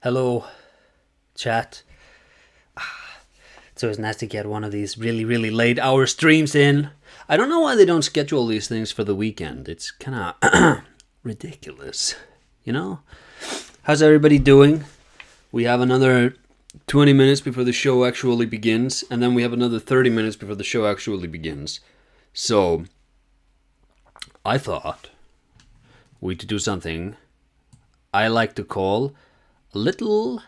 Hello, chat. So it's nice to get one of these really, really late hour streams in. I don't know why they don't schedule these things for the weekend. It's kind of ridiculous, you know? How's everybody doing? We have another 20 minutes before the show actually begins, and then we have another 30 minutes before the show actually begins. So, I thought we could do something I like to call a little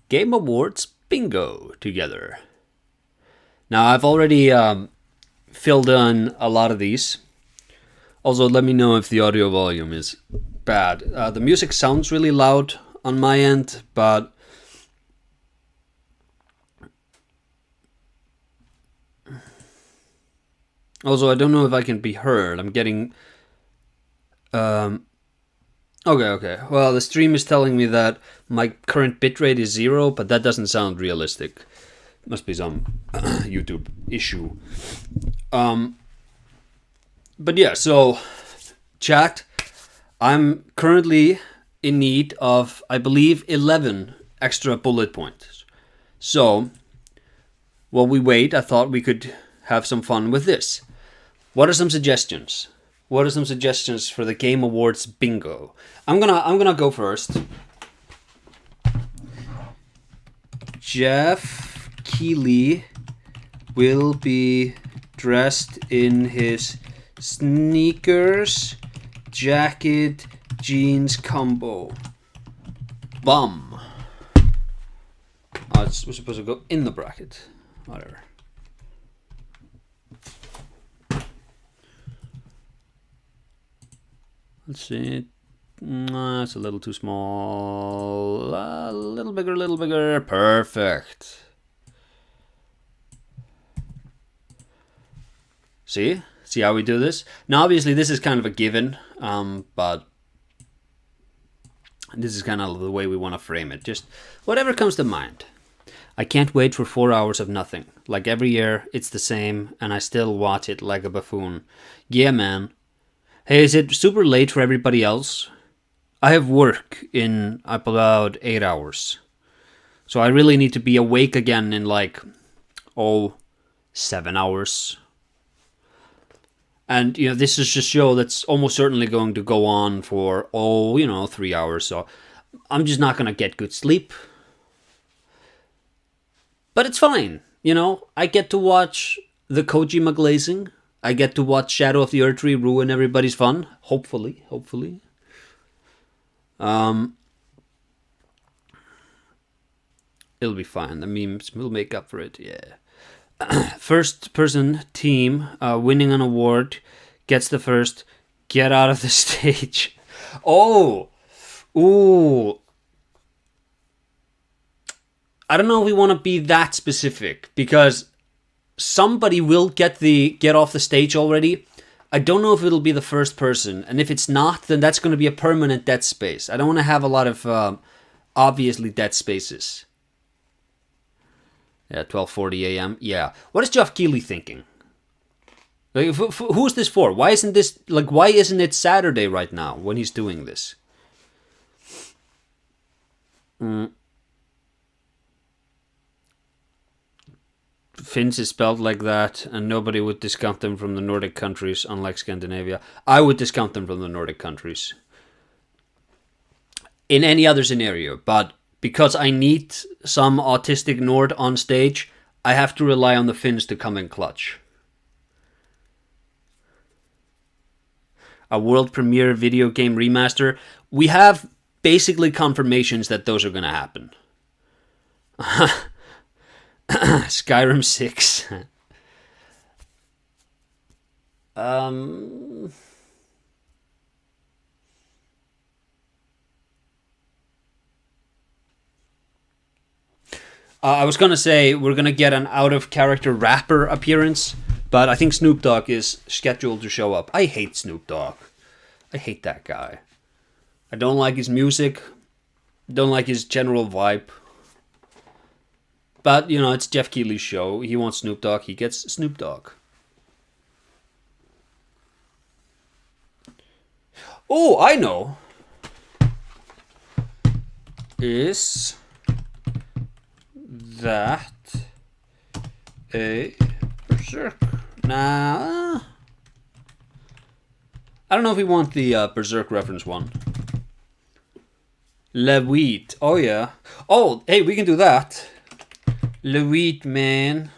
Game Awards bingo together. Now, I've already filled in a lot of these. Also, let me know if the audio volume is bad. The music sounds really loud on my end, but also, I don't know if I can be heard. I'm getting... Okay. Well, the stream is telling me that my current bitrate is 0, but that doesn't sound realistic. Must be some YouTube issue. But yeah, so, chat, I'm currently in need of, I believe, 11 extra bullet points. So, while we wait, I thought we could have some fun with this. What are some suggestions? What are some suggestions for the Game Awards bingo? I'm gonna go first. Jeff Keighley will be dressed in his sneakers, jacket, jeans combo. Bum. Oh, we're supposed to go in the bracket. Whatever. Let's see. It's a little too small. A little bigger. Perfect. See? See how we do this? Now, obviously, this is kind of a given, but this is kind of the way we want to frame it. Just whatever comes to mind. I can't wait for 4 hours of nothing. Like every year, it's the same, and I still watch it like a buffoon. Yeah, man. Hey, is it super late for everybody else? I have work in about 8 hours. So I really need to be awake again in 7 hours. And, this is a show that's almost certainly going to go on for, 3 hours. So I'm just not going to get good sleep. But it's fine. I get to watch the Kojima glazing. I get to watch Shadow of the Erdtree ruin everybody's fun. Hopefully. It'll be fine. The memes will make up for it, yeah. First person team winning an award gets the first get out of the stage. Oh! Ooh. I don't know if we want to be that specific, because somebody will get off the stage already. I don't know if it'll be the first person, and if it's not, then that's going to be a permanent dead space. I don't want to have a lot of obviously dead spaces. Yeah, 12:40 a.m. Yeah. What is Jeff Keighley thinking? Like, who's this for? Why isn't it Saturday right now when he's doing this? Finns is spelled like that, and nobody would discount them from the Nordic countries, unlike Scandinavia. I would discount them from the Nordic countries in any other scenario, but because I need some autistic Nord on stage, I have to rely on the Finns to come in clutch. A world premiere video game remaster. We have basically confirmations that those are going to happen. Skyrim 6. I was going to say we're going to get an out-of-character rapper appearance, but I think Snoop Dogg is scheduled to show up. I hate Snoop Dogg. I hate that guy. I don't like his music. Don't like his general vibe. But, it's Jeff Keighley's show. He wants Snoop Dogg. He gets Snoop Dogg. Oh, I know. Is that a berserk? Nah. I don't know if we want the berserk reference one. Le Wheat. Oh, yeah. Oh, hey, we can do that. Le Wheat, man.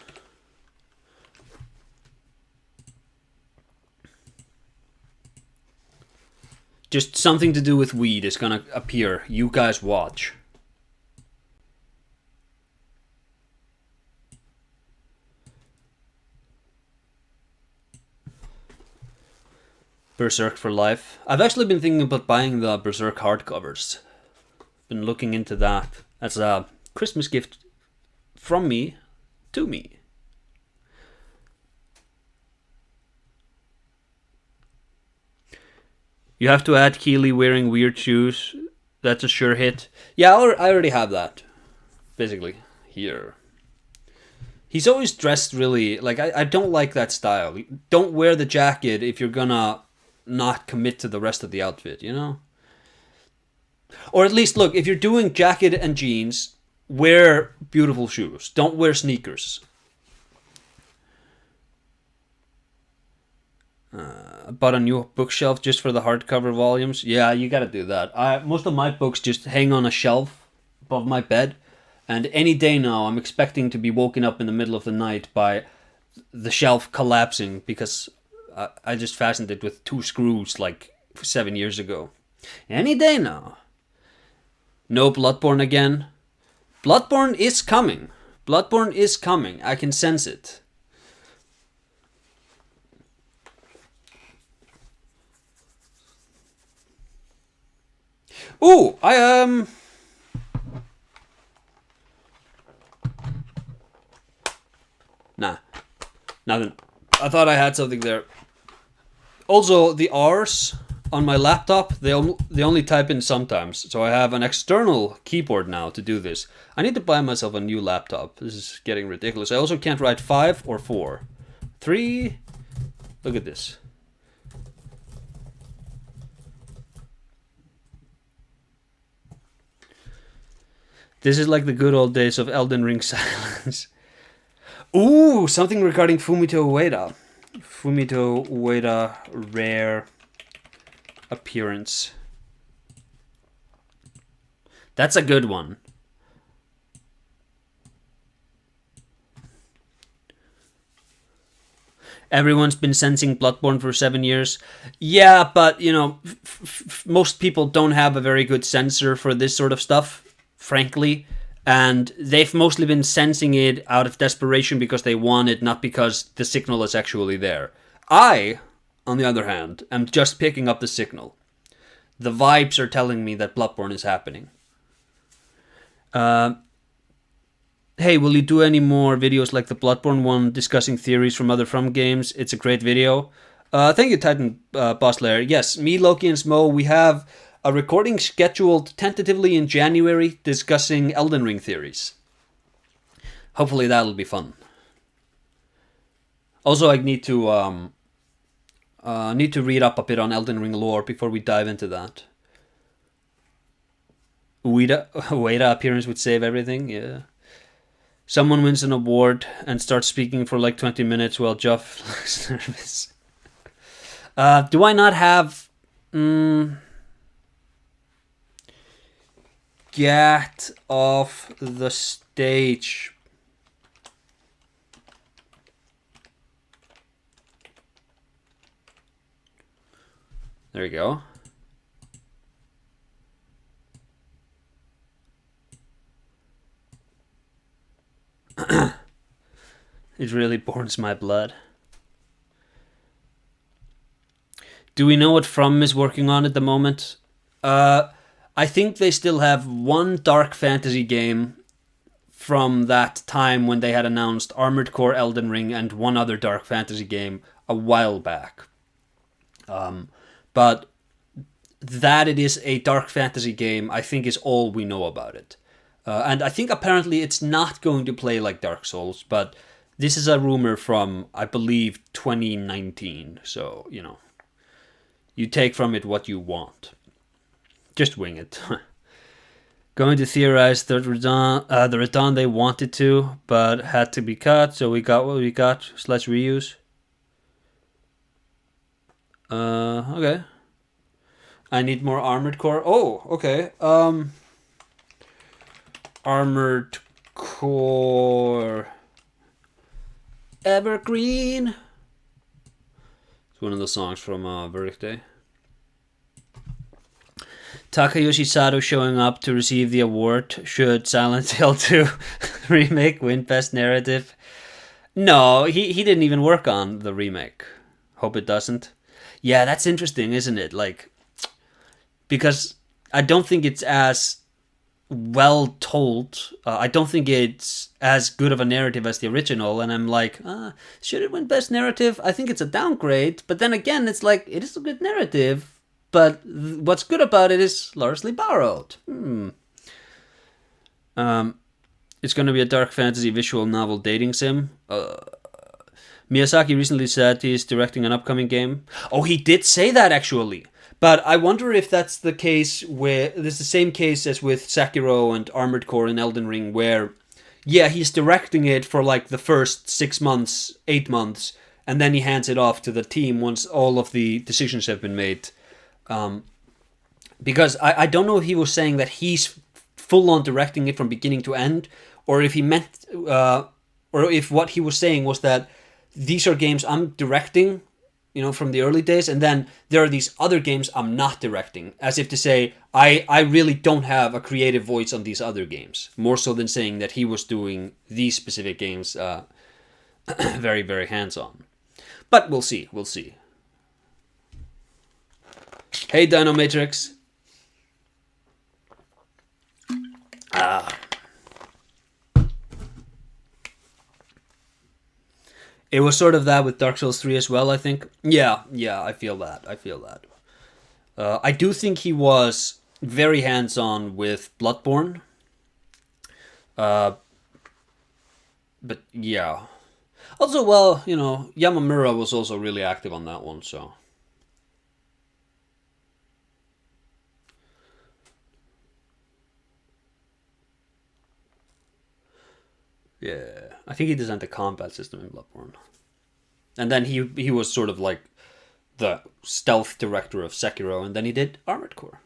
Just something to do with weed is gonna appear. You guys watch. Berserk for life. I've actually been thinking about buying the Berserk hardcovers. Been looking into that as a Christmas gift from me to me. You have to add Keely wearing weird shoes. That's a sure hit. Yeah, I already have that. Basically, here. He's always dressed really... Like, I don't like that style. Don't wear the jacket if you're gonna not commit to the rest of the outfit, you know? Or at least, look, if you're doing jacket and jeans, wear beautiful shoes. Don't wear sneakers. Bought a new bookshelf just for the hardcover volumes. Yeah, you gotta do that. Most of my books just hang on a shelf above my bed. And any day now, I'm expecting to be woken up in the middle of the night by the shelf collapsing because I just fastened it with 2 screws like 7 years ago. Any day now. No Bloodborne again. Bloodborne is coming. Bloodborne is coming. I can sense it. Ooh, Nah, nothing. I thought I had something there. Also, the R's on my laptop, they only type in sometimes. So I have an external keyboard now to do this. I need to buy myself a new laptop. This is getting ridiculous. I also can't write 5 or 4. 3. Look at this. This is like the good old days of Elden Ring silence. Ooh, something regarding Fumito Ueda. Fumito Ueda rare appearance. That's a good one. Everyone's been sensing Bloodborne for 7 years. Yeah, but, you know, most people don't have a very good sensor for this sort of stuff, frankly. And they've mostly been sensing it out of desperation because they want it, not because the signal is actually there. I, on the other hand, am just picking up the signal. The vibes are telling me that Bloodborne is happening. Hey, will you do any more videos like the Bloodborne one discussing theories from other From games? It's a great video. Thank you, Titan Boss Lair. Yes, me, Loki, and Smo, we have a recording scheduled tentatively in January discussing Elden Ring theories. Hopefully that'll be fun. Also, I need to read up a bit on Elden Ring lore before we dive into that. Ueda appearance would save everything, yeah. Someone wins an award and starts speaking for like 20 minutes while Jeff looks nervous. Do I not have... Get off the stage. There you go. It really burns my blood. Do we know what From is working on at the moment? I think they still have one dark fantasy game from that time when they had announced Armored Core, Elden Ring, and one other dark fantasy game a while back. But that it is a dark fantasy game, I think, is all we know about it. And I think apparently it's not going to play like Dark Souls, but this is a rumor from, I believe, 2019. So, you know, you take from it what you want. Just wing it. Going to theorize the redon they wanted to, but had to be cut, so we got what we got. Let's reuse. Okay. I need more armored core. Oh, okay. Armored core. Evergreen. It's one of the songs from Verdict Day. Takayoshi Sato showing up to receive the award. Should Silent Hill 2 remake win Best Narrative? No, he didn't even work on the remake. Hope it doesn't. Yeah, that's interesting, isn't it? Like, because I don't think it's as well told. I don't think it's as good of a narrative as the original, and I'm like, should it win Best Narrative? I think it's a downgrade, but then again, it's like, it is a good narrative. But what's good about it is largely borrowed. It's going to be a dark fantasy visual novel dating sim. Miyazaki recently said he's directing an upcoming game. Oh, he did say that, actually. But I wonder if that's the case where... There's the same case as with Sekiro and Armored Core and Elden Ring, where, yeah, he's directing it for like the first 6 months, 8 months, and then he hands it off to the team once all of the decisions have been made. Because I don't know if he was saying that he's full on directing it from beginning to end, or if he meant, or if what he was saying was that these are games I'm directing, from the early days, and then there are these other games I'm not directing, as if to say, I really don't have a creative voice on these other games, more so than saying that he was doing these specific games very, very hands-on. But we'll see. Hey, Dino Matrix. It was sort of that with Dark Souls 3 as well, I think. Yeah, I feel that. I do think he was very hands-on with Bloodborne. But yeah. Also, well, Yamamura was also really active on that one, so... Yeah, I think he designed the combat system in Bloodborne. And then he was sort of like the stealth director of Sekiro, and then he did Armored Core.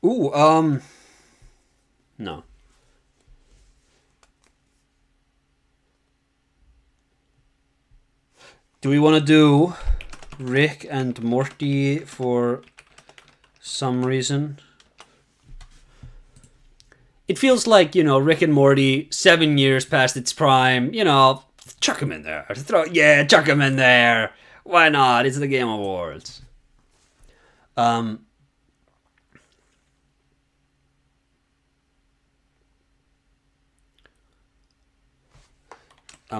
Ooh, no. Do we want to do Rick and Morty for some reason? It feels like, Rick and Morty, 7 years past its prime, chuck him in there. Chuck him in there. Why not? It's the Game Awards. A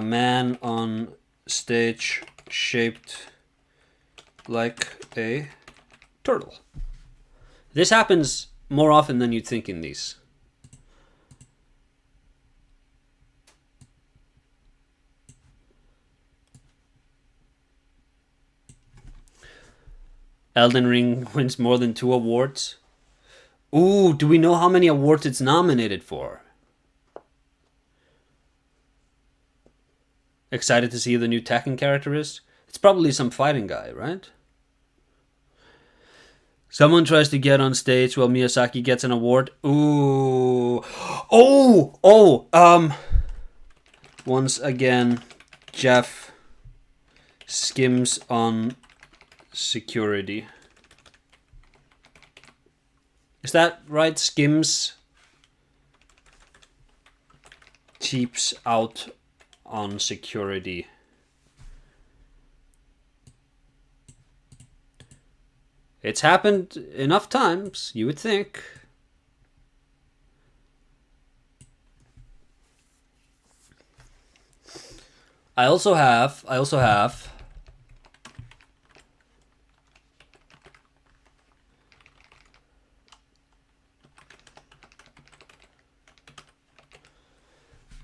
man on stage shaped like a turtle. This happens more often than you'd think in these. Elden Ring wins more than 2 awards. Ooh, do we know how many awards it's nominated for? Excited to see who the new Tekken character is? It's probably some fighting guy, right? Someone tries to get on stage while Miyazaki gets an award. Ooh. Once again, Jeff skims on security. Is that right? Skims? Cheaps out on security. It's happened enough times, you would think. I also have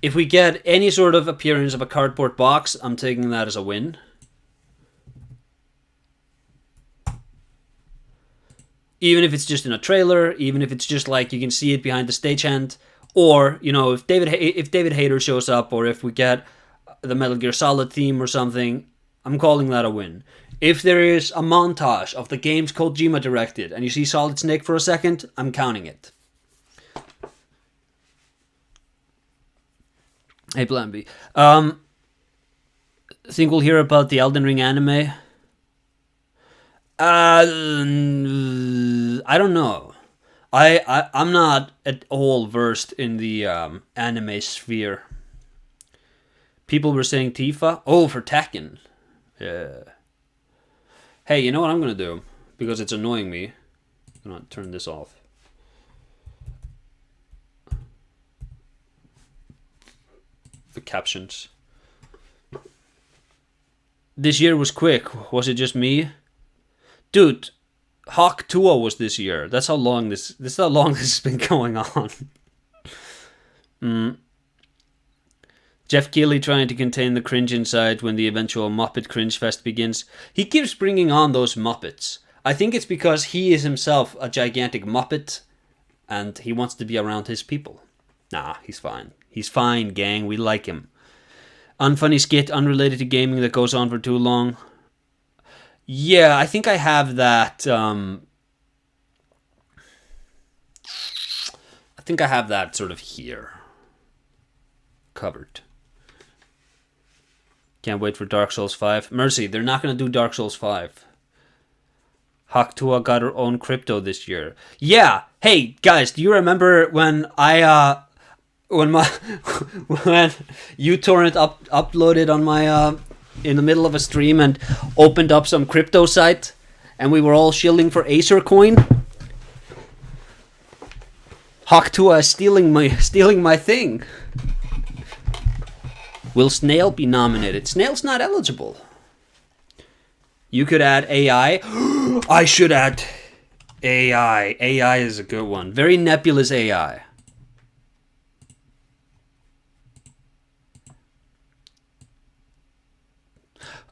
If we get any sort of appearance of a cardboard box, I'm taking that as a win. Even if it's just in a trailer, even if it's just like you can see it behind the stagehand, or you know, if David Hayter shows up, or if we get the Metal Gear Solid theme or something, I'm calling that a win. If there is a montage of the games Kojima directed and you see Solid Snake for a second, I'm counting it. Hey, Plan B. Think we'll hear about the Elden Ring anime? I don't know. I'm not at all versed in the anime sphere. People were saying Tifa. Oh, for Tekken. Yeah. Hey, you know what I'm going to do? Because it's annoying me. I'm going to turn this off. The captions. This year was quick. Was it just me? Dude, Hawk Tuo was this year. That's how long this is how long this has been going on. Jeff Keighley trying to contain the cringe inside when the eventual Muppet cringe fest begins. He keeps bringing on those Muppets. I think it's because he is himself a gigantic Muppet and he wants to be around his people. Nah, he's fine. He's fine, gang. We like him. Unfunny skit unrelated to gaming that goes on for too long. Yeah, I think I have that. I think I have that sort of here. Covered. Can't wait for Dark Souls 5. Mercy, they're not going to do Dark Souls 5. Haktua got her own crypto this year. Yeah. Hey, guys, do you remember when when uTorrent uploaded on my in the middle of a stream and opened up some crypto site and we were all shilling for Acer coin? Haktua is stealing my thing. Will Snail be nominated? Snail's not eligible. You could add AI. I should add AI. AI is a good one. Very nebulous AI.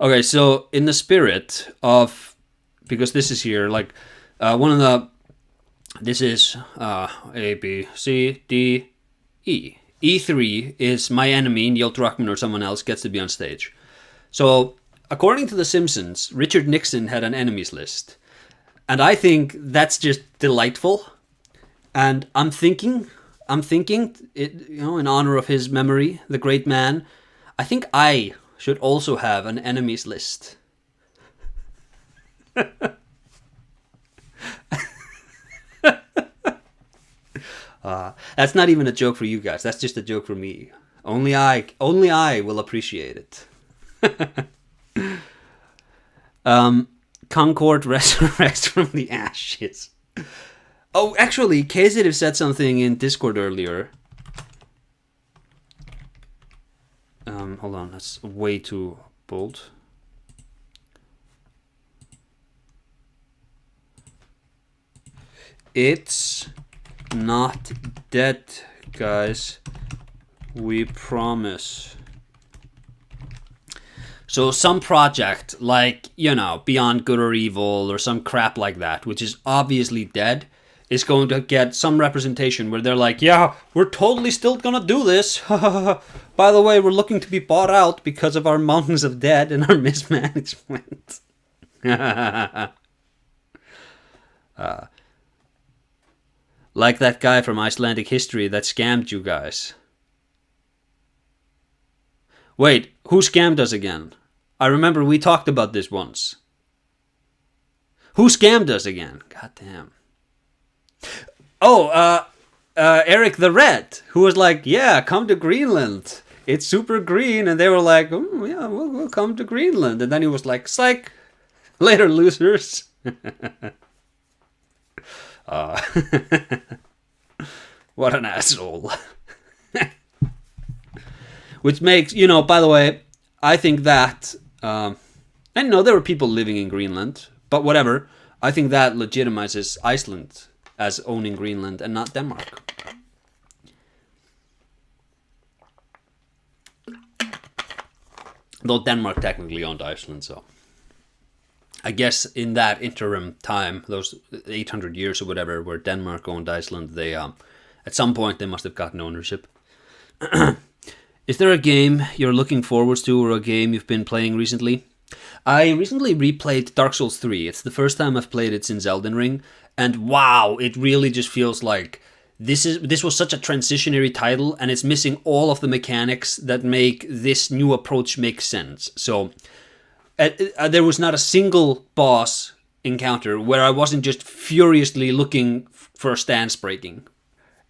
Okay, so in the spirit of, because this is here, like one of the, this is A, B, C, D, E. E3 is my enemy, Neil Druckmann or someone else gets to be on stage. So, according to The Simpsons, Richard Nixon had an enemies list. And I think that's just delightful. And I'm thinking, it, you know, in honor of his memory, the great man, I think I should also have an enemies list. That's not even a joke for you guys. That's just a joke for me. Only I will appreciate it. Concord resurrects from the ashes. Oh, actually, Kzitiv said something in Discord earlier. Hold on, that's way too bold. It's not dead, guys. We promise. So some project like, you know, Beyond Good or Evil or some crap like that, which is obviously dead, is going to get some representation where they're like, yeah, we're totally still gonna do this. By the way, we're looking to be bought out because of our mountains of debt and our mismanagement. Like that guy from Icelandic history that scammed you guys. Wait, who scammed us again? I remember we talked about this once. Who scammed us again? God damn. Oh, Eric the Red, who was like, yeah, come to Greenland. It's super green. And they were like, oh, yeah, we'll come to Greenland. And then he was like, psych. Later, losers. What an asshole. Which makes, you know, by the way, I think that, and you know, there were people living in Greenland, but whatever, I think that legitimizes Iceland as owning Greenland and not Denmark. Though Denmark technically owned Iceland, so I guess in that interim time, those 800 years or whatever, where Denmark owned Iceland, they at some point they must have gotten ownership. Is there a game you're looking forward to, or a game you've been playing recently? I recently replayed Dark Souls 3. It's the first time I've played it since Elden Ring, and wow, it really just feels like this was such a transitionary title, and it's missing all of the mechanics that make this new approach make sense. So there was not a single boss encounter where I wasn't just furiously looking for a stance breaking.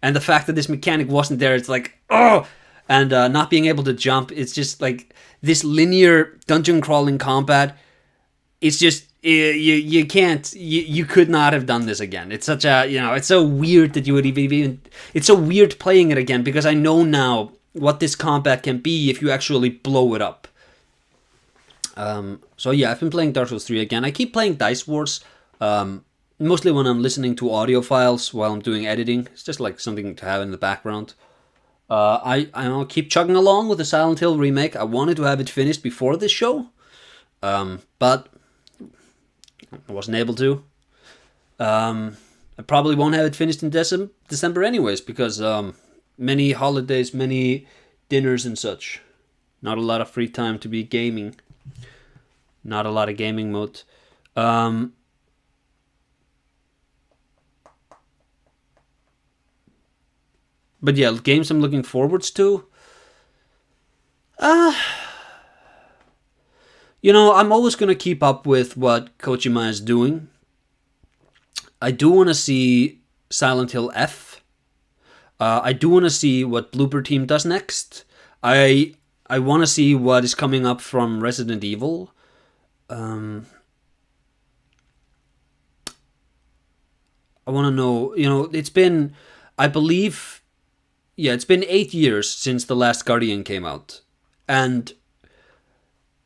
And the fact that this mechanic wasn't there, it's like, oh! And not being able to jump, it's just like this linear dungeon crawling combat. It's just, you can't, you could not have done this again. It's such a, it's so weird that you would even, it's so weird playing it again, because I know now what this combat can be if you actually blow it up. So yeah, I've been playing Dark Souls 3 again. I keep playing Dice Wars, mostly when I'm listening to audio files while I'm doing editing. It's just like something to have in the background. I'll keep chugging along with the Silent Hill remake. I wanted to have it finished before this show, but I wasn't able to. I probably won't have it finished in December anyways, because many holidays, many dinners and such. Not a lot of free time to be gaming. Not a lot of gaming mode. But yeah, games I'm looking forwards to. I'm always going to keep up with what Kojima is doing. I do want to see Silent Hill F. I do want to see what Bloober Team does next. I want to see what is coming up from Resident Evil. I want to know, it's been, I believe... Yeah, it's been 8 years since The Last Guardian came out. And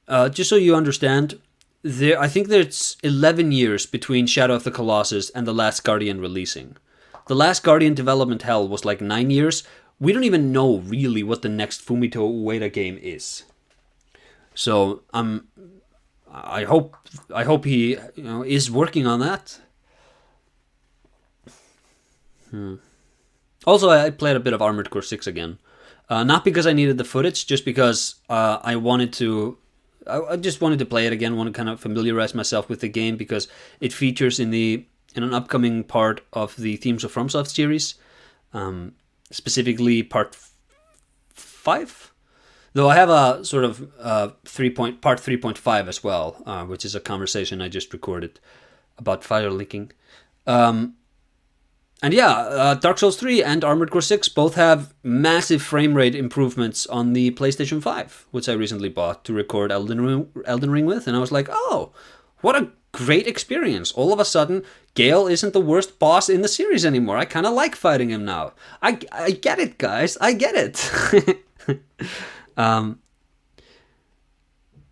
just so you understand, I think there's 11 years between Shadow of the Colossus and The Last Guardian releasing. The Last Guardian development hell was like 9 years. We don't even know really what the next Fumito Ueda game is. So I hope he is working on that. Also, I played a bit of Armored Core 6 again. Not because I needed the footage, just because I just wanted to play it again, want to kind of familiarize myself with the game, because it features in an upcoming part of the Themes of FromSoft series, specifically part 5. Though I have a sort of part 3.5 as well, which is a conversation I just recorded about fire linking. And yeah, Dark Souls 3 and Armored Core 6 both have massive frame rate improvements on the PlayStation 5, which I recently bought to record Elden Ring with, and I was like, oh, what a great experience. All of a sudden, Gale isn't the worst boss in the series anymore. I kind of like fighting him now. I get it, guys. I get it.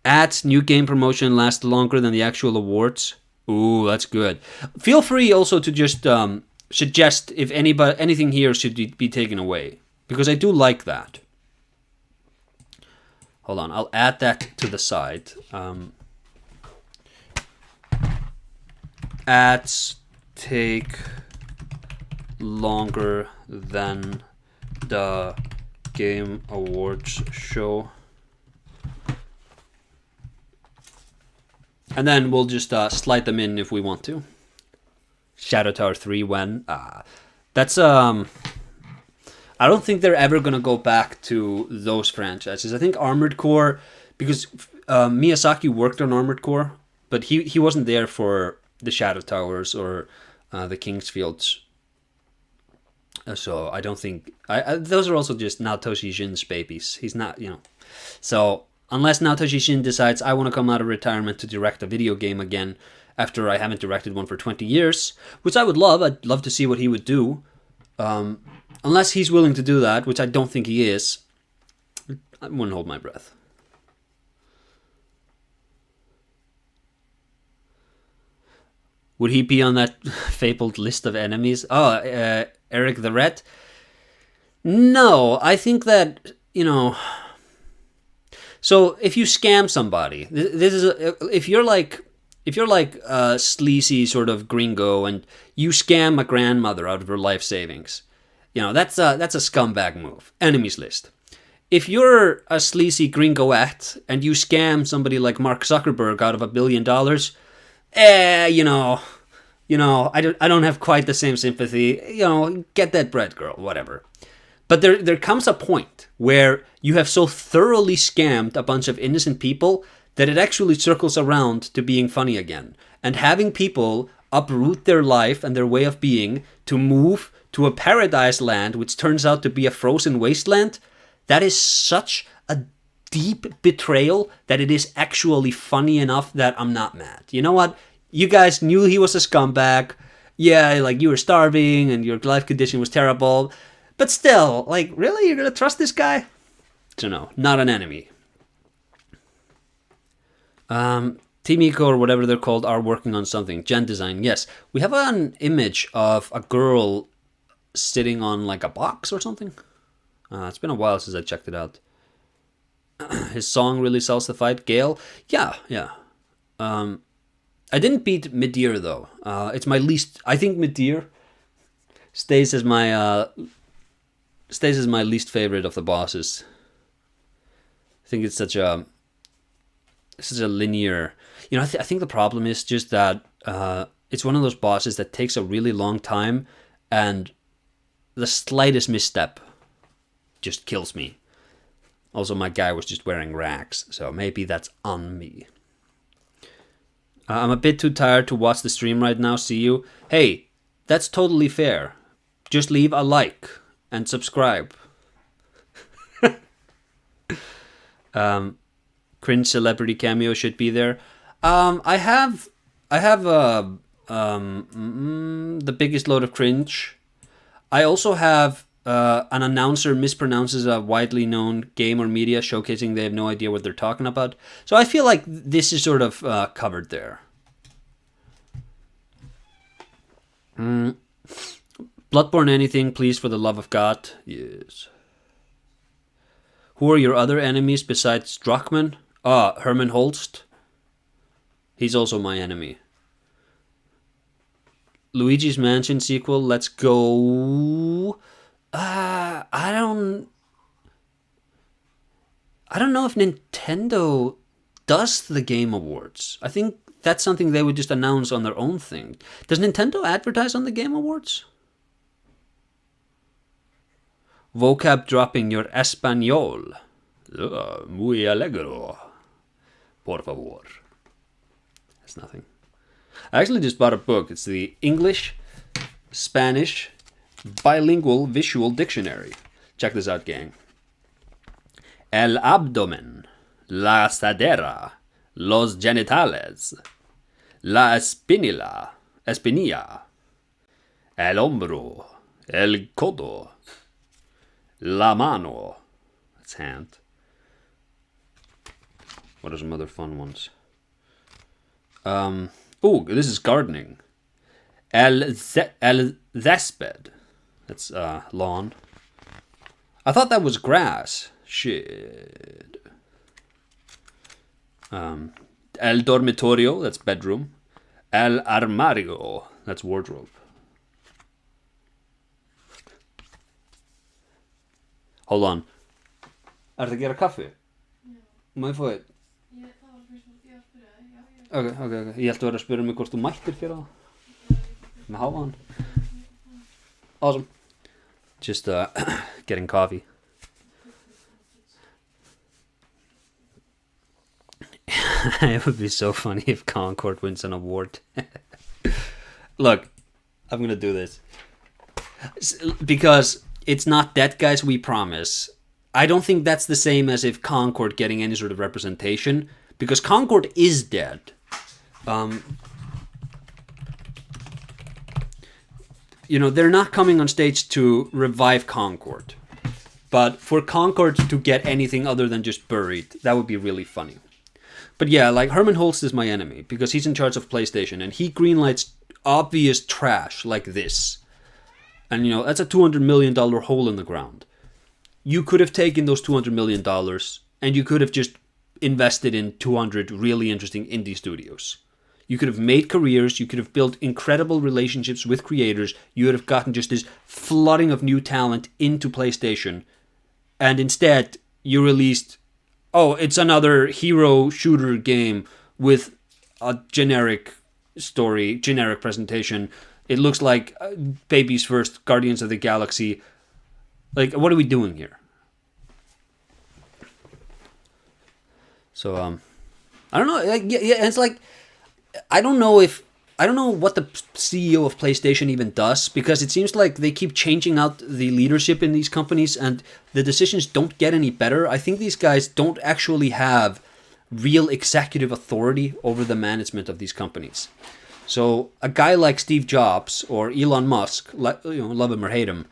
Ads, new game promotion lasts longer than the actual awards. Ooh, that's good. Feel free also to just... suggest if anything here should be taken away, because I do like that. Hold on, I'll add that to the side. Ads take longer than the Game Awards show. And then we'll just slide them in if we want to. Shadow Tower 3 when? That's, I don't think they're ever going to go back to those franchises. I think Armored Core, because Miyazaki worked on Armored Core, but he wasn't there for the Shadow Towers or the Kingsfields. So I don't think... those are also just Naotoshi Shin's babies. He's not, So unless Naotoshi Shin decides I want to come out of retirement to direct a video game again, after I haven't directed one for 20 years, which I would love. I'd love to see what he would do. Unless he's willing to do that, which I don't think he is, I wouldn't hold my breath. Would he be on that fabled list of enemies? Oh, Eric the Red? No, I think that, So if you scam somebody, this is if you're like a sleazy sort of gringo and you scam a grandmother out of her life savings, that's a scumbag move. Enemies list. If you're a sleazy gringoette and you scam somebody like Mark Zuckerberg out of $1 billion, I don't have quite the same sympathy. Get that bread, girl, whatever. But there comes a point where you have so thoroughly scammed a bunch of innocent people that it actually circles around to being funny again. And having people uproot their life and their way of being to move to a paradise land, which turns out to be a frozen wasteland, that is such a deep betrayal that it is actually funny enough that I'm not mad. You know what? You guys knew he was a scumbag. Yeah, like you were starving and your life condition was terrible. But still, like, really? You're going to trust this guy? So no, not an enemy. Team Eco or whatever they're called are working on something. Gen Design, yes. We have an image of a girl sitting on like a box or something. It's been a while since I checked it out. His song really sells the fight. Gale? Yeah. I didn't beat Midir though. It's my least... I think Midir stays as my least favorite of the bosses. I think it's such a linear... I think the problem is just that it's one of those bosses that takes a really long time, and the slightest misstep just kills me. Also, my guy was just wearing rags, so maybe that's on me. I'm a bit too tired to watch the stream right now. See you. Hey, that's totally fair. Just leave a like and subscribe. Cringe celebrity cameo should be there. I have the biggest load of cringe. I also have an announcer mispronounces a widely known game or media, showcasing they have no idea what they're talking about. So I feel like this is sort of covered there. Bloodborne anything, please, for the love of God. Yes. Who are your other enemies besides Druckmann? Herman Holst. He's also my enemy. Luigi's Mansion sequel, let's go. I don't know if Nintendo does the Game Awards. I think that's something they would just announce on their own thing. Does Nintendo advertise on the Game Awards? Vocab dropping your español. Muy alegro. Por favor. That's nothing. I actually just bought a book. It's the English, Spanish, Bilingual Visual Dictionary. Check this out, gang. El abdomen, la cadera, los genitales, la espinilla, el hombro, el codo, la mano. That's hand. What are some other fun ones? This is gardening. El césped. That's lawn. I thought that was grass. Shit. El dormitorio. That's bedroom. El armario. That's wardrobe. Hold on. Er það að gera kaffi? Já. Má ég fá eitt? Það var fyrst að ég að spyrja þig. Ok. Ég held að vera að spyrja mig hvort þú mættir gera það. Með háan. Awesome. Just getting coffee. It would be so funny if Concord wins an award. Look, I'm gonna do this. Because it's not dead, guys, we promise. I don't think that's the same as if Concord getting any sort of representation, because Concord is dead. They're not coming on stage to revive Concord. But for Concord to get anything other than just buried, that would be really funny. But yeah, like Herman Holst is my enemy, because he's in charge of PlayStation, and he greenlights obvious trash like this. And, that's a $200 million hole in the ground. You could have taken those $200 million and you could have just invested in 200 really interesting indie studios. You could have made careers, you could have built incredible relationships with creators, you would have gotten just this flooding of new talent into PlayStation, and instead you released, oh, it's another hero shooter game with a generic story, generic presentation. It looks like baby's first Guardians of the Galaxy. Like, what are we doing here? So, I don't know. Yeah, it's like, I don't know what the CEO of PlayStation even does, because it seems like they keep changing out the leadership in these companies and the decisions don't get any better. I think these guys don't actually have real executive authority over the management of these companies. So a guy like Steve Jobs or Elon Musk, love him or hate him,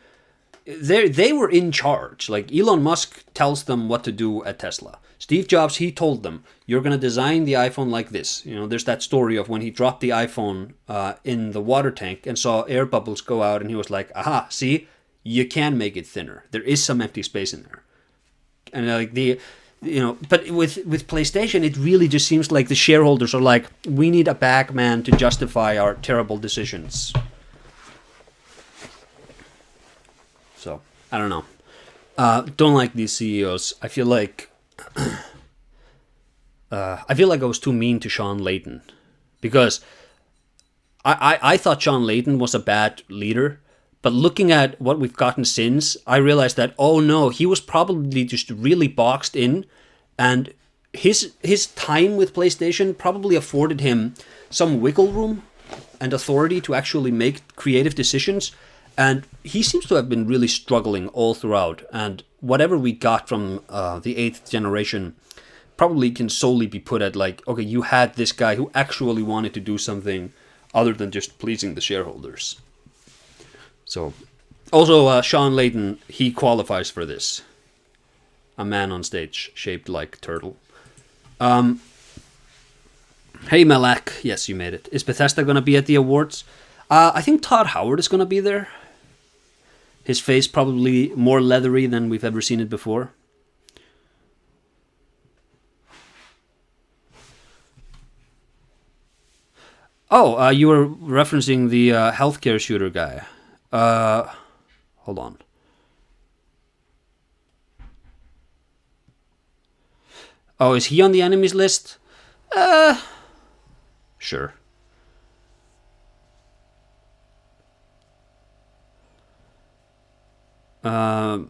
they were in charge. Like, Elon Musk tells them what to do at Tesla. Steve Jobs, he told them, you're going to design the iPhone like this. There's that story of when he dropped the iPhone in the water tank and saw air bubbles go out, and he was like, aha, see, you can make it thinner. There is some empty space in there. And but with PlayStation, it really just seems like the shareholders are like, we need a bag man to justify our terrible decisions. So, I don't know. Don't like these CEOs. I feel like I was too mean to Sean Layton, because I thought Sean Layton was a bad leader, but looking at what we've gotten since, I realized that, oh no, he was probably just really boxed in, and his time with PlayStation probably afforded him some wiggle room and authority to actually make creative decisions, and he seems to have been really struggling all throughout, and whatever we got from the 8th generation probably can solely be put at, like, okay, you had this guy who actually wanted to do something other than just pleasing the shareholders. So, also, Sean Layton, he qualifies for this. A man on stage shaped like turtle. Hey Malak, yes, you made it. Is Bethesda going to be at the awards? I think Todd Howard is going to be there. His face probably more leathery than we've ever seen it before. Oh, you were referencing the healthcare shooter guy. Hold on. Oh, is he on the enemies list? Sure. I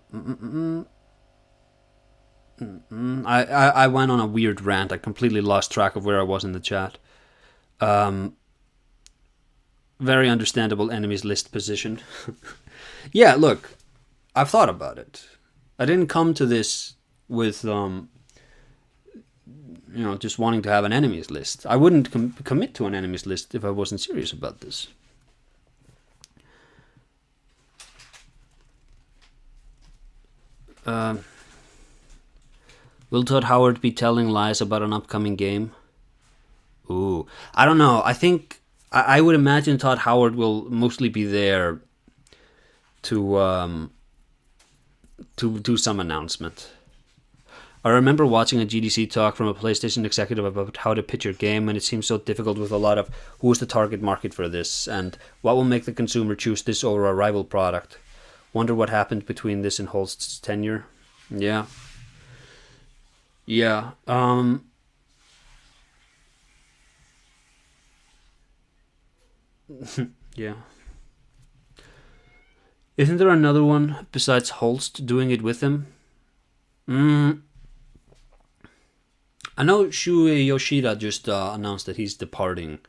went on a weird rant. I completely lost track of where I was in the chat. Very understandable enemies list position. Yeah, look, I've thought about it. I didn't come to this with just wanting to have an enemies list. I wouldn't commit to an enemies list if I wasn't serious about this. Will Todd Howard be telling lies about an upcoming game? Ooh, I don't know. I think I would imagine Todd Howard will mostly be there to do some announcement. I remember watching a GDC talk from a PlayStation executive about how to pitch your game, and it seems so difficult with a lot of who is the target market for this, and what will make the consumer choose this over a rival product. Wonder what happened between this and Holst's tenure. Yeah. Yeah. Yeah. Isn't there another one besides Holst doing it with him? I know Shuei Yoshida just announced that he's departing.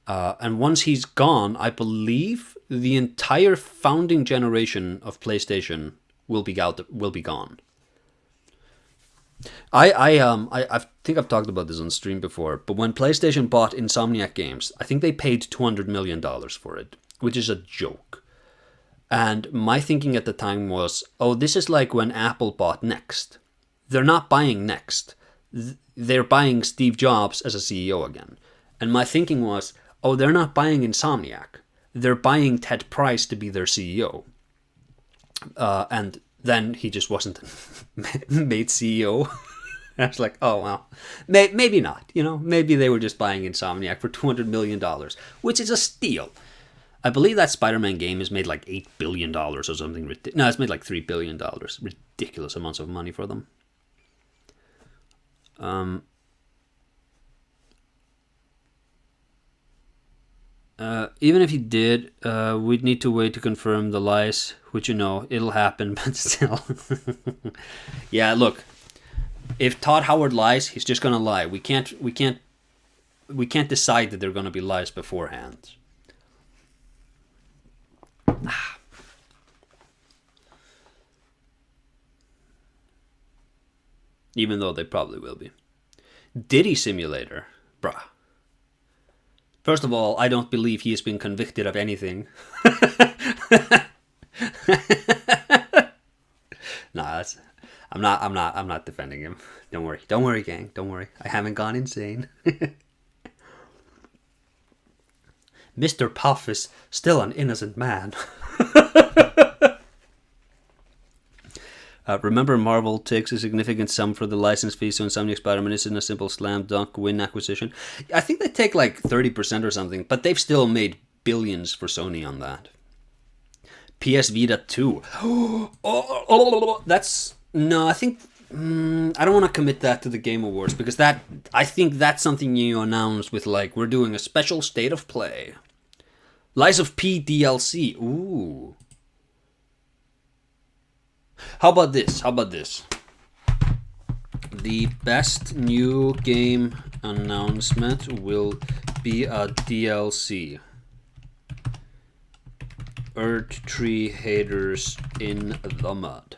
And once he's gone, I believe the entire founding generation of PlayStation will be gone. I think I've talked about this on stream before, but when PlayStation bought Insomniac Games, I think they paid $200 million for it, which is a joke. And my thinking at the time was, oh, this is like when Apple bought Next. They're not buying Next. They're buying Steve Jobs as a CEO again. And my thinking was, oh, they're not buying Insomniac. They're buying Ted Price to be their CEO. And then he just wasn't made CEO. I was like, oh, well, maybe not. Maybe they were just buying Insomniac for $200 million, which is a steal. I believe that Spider-Man game has made like $8 billion or something. No, it's made like $3 billion. Ridiculous amounts of money for them. Even if he did, we'd need to wait to confirm the lies, which it'll happen, but still. Yeah, look, if Todd Howard lies, he's just gonna lie. We can't decide that they're gonna be lies beforehand. Even though they probably will be. Diddy Simulator, bruh. First of all, I don't believe he has been convicted of anything. Nah, I'm not defending him. Don't worry, gang. Don't worry. I haven't gone insane. Mr. Puff is still an innocent man. Remember, Marvel takes a significant sum for the license fee, so Insomniac Spider-Man isn't a simple slam dunk win acquisition. I think they take like 30% or something, but they've still made billions for Sony on that. PS Vita 2. That's... No, I think... I don't want to commit that to the Game Awards, because I think that's something you announce with like, we're doing a special state of play. Lies of P DLC. Ooh. How about this? The best new game announcement will be a DLC. Earth Tree Haters in the Mud.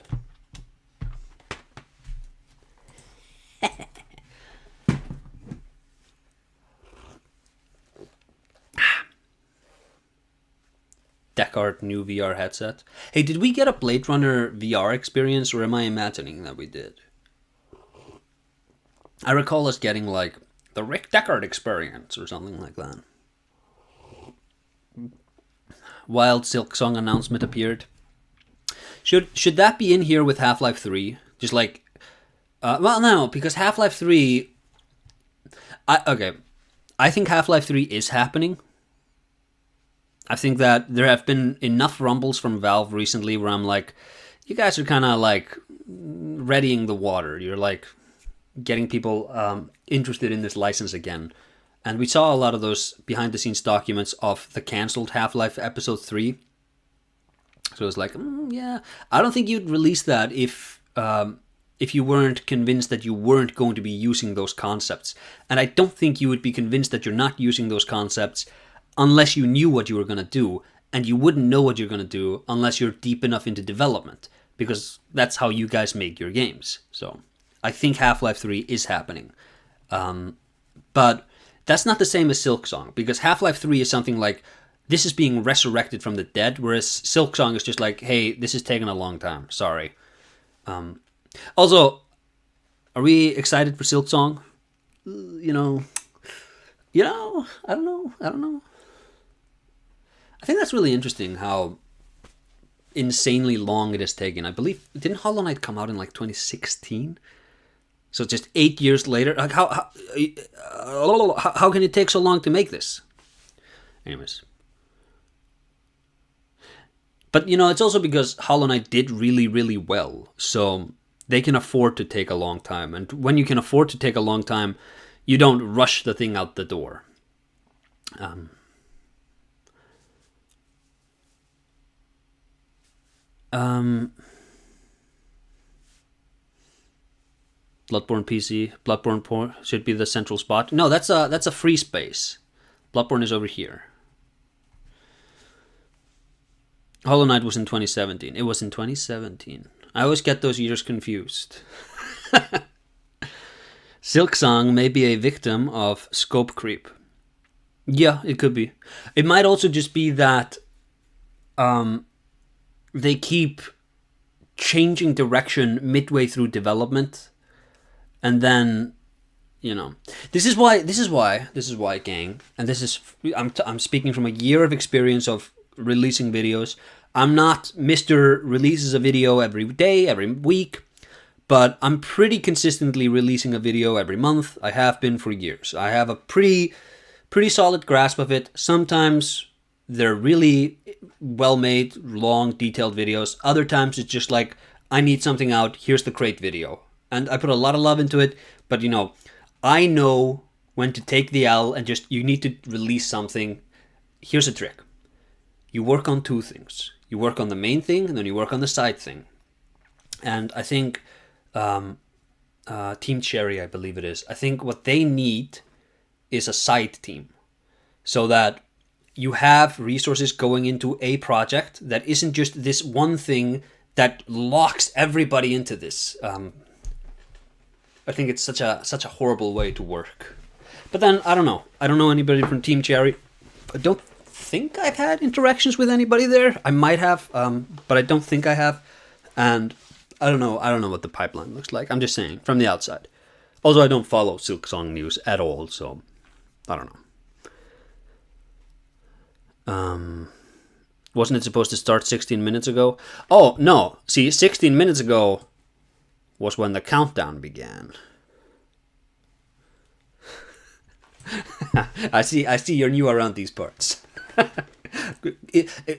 Deckard new VR headset. Hey, did we get a Blade Runner VR experience, or am I imagining that we did? I recall us getting like the Rick Deckard experience or something like that. Wild Silk Song announcement appeared. Should that be in here with Half-Life 3? Just like... well, no, because Half-Life 3... I think Half-Life 3 is happening. I think that there have been enough rumbles from Valve recently where I'm like, you guys are kind of like readying the water. You're like getting people interested in this license again. And we saw a lot of those behind the scenes documents of the cancelled Half-Life Episode 3. So it's like, yeah, I don't think you'd release that if you weren't convinced that you weren't going to be using those concepts. And I don't think you would be convinced that you're not using those concepts unless you knew what you were going to do, and you wouldn't know what you're going to do unless you're deep enough into development, because that's how you guys make your games. So I think Half-Life 3 is happening. But that's not the same as Silksong, because Half-Life 3 is something like, this is being resurrected from the dead, whereas Silksong is just like, hey, this is taking a long time, sorry. Also, are we excited for Silksong? I don't know. I think that's really interesting how insanely long it has taken. I believe, didn't Hollow Knight come out in like 2016? So just 8 years later, like how can it take so long to make this? Anyways. But, it's also because Hollow Knight did really, really well. So they can afford to take a long time. And when you can afford to take a long time, you don't rush the thing out the door. Bloodborne PC, Bloodborne should be the central spot. No, that's a free space. Bloodborne is over here. Hollow Knight was in 2017. It was in 2017. I always get those years confused. Silksong may be a victim of scope creep. Yeah, it could be. It might also just be that they keep changing direction midway through development, and then, this is why, gang, and this is, I'm speaking from a year of experience of releasing videos. I'm not Mr. releases a video every day, every week, but I'm pretty consistently releasing a video every month. I have been for years. I have a pretty solid grasp of it. Sometimes they're really well-made, long, detailed videos. Other times it's just like, I need something out, here's the crate video. And I put a lot of love into it, but I know when to take the L and just, you need to release something. Here's a trick. You work on two things. You work on the main thing, and then you work on the side thing. And I think Team Cherry, I believe it is, I think what they need is a side team. So that you have resources going into a project that isn't just this one thing that locks everybody into this. I think it's such a horrible way to work. But then, I don't know. I don't know anybody from Team Cherry. I don't think I've had interactions with anybody there. I might have, but I don't think I have. And I don't know what the pipeline looks like. I'm just saying, from the outside. Also, I don't follow Silksong news at all, so I don't know. Wasn't it supposed to start 16 minutes ago? Oh, no. See, 16 minutes ago was when the countdown began. I see you're new around these parts.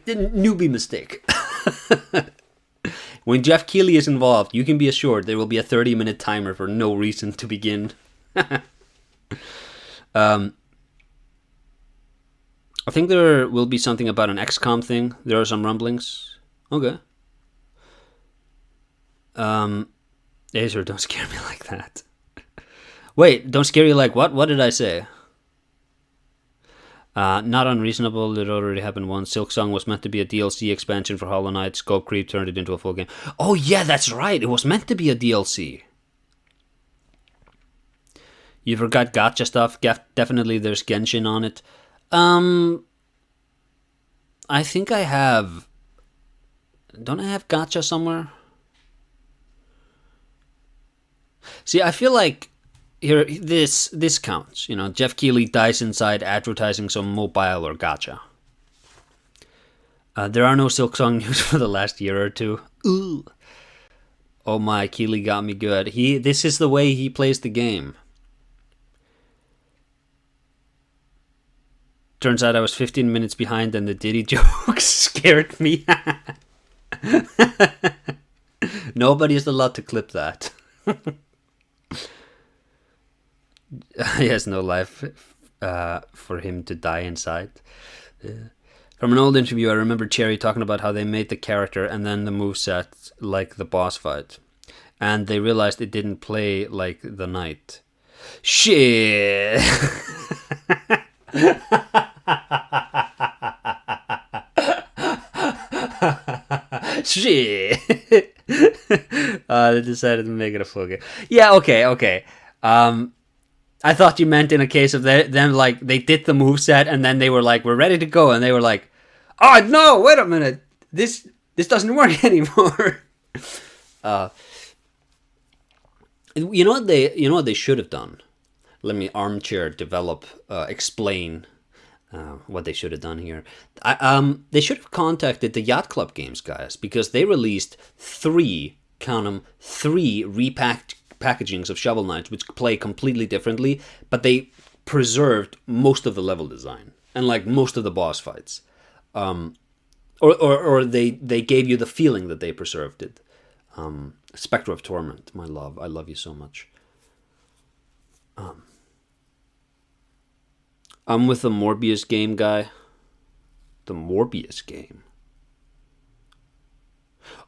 Newbie mistake. When Jeff Keighley is involved, you can be assured there will be a 30-minute timer for no reason to begin. I think there will be something about an XCOM thing. There are some rumblings. Okay. Acer, don't scare me like that. Wait, don't scare you like what? What did I say? Not unreasonable. It already happened once. Silksong was meant to be a DLC expansion for Hollow Knight. Scope Creep turned it into a full game. Oh yeah, that's right. It was meant to be a DLC. You forgot gacha stuff. Definitely there's Genshin on it. I think I have... Don't I have gacha somewhere? See, I feel like here this counts. Jeff Keighley dies inside advertising some mobile or gacha. There are no Silksong news for the last year or two. Ooh. Oh my, Keighley got me good. This is the way he plays the game. Turns out I was 15 minutes behind and the Diddy jokes scared me. Nobody is allowed to clip that. He has no life for him to die inside. From an old interview, I remember Cherry talking about how they made the character and then the moveset like the boss fight. And they realized it didn't play like the knight. Shit! Shit! They decided to make it a full game. Yeah, okay. I thought you meant in a case of them, like, they did the moveset and then they were like, we're ready to go. And they were like, oh, no, wait a minute. This doesn't work anymore. You know what they should have done? Let me Armchair develop, explain what they should have done here. They should have contacted the Yacht Club Games guys because they released three repackagings of Shovel Knights which play completely differently, but they preserved most of the level design and like most of the boss fights. Or they gave you the feeling that they preserved it. Spectre of Torment, my love, I love you so much. I'm with the Morbius game guy. The Morbius game.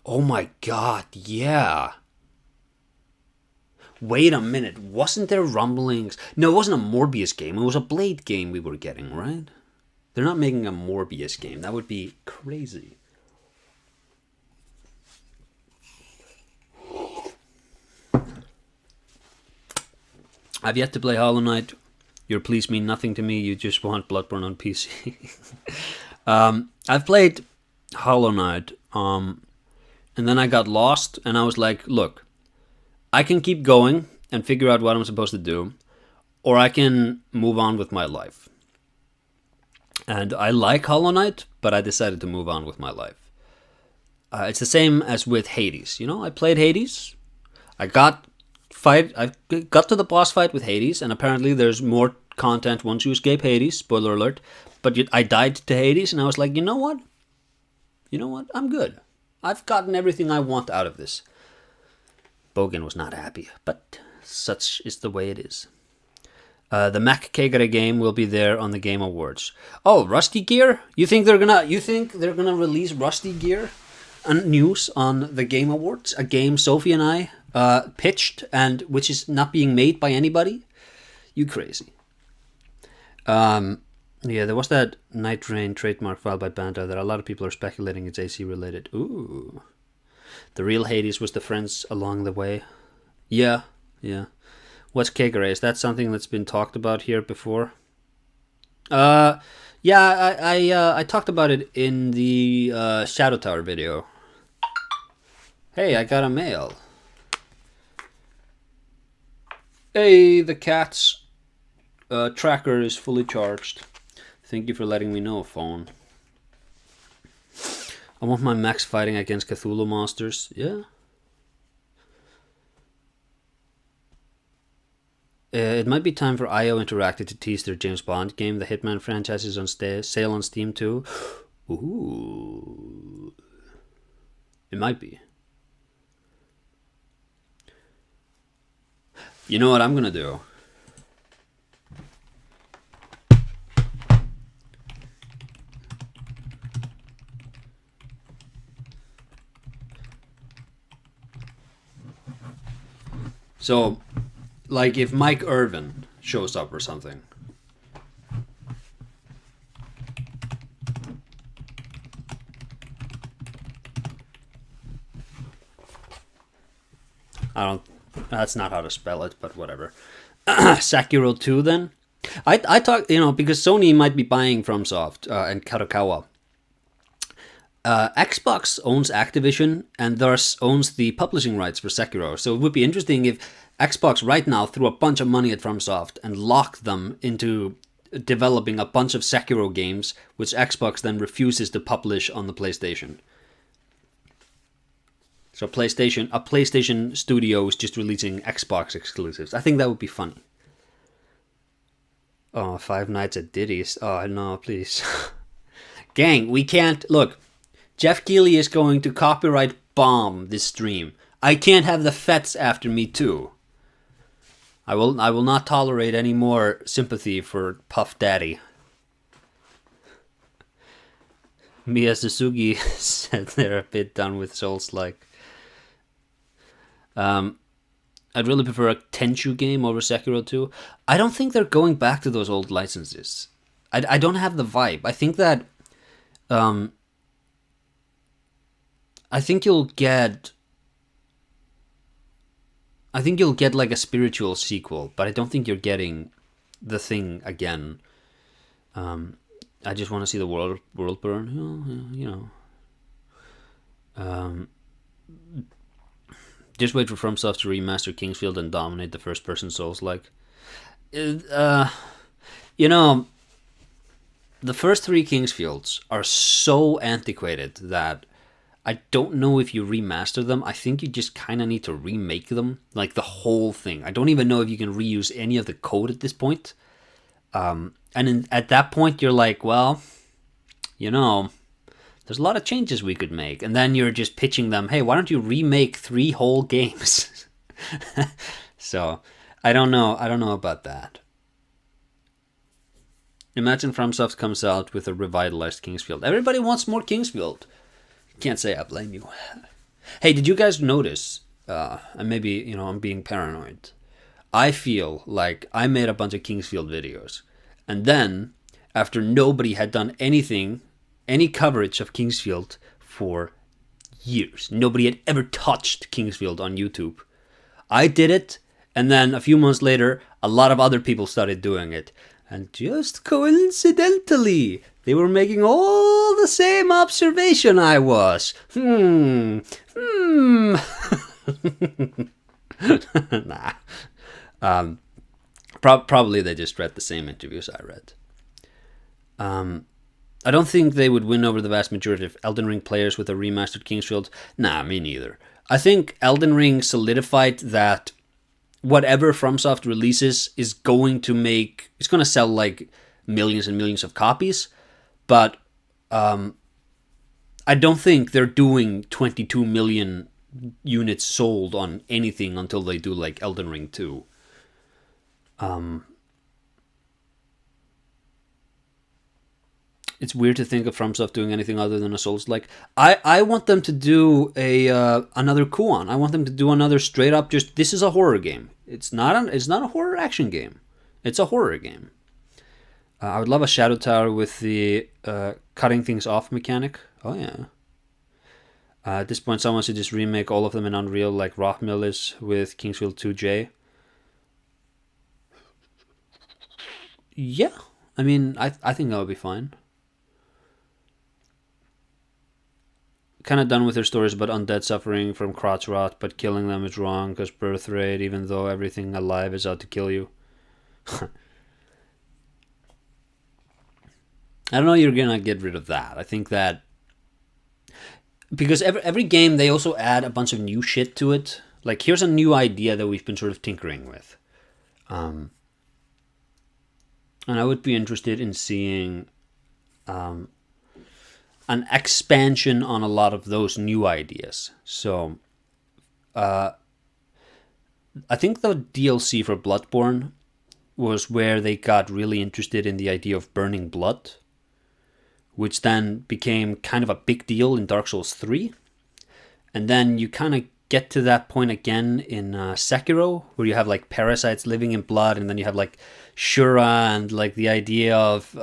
Oh my god, yeah. Wait a minute, wasn't there rumblings? No, it wasn't a Morbius game, it was a Blade game we were getting, right? They're not making a Morbius game, that would be crazy. I've yet to play Hollow Knight. Your pleas mean nothing to me, you just want Bloodborne on PC. I've played Hollow Knight, and then I got lost, and I was like, look, I can keep going and figure out what I'm supposed to do, or I can move on with my life. And I like Hollow Knight, but I decided to move on with my life. It's the same as with Hades. I played Hades. I got to the boss fight with Hades, and apparently there's more content once you escape Hades. Spoiler alert. But I died to Hades, and I was like, you know what? I'm good. I've gotten everything I want out of this. Bogan was not happy, but such is the way it is. The Mac Kegare game will be there on the Game Awards. Oh, Rusty Gear? You think they're gonna release Rusty Gear and news on the Game Awards? A game Sophie and I pitched, and which is not being made by anybody? You crazy. Yeah, there was that Night Rain trademark filed by Banter that a lot of people are speculating it's AC related. Ooh. The real Hades was the friends along the way. Yeah. What's Kegare? Is that something that's been talked about here before? Yeah, I talked about it in the Shadow Tower video. Hey, I got a mail. Hey, the cat's tracker is fully charged. Thank you for letting me know, phone. I want my max fighting against Cthulhu monsters. Yeah. It might be time for IO Interactive to tease their James Bond game. The Hitman franchise is on sale on Steam too. Ooh. It might be. You know what I'm gonna do? So, like if Mike Irvin shows up or something. That's not how to spell it, but whatever. Sekiro 2 then? I talk, because Sony might be buying FromSoft and Kadokawa. Xbox owns Activision and thus owns the publishing rights for Sekiro. So it would be interesting if Xbox right now threw a bunch of money at FromSoft and locked them into developing a bunch of Sekiro games, which Xbox then refuses to publish on the PlayStation. So a PlayStation studio is just releasing Xbox exclusives. I think that would be funny. Oh, Five Nights at Diddy's. Oh, no, please. Gang, we can't... Look, Jeff Keighley is going to copyright bomb this stream. I can't have the Fets after me too. I will not tolerate any more sympathy for Puff Daddy. Mia Suzuki said they're a bit done with Souls-like. I'd really prefer a Tenchu game over Sekiro 2. I don't think they're going back to those old licenses. I don't have the vibe. I think that... I think you'll get like a spiritual sequel, but I don't think you're getting the thing again. I just want to see the world burn. Just wait for FromSoft to remaster Kingsfield and dominate the first-person Souls-like. The first three Kingsfields are so antiquated that I don't know if you remaster them. I think you just kind of need to remake them, like the whole thing. I don't even know if you can reuse any of the code at this point. At that point, you're like, well, there's a lot of changes we could make. And then you're just pitching them, hey, why don't you remake 3 whole games? So, I don't know about that. Imagine FromSoft comes out with a revitalized Kingsfield. Everybody wants more Kingsfield. Can't say I blame you. Hey, did you guys notice, and maybe, I'm being paranoid, I feel like I made a bunch of Kingsfield videos, and then, after nobody had done any coverage of Kingsfield for years, nobody had ever touched Kingsfield on YouTube, I did it, and then a few months later, a lot of other people started doing it, and just coincidentally, they were making all the same observation I was. Nah. Probably they just read the same interviews I read. I don't think they would win over the vast majority of Elden Ring players with a remastered Kingsfield. Nah, me neither. I think Elden Ring solidified that whatever FromSoft releases is going to make, it's going to sell like millions and millions of copies, but I don't think they're doing 22 million units sold on anything until they do like Elden Ring 2. It's weird to think of FromSoft doing anything other than a Souls-like. I want them to do another Kuon. I want them to do another straight up just, this is a horror game. It's not a horror action game. It's a horror game. I would love a Shadow Tower with the cutting things off mechanic. Oh yeah. At this point, someone should just remake all of them in Unreal, like Rockmill is with Kingsfield 2J. Yeah, I mean, I think that would be fine. Kind of done with their stories about undead suffering from crotch rot, but killing them is wrong because birth rate, even though everything alive is out to kill you. I don't know, you're gonna get rid of that. I think that because every game they also add a bunch of new shit to it. Like, here's a new idea that we've been sort of tinkering with, and I would be interested in seeing an expansion on a lot of those new ideas. So I think the DLC for Bloodborne was where they got really interested in the idea of burning blood, which then became kind of a big deal in Dark Souls 3. And then you kind of get to that point again in Sekiro, where you have like parasites living in blood, and then you have like Shura, and like the idea of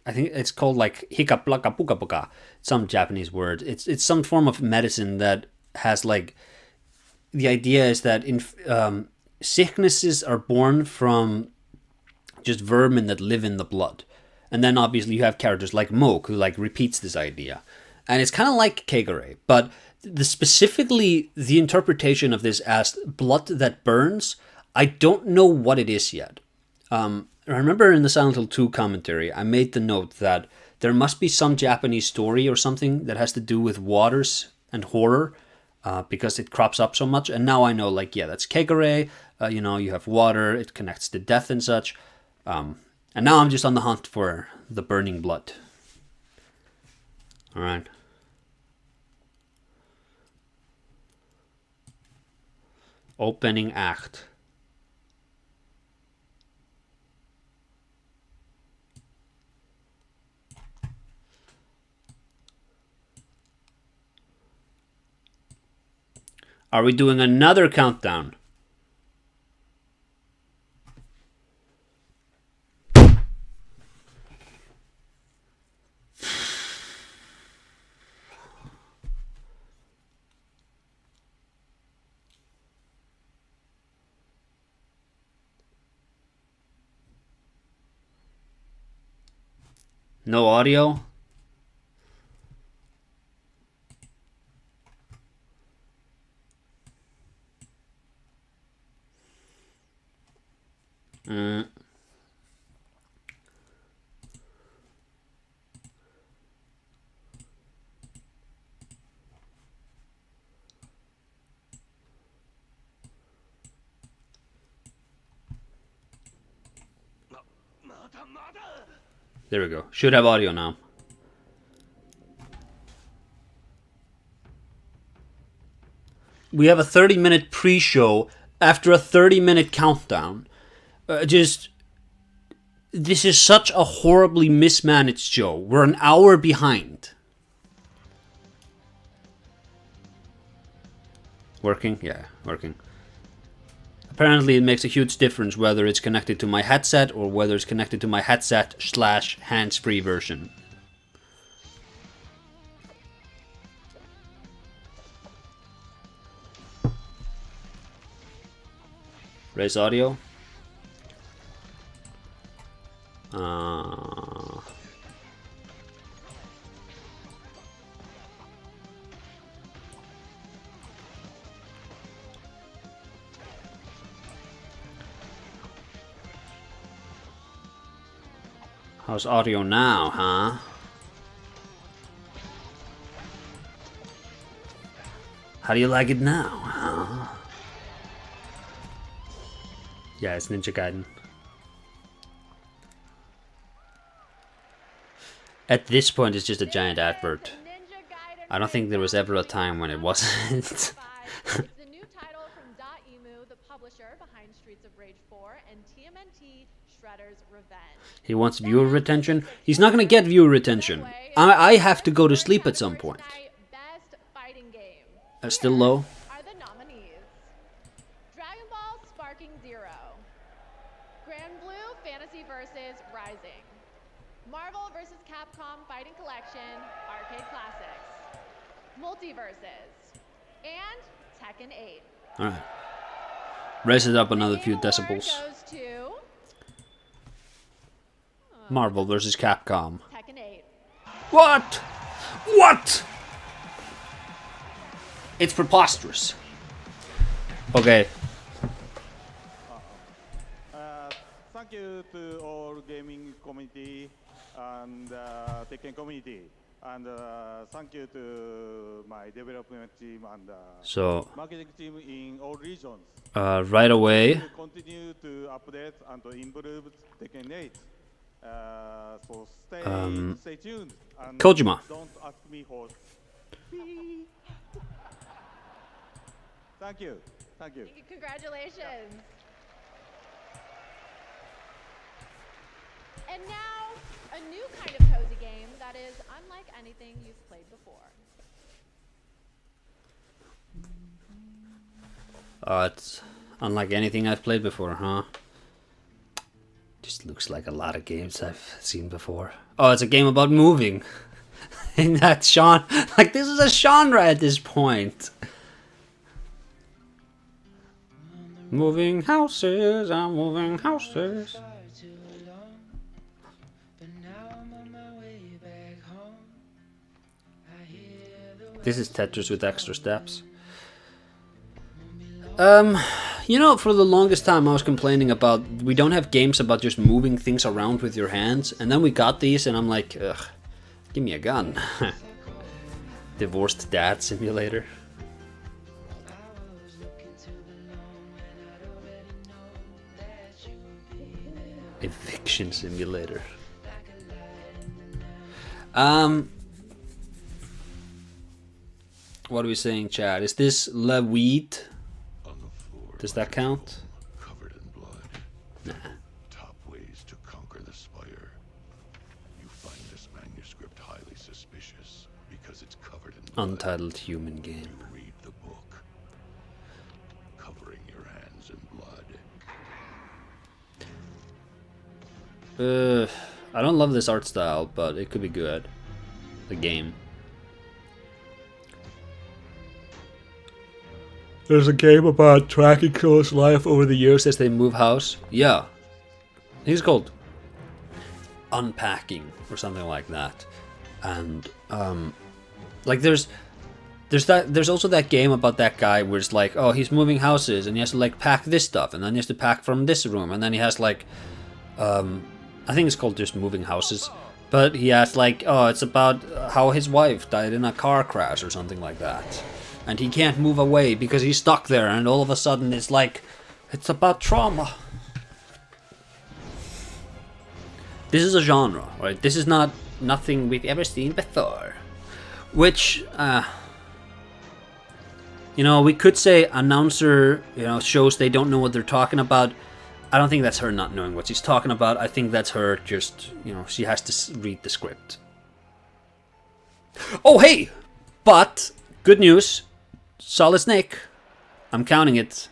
I think it's called like hikaplaka puka puka, some Japanese word. It's some form of medicine that has like, the idea is that sicknesses are born from just vermin that live in the blood. And then obviously you have characters like Moke, who like repeats this idea. And it's kind of like Kegare, but specifically the interpretation of this as blood that burns, I don't know what it is yet. I remember in the Silent Hill 2 commentary, I made the note that there must be some Japanese story or something that has to do with waters and horror, because it crops up so much. And now I know, like, yeah, that's Kegare. You have water, it connects to death and such. And now I'm just on the hunt for the burning blood. All right. Opening act. Are we doing another countdown? No audio? There we go. Should have audio now. We have a 30-minute pre-show after a 30-minute countdown. This is such a horribly mismanaged show. We're an hour behind. Working? Yeah, working. Apparently it makes a huge difference whether it's connected to my headset or whether it's connected to my headset / hands-free version. Raise audio. How's audio now, huh? How do you like it now? Huh? Yeah, it's Ninja Gaiden. At this point, it's just a giant advert. I don't think there was ever a time when it wasn't. It's the new title from .emu, the publisher behind Streets of Rage 4 and TMNT Shredder's Revenge. He wants viewer retention. He's not gonna get viewer retention. I have to go to sleep at some point. Best fighting game. Still low. Are the nominees: Dragon Ball Sparking Zero, Grand Blue Fantasy vs. Rising, Marvel vs. Capcom Fighting Collection Arcade Classics, Multiverses, and Tekken 8. Alright. Raise it up another few decibels. Goes to Marvel vs. Capcom. Tekken 8. What? What? It's preposterous. Okay. Thank you to all gaming community and Tekken community, and thank you to my development team and So, marketing team in all regions. right away. We continue to update and to improve Tekken 8. So stay tuned. And Kojima. Don't ask me for. Thank you. Thank you. Congratulations. And now, a new kind of cozy game that is unlike anything you've played before. It's unlike anything I've played before, huh? Just looks like a lot of games I've seen before. Oh, it's a game about moving. And that's Sean. Like, this is a genre at this point. Moving houses, I'm moving houses. This is Tetris with extra steps. You know, for the longest time I was complaining about we don't have games about just moving things around with your hands, and then we got these and I'm like, ugh, give me a gun. Divorced Dad Simulator. Eviction Simulator. What are we saying, Chad? Is this La Weed? Does that count? Covered in blood. Nah. Top ways to conquer the spire. You find this manuscript highly suspicious because it's covered in blood. Untitled Human Game. You read the book. Covering your hands in blood. I don't love this art style, but it could be good. The game. There's a game about tracking Crow's life over the years as they move house. Yeah. I think it's called Unpacking or something like that. And like there's also that game about that guy where it's like, oh, he's moving houses and he has to like pack this stuff and then he has to pack from this room and then he has like I think it's called just Moving Houses. But he has like, oh, it's about how his wife died in a car crash or something like that. And he can't move away because he's stuck there, and all of a sudden it's like, it's about trauma. This is a genre, right? This is nothing we've ever seen before. Which, you know, we could say announcer, you know, shows they don't know what they're talking about. I don't think that's her not knowing what she's talking about. I think that's her just, you know, she has to read the script. Oh, hey! But, good news. Solid Snake. I'm counting it.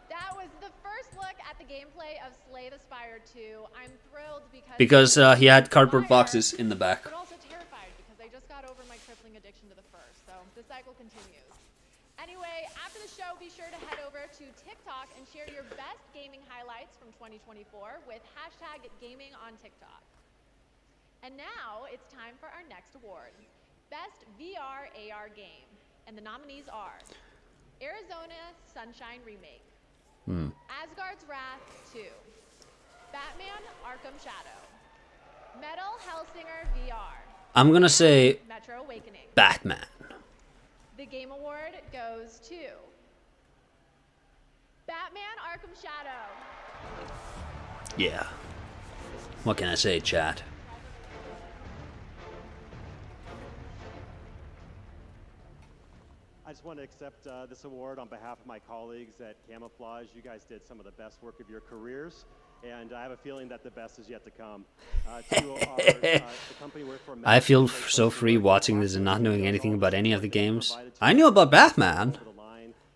That was the first look at the gameplay of Slay the Spire 2. I'm thrilled Because he had cardboard boxes in the back. But also terrified because I just got over my crippling addiction to the first, so the cycle continues. Anyway, after the show, be sure to head over to TikTok and share your best gaming highlights from 2024 with #GamingOnTikTok. And now it's time for our next award, Best VR AR Game. And the nominees are Arizona Sunshine Remake, Asgard's Wrath 2, Batman Arkham Shadow, Metal Hellsinger VR, I'm gonna say Metro Awakening. Batman. The Game Award goes to Batman Arkham Shadow. Yeah. What can I say, chat? I just want to accept this award on behalf of my colleagues at Camouflage. You guys did some of the best work of your careers, and I have a feeling that the best is yet to come. The company worked for I feel so free watching this and not knowing anything about any of the games. I knew about Batman.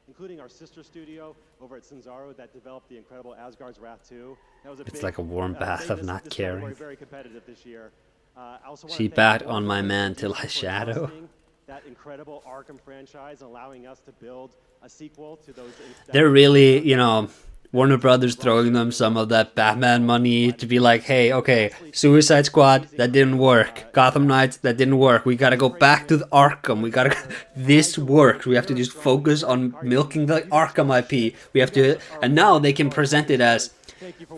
Including our sister studio over at Sanzaro that developed the incredible Asgard's Wrath 2. That was a It's big, like a warm bath of not this caring. category very competitive this year. I also wanna She thank bat all on of my our man producers till I for shadow. trusting that incredible Arkham franchise, allowing us to build a sequel to those. They're really, you know, Warner Brothers throwing them some of that Batman money to be like, hey, okay, Suicide Squad, that didn't work. Gotham Knights, that didn't work. We gotta go back to the Arkham. We gotta, this works. We have to just focus on milking the Arkham IP. We have to, and now they can present it as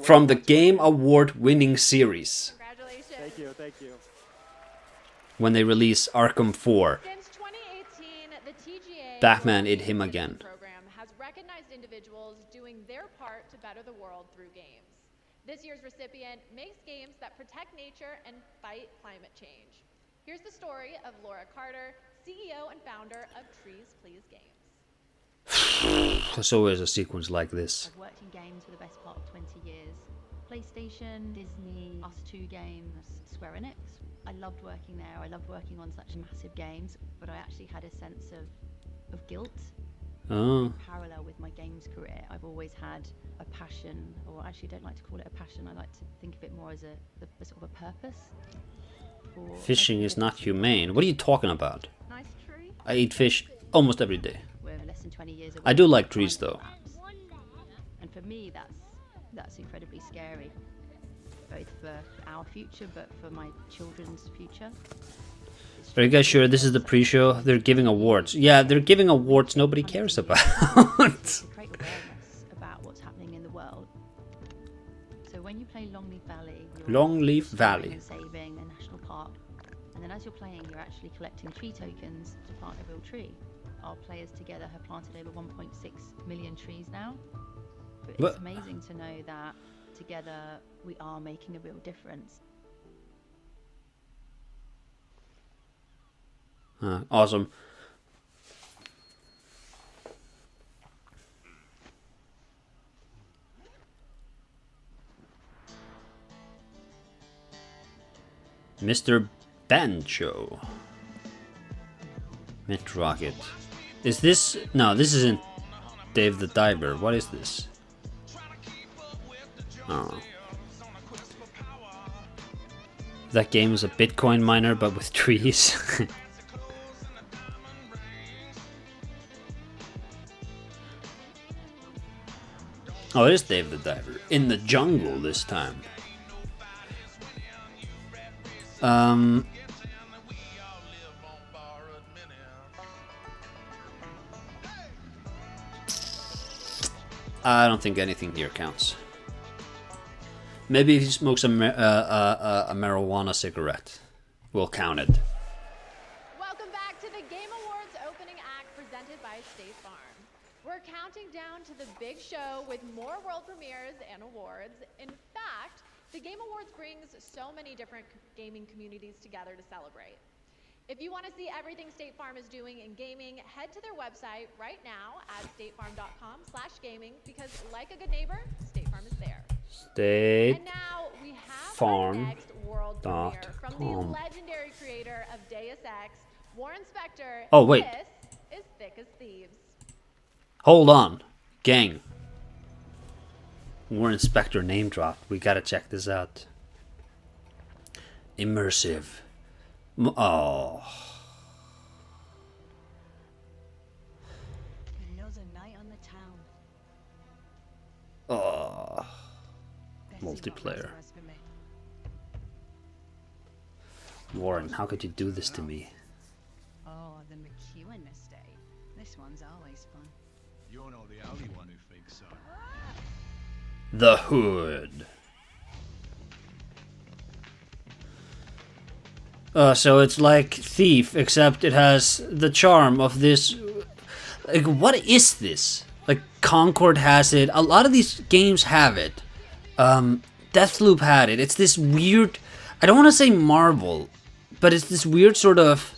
from the Game Award winning series. Congratulations. Thank you. When they release Arkham 4. Since 2018, the TGA Batman ate him again. program has recognized individuals doing their part to better the world through games. This year's recipient makes games that protect nature and fight climate change. Here's the story of Laura Carter, CEO and founder of Trees Please Games. There's always a sequence like this. I've worked in games for the best part of 20 years. PlayStation, Disney, Us2 Games, Square Enix. I loved working there. I loved working on such massive games, but I actually had a sense of guilt. Oh. In parallel with my games career, I've always had a passion, or actually don't like to call it a passion, I like to think of it more as a sort of a purpose. for Fishing is not humane. What are you talking about? Nice tree. I eat fish almost every day. We're less than 20 years away I do from like the trees, climate though. collapse. And for me, that's incredibly scary, both for our future, but for my children's future. Are you guys sure this is the pre-show? They're giving awards. Yeah, they're giving awards nobody cares about. To create awareness about what's happening in the world. So when you play Longleaf Valley, you're Longleaf restoring Valley. and saving a national park, and then as you're playing, you're actually collecting tree tokens to plant a real tree. Our players together have planted over 1.6 million trees now. But What? it's amazing to know that together we are making a real difference. Awesome. Mr. Bancho. Mint Rocket. Is this... No, this isn't Dave the Diver. What is this? Oh. That game is a Bitcoin miner, but with trees. Oh, it is Dave the Diver. In the jungle this time. I don't think anything here counts. Maybe if he smokes a marijuana cigarette, we'll count it. Welcome back to the Game Awards opening act presented by State Farm. We're counting down to the big show with more world premieres and awards. In fact, the Game Awards brings so many different gaming communities together to celebrate. If you want to see everything State Farm is doing in gaming, head to their website right now at statefarm.com/gaming because like a good neighbor, State Farm is there. State And now we have Farm our next world premiere from the .com. legendary creator of Deus Ex, Warren Spector. Oh, wait. This is Thick as Thieves. Hold on, gang. Warren Spector name dropped. We gotta check this out. Immersive. Oh. Another night on the town. Oh. Bessie Multiplayer. got reserves for me. Warren, how could you do this to me? Oh, the McEwen estate. This one's always fun. You know the alley one who thinks so. The Hood. So it's like Thief, except it has the charm of this. Like, what is this? Like, Concord has it. A lot of these games have it. Deathloop had it. It's this weird. I don't want to say marvel, but it's this weird sort of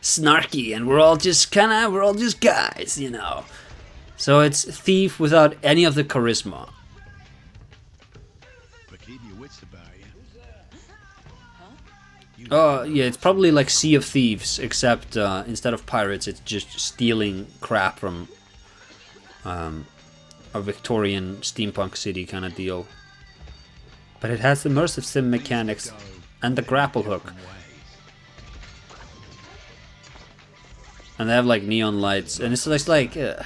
snarky, and we're all just guys, you know. So it's Thief without any of the charisma. But keep your wits about you. Yeah, it's probably like Sea of Thieves, except instead of pirates, it's just stealing crap from a Victorian steampunk city kind of deal. But it has immersive sim mechanics and the grapple hook. And they have like neon lights, and it's like I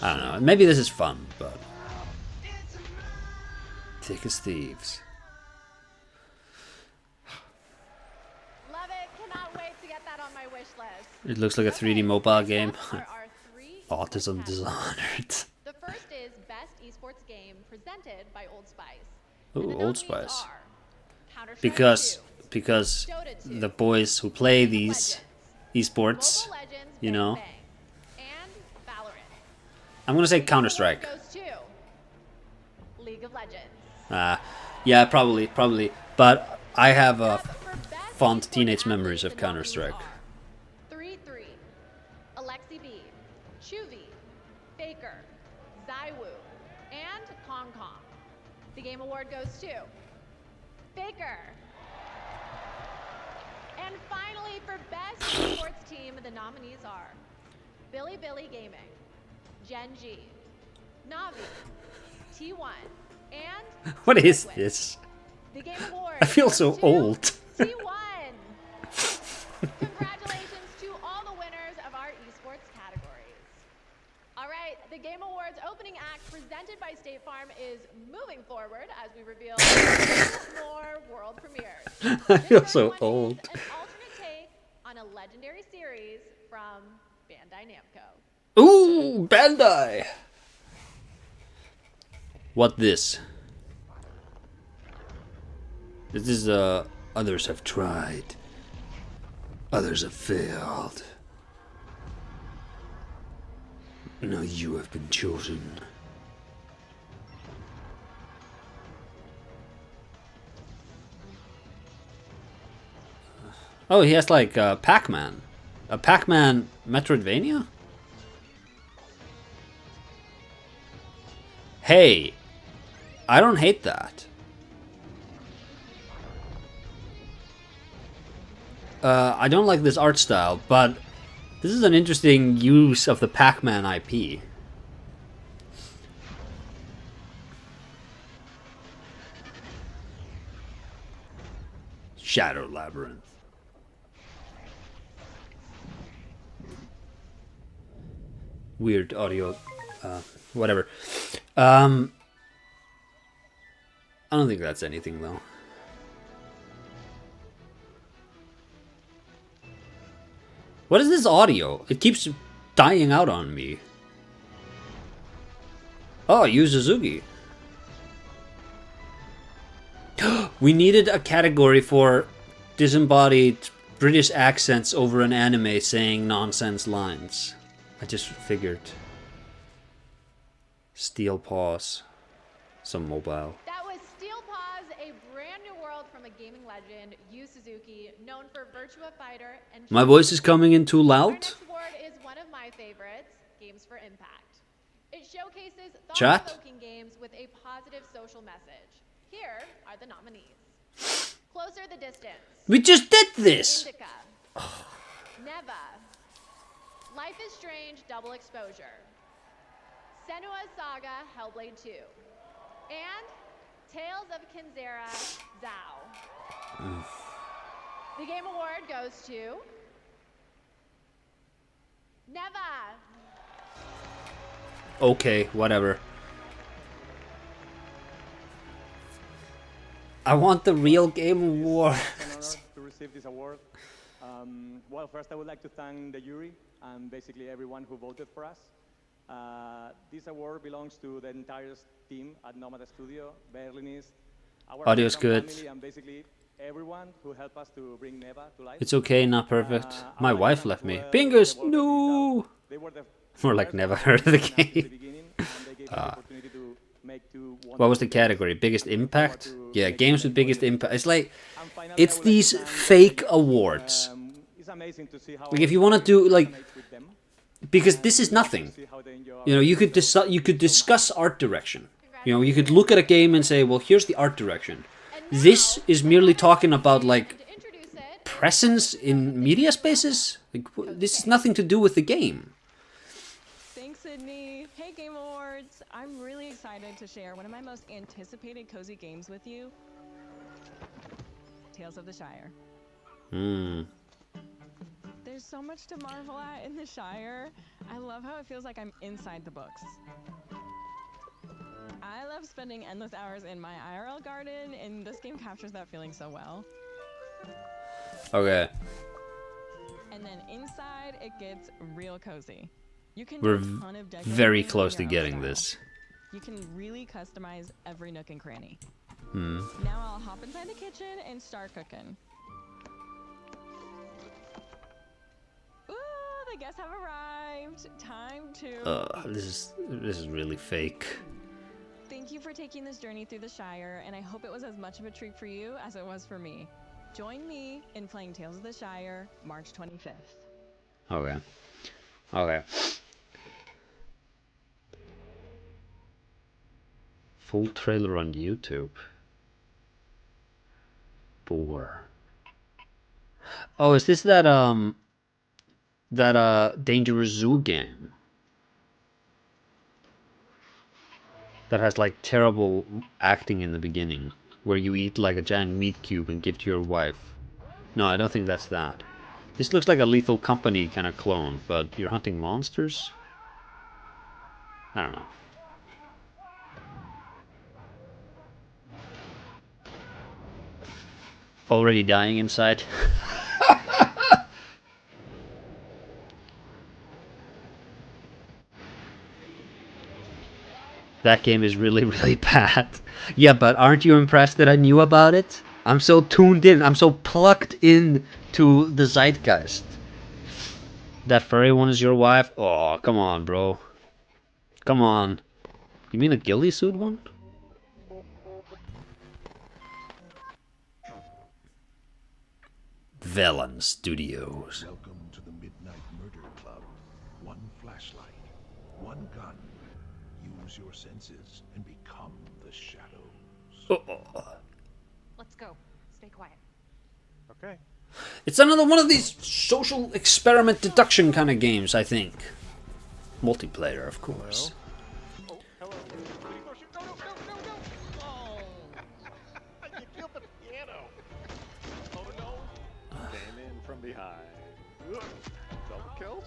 don't know. Maybe this is fun, but Thick as Thieves. Love it. Cannot wait to get that on my wish list. It looks like a 3D mobile game. Next up are our 3 Autism esports Dishonored. The first is Best Esports Game presented by Old Spice. Ooh, And the Old nominees Spice. are Counter-Strike Because 2, because Dota 2, the boys who play League of these Legends, esports, Mobile Legends, you Bang know. Bang, and Valorant. I'm gonna say The Game Counter-Strike. Award goes to League of Legends. Yeah, probably. But I have Up for Best fond Esports teenage Athlete, memories of the nominees Counter-Strike. are 3-3, Alexi B, Chuvy, Faker, Zaiwu, and Kong Kong. The Game Award goes to Faker. And finally, for Best Esports Team, the nominees are Billy Gaming, Gen G, Navi, T1, and What is Liquid. this? The Game Award I feel goes so to old. T1. Congratulations to all the winners of our esports categories. All right, the Game Awards opening act presented by State Farm is moving forward as we reveal 2 more world premieres. I feel This so first one old. is an alternate take on a legendary series from Bandai Namco. Ooh, Bandai. What this? This is others have tried. Others have failed. Now you have been chosen. Oh, he has like Pac-Man. A Pac-Man Metroidvania? Hey, I don't hate that. I don't like this art style, but this is an interesting use of the Pac-Man IP. Shadow Labyrinth. Weird audio, whatever. I don't think that's anything though. What is this audio? It keeps dying out on me. Oh, Yu Suzuki. We needed a category for disembodied British accents over an anime saying nonsense lines. I just figured. Steel Paws. Some mobile. That was Steel Paws, a brand new world from a gaming legend, Yu Suzuki, known for Virtua Fighter and... My voice is coming in too Our loud? next award is one of my favorites, Games for Impact. It showcases Chat? thought-provoking games with a positive social message. Here are the nominees. Closer the Distance, We just did this! Indica, Neva, Life is Strange Double Exposure, Senua's Saga Hellblade 2, and Tales of Kinzera Zao. The Game Award goes to Neva. Okay, whatever. I want the real Game Award. It's an honor to receive this award. Well, first I would like to thank the jury and basically everyone who voted for us. This award belongs to the entire team at Nomada Studio, Berlinist, our Audio's friends and good. family, and basically everyone who helped us to bring Neva to life. It's okay, not perfect. My Our wife members left me. were Bingus, involved in no! digital. They were the More like first never ones heard of the to sign up at game. beginning, and they gave us the opportunity to make two What was the wonderful category? games. Biggest I'm looking impact? forward to Yeah, making games with many biggest more in the impact. It's future. like, And finally, it's I would like these to thank fake all of you. awards. It's amazing to see how Like if you want to do like, resonates with them, because this is nothing. see how they enjoy our You know, you could discuss art direction. You know, you could look at a game and say, well, here's the art direction. This is merely talking about like To introduce it, presence in media spaces. Like, this has nothing to do with the game. Thanks, Sydney. Hey, Game Awards. I'm really excited to share one of my most anticipated cozy games with you. Tales of the Shire. Hmm. There's so much to marvel at in the Shire. I love how it feels like I'm inside the books. I love spending endless hours in my IRL garden, and this game captures that feeling so well. Okay. And then inside, it gets real cozy. You can We're do a ton of decorating very in close to your own getting style. this. You can really customize every nook and cranny. Hmm. Now I'll hop inside the kitchen and start cooking. Ooh, the guests have arrived. Time to... This is really fake. Thank you for taking this journey through the Shire, and I hope it was as much of a treat for you as it was for me. Join me in playing Tales of the Shire, March 25th. Okay. Okay. Full trailer on YouTube. Boar. Oh, is this that Dangerous Zoo game? That has like terrible acting in the beginning, where you eat like a giant meat cube and give to your wife. No, I don't think that's that. This looks like a Lethal Company kind of clone, but you're hunting monsters? I don't know. Already dying inside? That game is really, really bad. Yeah, but aren't you impressed that I knew about it? I'm so tuned in. I'm so plugged in to the zeitgeist. That furry one is your wife? Oh, come on, bro. Come on. You mean a ghillie suit one? Velen Studios. Welcome to the Midnight Murder Club. One flashlight, one gun. Use your senses and become the shadows. Let's go. Stay quiet. Okay. It's another one of these social experiment deduction kind of games, I think. Multiplayer, of course. Oh, hello. No, no, no, no, no. Oh. You killed the piano. Oh, no. Came in from behind. Double kills?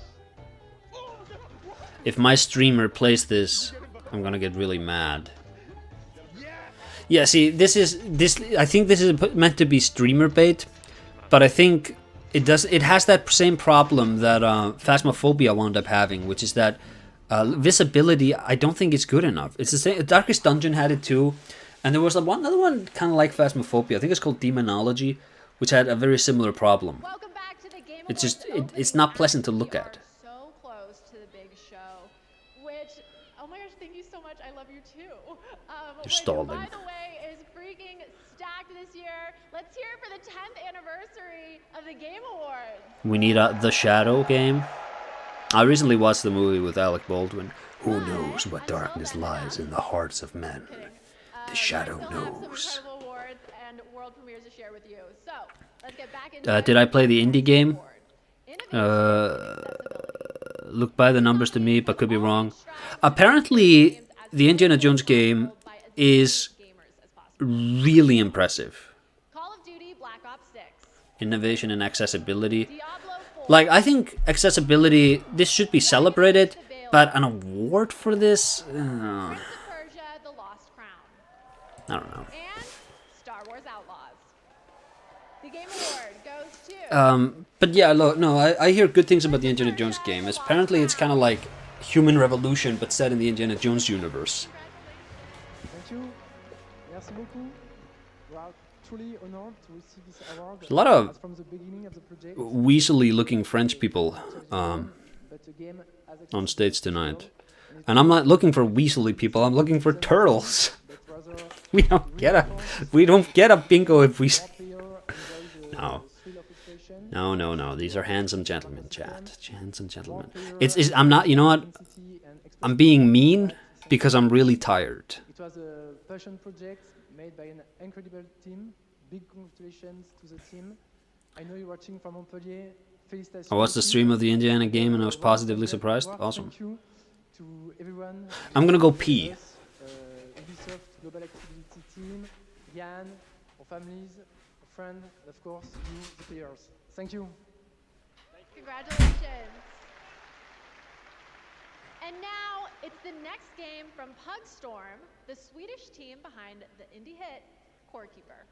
If my streamer plays this, I'm gonna get really mad. Yeah, see, I think this is meant to be streamer bait, but I think it has that same problem that Phasmophobia wound up having, which is that visibility, I don't think it's good enough. It's the same. Darkest Dungeon had it too, and there was another one kind of like Phasmophobia. I think it's called Demonology, which had a very similar problem. welcome back to the Game It's Awards just opening it's not night. pleasant to look We at. are so close to the big show, which, oh my gosh, thank you so much. I love you too. Which, stalling. by the way, is freaking stacked this year. Let's hear it for the 10th anniversary of the Game Awards. We need The Shadow game. I recently watched the movie with Alec Baldwin. Who knows what darkness lies in the hearts of men? The Shadow We still have some knows. incredible awards and world premieres to share with you. So let's get back into it. Did I play the indie game? Innovation, Look by the numbers to me, but could be wrong. Apparently, the Indiana Jones game is gamers as possible. really impressive. Call of Duty Black Ops 6. Innovation and accessibility. Diablo 4. Like, I think accessibility, this should be celebrated, but an award for this? Prince of Persia The Lost Crown. I don't know. And Star Wars Outlaws. The Game Award goes to... But yeah, look, no, I hear good things about the Indiana Jones game. Apparently, it's kind of like Human Revolution, but set in the Indiana Jones universe. Thank you. Merci beaucoup. Wow. truly honored to receive this award. There's a lot of as from the beginning of the project, weaselly-looking French people but the game has on accepted stage this tonight. role, and And I'm not looking for weaselly people. I'm looking for turtles. but rather We don't get a bingo if we. more player enjoy the No. thrill of exploration. No. These are handsome gentlemen, chat. Handsome gentlemen. It's. I'm not. You know what? Intensity and I'm being mean because I'm really tired. It was a passion project made by an incredible team. Big congratulations to the team. I know you're watching from Montpellier. Felicitations. I watched the stream of the Indiana game and I was positively Wonderful surprised. work. Awesome. Thank you to everyone. I'm gonna go pee. Ubisoft Global Activity Team, Yann, our families, our friends, and of course you, the players. Thank you. Congratulations. And now it's the next game from Pugstorm, the Swedish team behind the indie hit Core Keeper.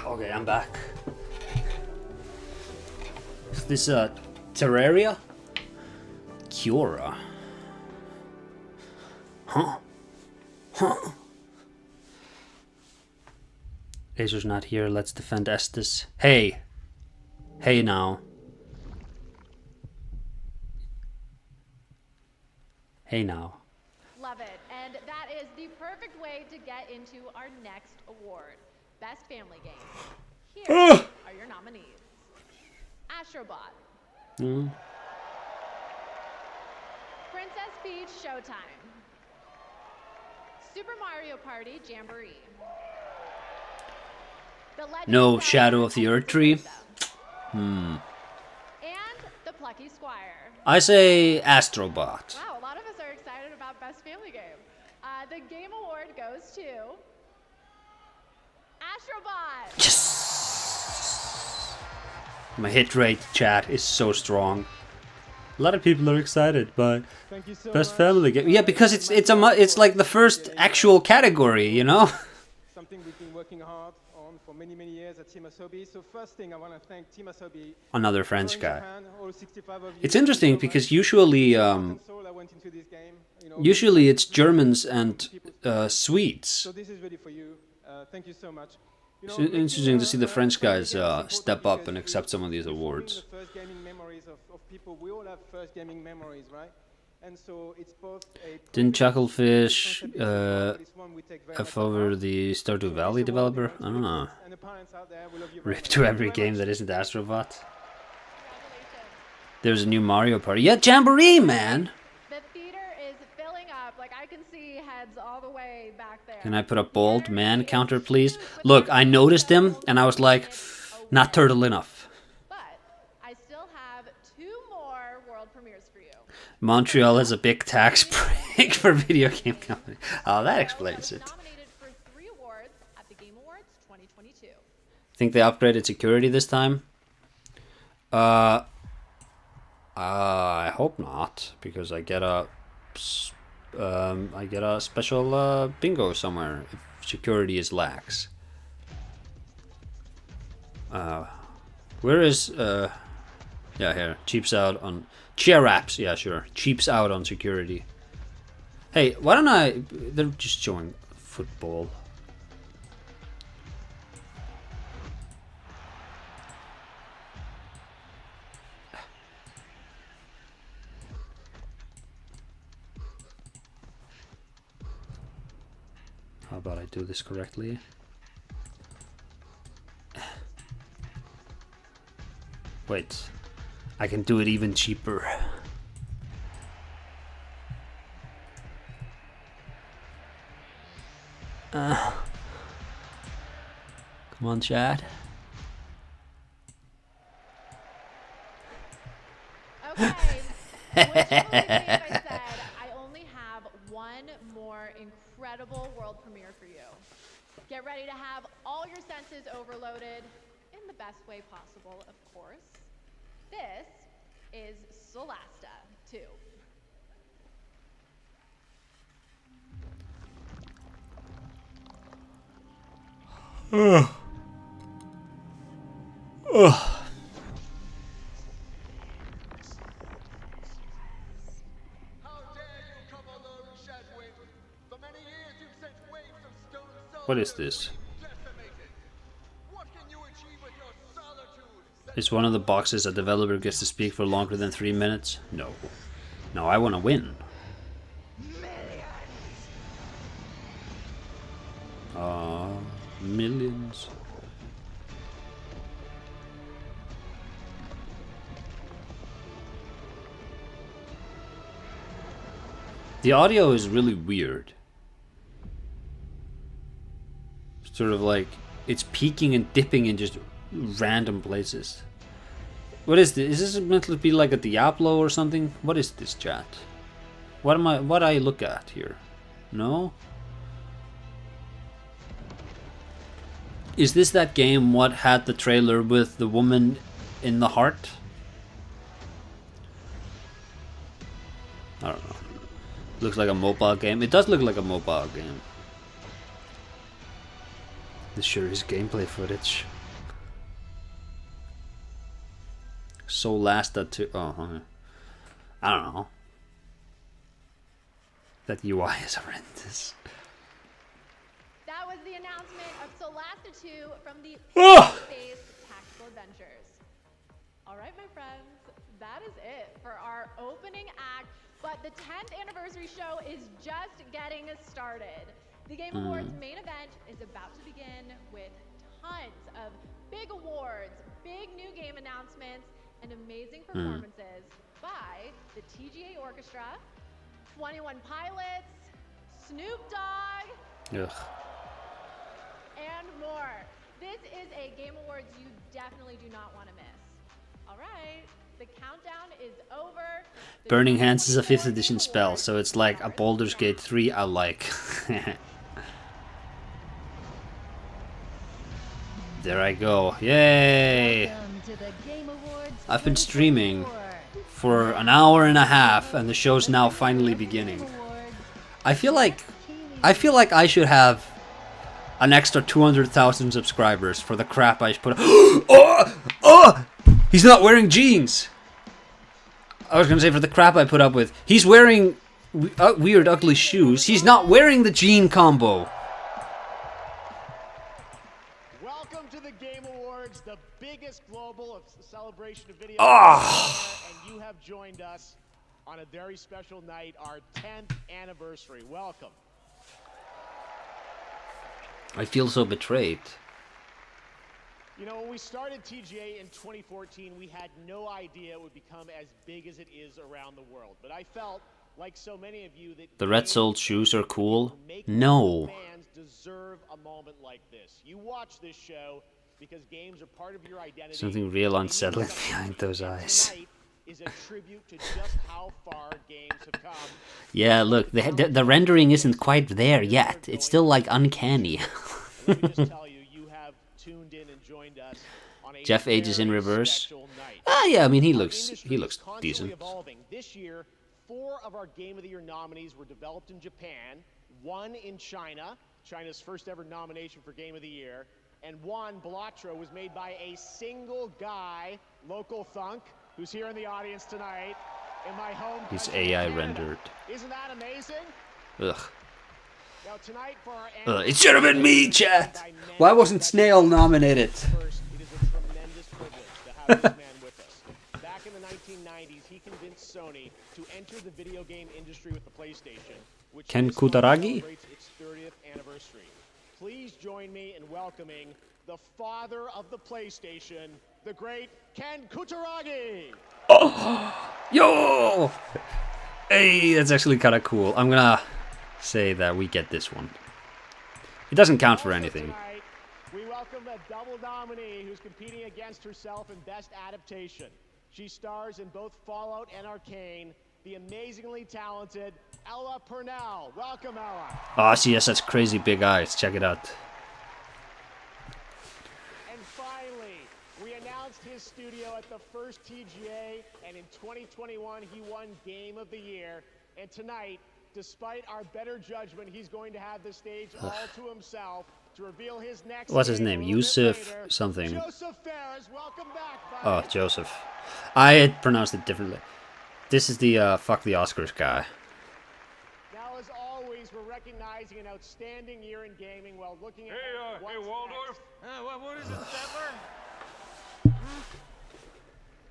Okay, I'm back. Is this Terraria? Kiora. Huh? Acer's not here. Let's defend Estes. Hey. Hey now. Hey now. Love it. And that is the perfect way to get into our next award, Best Family Game. Here are your nominees. Astrobot. Princess Peach Showtime. Super Mario Party Jamboree. The Legend No of Shadow Zelda of the and Earth Tree. And The Plucky Squire. I say Astrobot. Wow, a lot of us are excited about Best Family Game. The Game Award goes to Astrobot. Yes. My hit rate, chat, is so strong. A lot of people are excited by Best Family Game. Yeah, because it's like the first actual category, you know. Something we've been working hard on for many years at Team Asobi. So first thing I want to thank Team Asobi. Another French guy. Japan, all 65 of you. It's interesting because usually usually it's Germans and Swedes. So this is really for you. Thank you so much. It's interesting to see the French guys step up and accept some of these awards. The first gaming memories of people. We all have first gaming memories, right? And so it's both a Didn't Chucklefish F over the Stardew Valley developer? I don't know. Rip to every game that isn't Astrobot. There's a new Mario Party. Yeah, Jamboree, man! The theater is filling up. Like, I can see heads all the way back there. Can I put a bold man counter, please? Look, I noticed him, and I was like, not turtle enough. But I still have 2 more world premieres for you. Montreal has a big tax break for video game company. Oh, that explains it. Nominated for 3 awards at the Game Awards 2022. Think they upgraded security this time? I hope not, because I get a special bingo somewhere if security is lax. Where is yeah, here, cheaps out on chair apps. Yeah, sure, cheaps out on security. Hey, why don't I? They're just showing football. How about I do this correctly? Wait, I can do it even cheaper. Come on, Chad. Okay, would you believe me if I said I only have one more incredible world premiere for you? Get ready to have all your senses overloaded in the best way possible, of course. This is Solasta 2. What is this? Is one of the boxes a developer gets to speak for longer than 3 minutes? No. No, I want to win. Millions. The audio is really weird. Sort of like it's peaking and dipping in just random places. What is this? Is this meant to be like a Diablo or something? What is this, chat? What I look at here? No? Is this that game what had the trailer with the woman in the heart? I don't know. Looks like a mobile game. It does look like a mobile game. This sure is gameplay footage. Solasta 2. Oh, I don't know. That UI is horrendous. That was the announcement of Solasta 2 from the based tactical adventures. All right, my friends, that is it for our opening act. But the 10th anniversary show is just getting started. The Game Awards main event is about to begin with tons of big awards, big new game announcements, and amazing performances by the TGA Orchestra, 21 Pilots, Snoop Dogg, and more. This is a Game Awards you definitely do not want to miss. All right, the countdown is over. Burning Hands is a 5th edition spell, so it's like a Baldur's Gate 3 alike. There I go. Yay! I've been streaming for an hour and a half and the show's now finally beginning. I feel like I should have an extra 200,000 subscribers for the crap I put. Oh! He's not wearing jeans. I was gonna say for the crap I put up with. He's wearing weird, ugly shoes. He's not wearing the jean combo. Welcome to the Game Awards, the biggest global celebration of video games, and you have joined us on a very special night, our 10th anniversary. Welcome. I feel so betrayed. You know, when we started TGA in 2014, we had no idea it would become as big as it is around the world. But I felt, like so many of you, that The red soled shoes are cool. No. fans deserve a moment like this. You watch this show because games are part of your identity. Something real unsettling behind those eyes. Is a tribute to just how far games have come. Yeah, look, the rendering isn't quite there yet. It's still like uncanny. Let me just tell you, you have tuned in and joined us on a Jeff ages in very reverse. special night. Ah, yeah, I mean he Our looks industry is constantly decent. evolving. This year, 4 of our Game of the Year nominees were developed in Japan, 1 in China, China's first ever nomination for Game of the Year, and 1, Balatro, was made by a single guy, Local Thunk, who's here in the audience tonight in my home He's country, AI Canada. rendered. Isn't that amazing? Ugh. Now tonight for our It should have been me, chat. Why wasn't Snail nominated? First, it is a tremendous privilege to have this man with us. Back in the 1990s, he convinced Sony to enter the video game industry with the PlayStation, which Ken this month Kutaragi? celebrates its 30th anniversary. Please join me in welcoming the father of the PlayStation, the great Ken Kutaragi. Yo! Hey, that's actually kind of cool. I'm gonna say that we get this one. It doesn't count for anything. Tonight, we welcome a double nominee who's competing against herself in Best Adaptation. She stars in both Fallout and Arcane. The amazingly talented Ella Purnell. Welcome, Ella. Oh, she has such crazy big eyes. Check it out. And finally, we announced his studio at the first TGA, and in 2021, he won Game of the Year. And tonight, despite our better judgment, he's going to have the stage all to himself to reveal his next. What's his name? Yusuf something. Joseph Ferris, welcome back, Oh, Joseph. I had pronounced it differently. This is the fuck the Oscars guy. Now, as always, we're recognizing an outstanding year in gaming while looking at. Hey, Waldorf. What is it, Settler?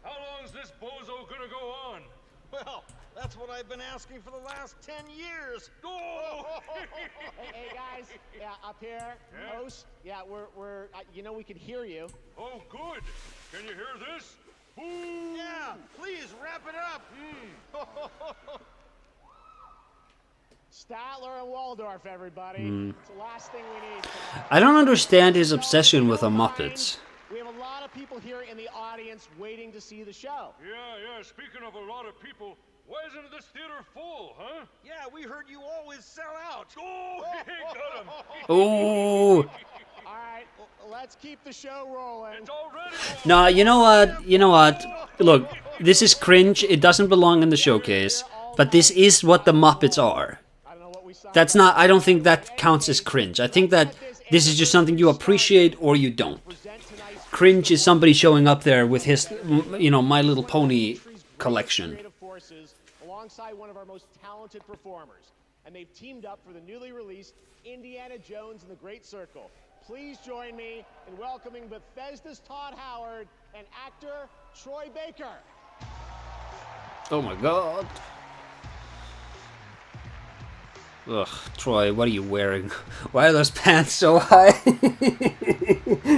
How long is this bozo gonna go on? Well, that's what I've been asking for the last 10 years. Oh! hey guys, yeah, up here, host. Yeah, we're you know, we can hear you. Oh, good. Can you hear this? Ooh. Yeah, please wrap it up. Statler and Waldorf, everybody. It's the last thing we need. I don't understand his obsession with the Muppets. We have a lot of people here in the audience waiting to see the show. Yeah. Speaking of a lot of people, why isn't this theater full, huh? Yeah, we heard you always sell out. Oh, got him. Oh. All right, let's keep the show rolling. It's already rolling. No, you know what? Look, this is cringe. It doesn't belong in the showcase. But this is what the Muppets are. That's not. I don't think that counts as cringe. I think that this is just something you appreciate or you don't. Cringe is somebody showing up there with his, My Little Pony collection. Alongside one of our most talented performers, and they've teamed up for the newly released Indiana Jones and the Great Circle. Please join me in welcoming Bethesda's Todd Howard and actor Troy Baker. Oh my god. Ugh, Troy, what are you wearing? Why are those pants so high?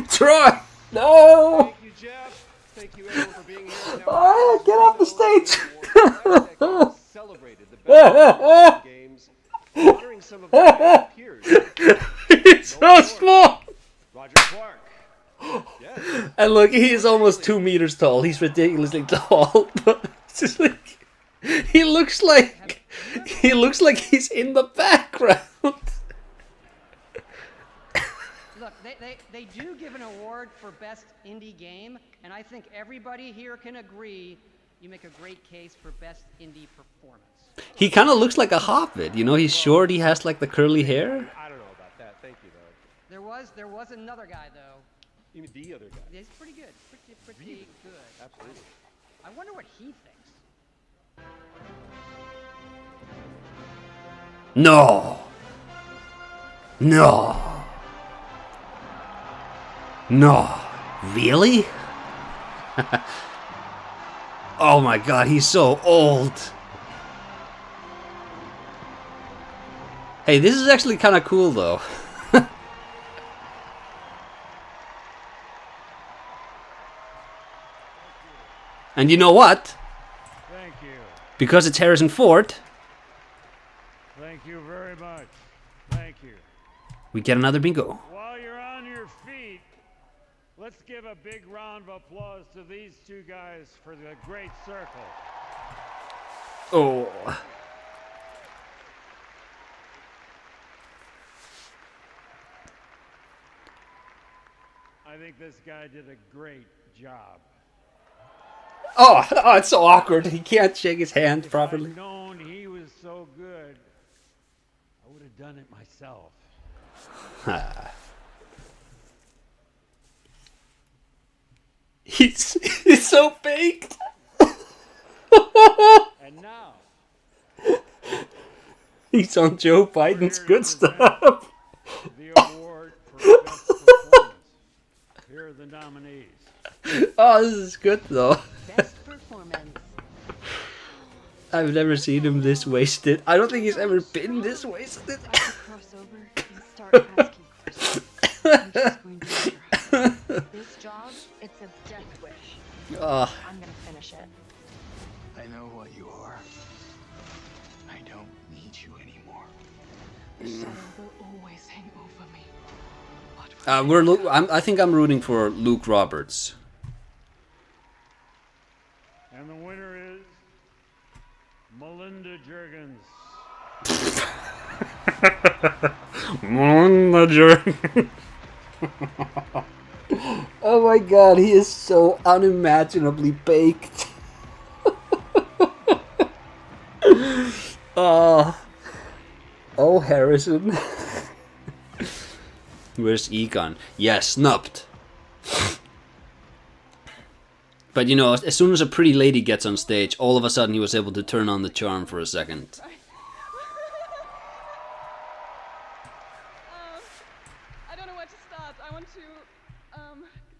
Troy! No! Thank you, Jeff. Thank you, everyone, for being here. Oh, get off the stage! Celebrated the best games, honoring some of my peers. He's so small! Roger Clark. Yes. And look, he is almost 2 meters tall. He's ridiculously tall, but it's just like he looks like he's in the background. Look, they do give an award for best indie game, and I think everybody here can agree you make a great case for best indie performance. He kind of looks like a hobbit, he's short, he has like the curly hair. I don't know about that. Thank you, though. There was another guy though. You mean the other guy? He's pretty good. Pretty Really? good. Absolutely. I wonder what he thinks. No. Really? Oh my god, he's so old. Hey, this is actually kind of cool though. And you know what? Thank you. Because it's Harrison Ford, Thank you very much. Thank you. we get another bingo. While you're on your feet, let's give a big round of applause to these two guys for the Great Circle. Oh. I think this guy did a great job. Oh, it's so awkward. He can't shake his hand properly. If I'd known he was so good, I would have done it myself. He's so baked. And now, He's on Joe Biden's good stuff. the award for best performance. Here are the nominees. Oh, this is good though. Best performance. I've never seen him this wasted. I don't think he's ever been this wasted. I could cross over and start asking questions. I'm just going to try. This job, it's a death wish. I'm gonna finish it. I know what you are. I don't need you anymore. The shadow will always hang over me. I think I'm rooting for Luke Roberts. And the winner is Melinda Juergens. Melinda Juergens. Oh my god, he is so unimaginably baked. Oh, Harrison. Where's Egon? Yeah, snubbed. But you know, as soon as a pretty lady gets on stage, all of a sudden he was able to turn on the charm for a second. I don't know where to start. I want to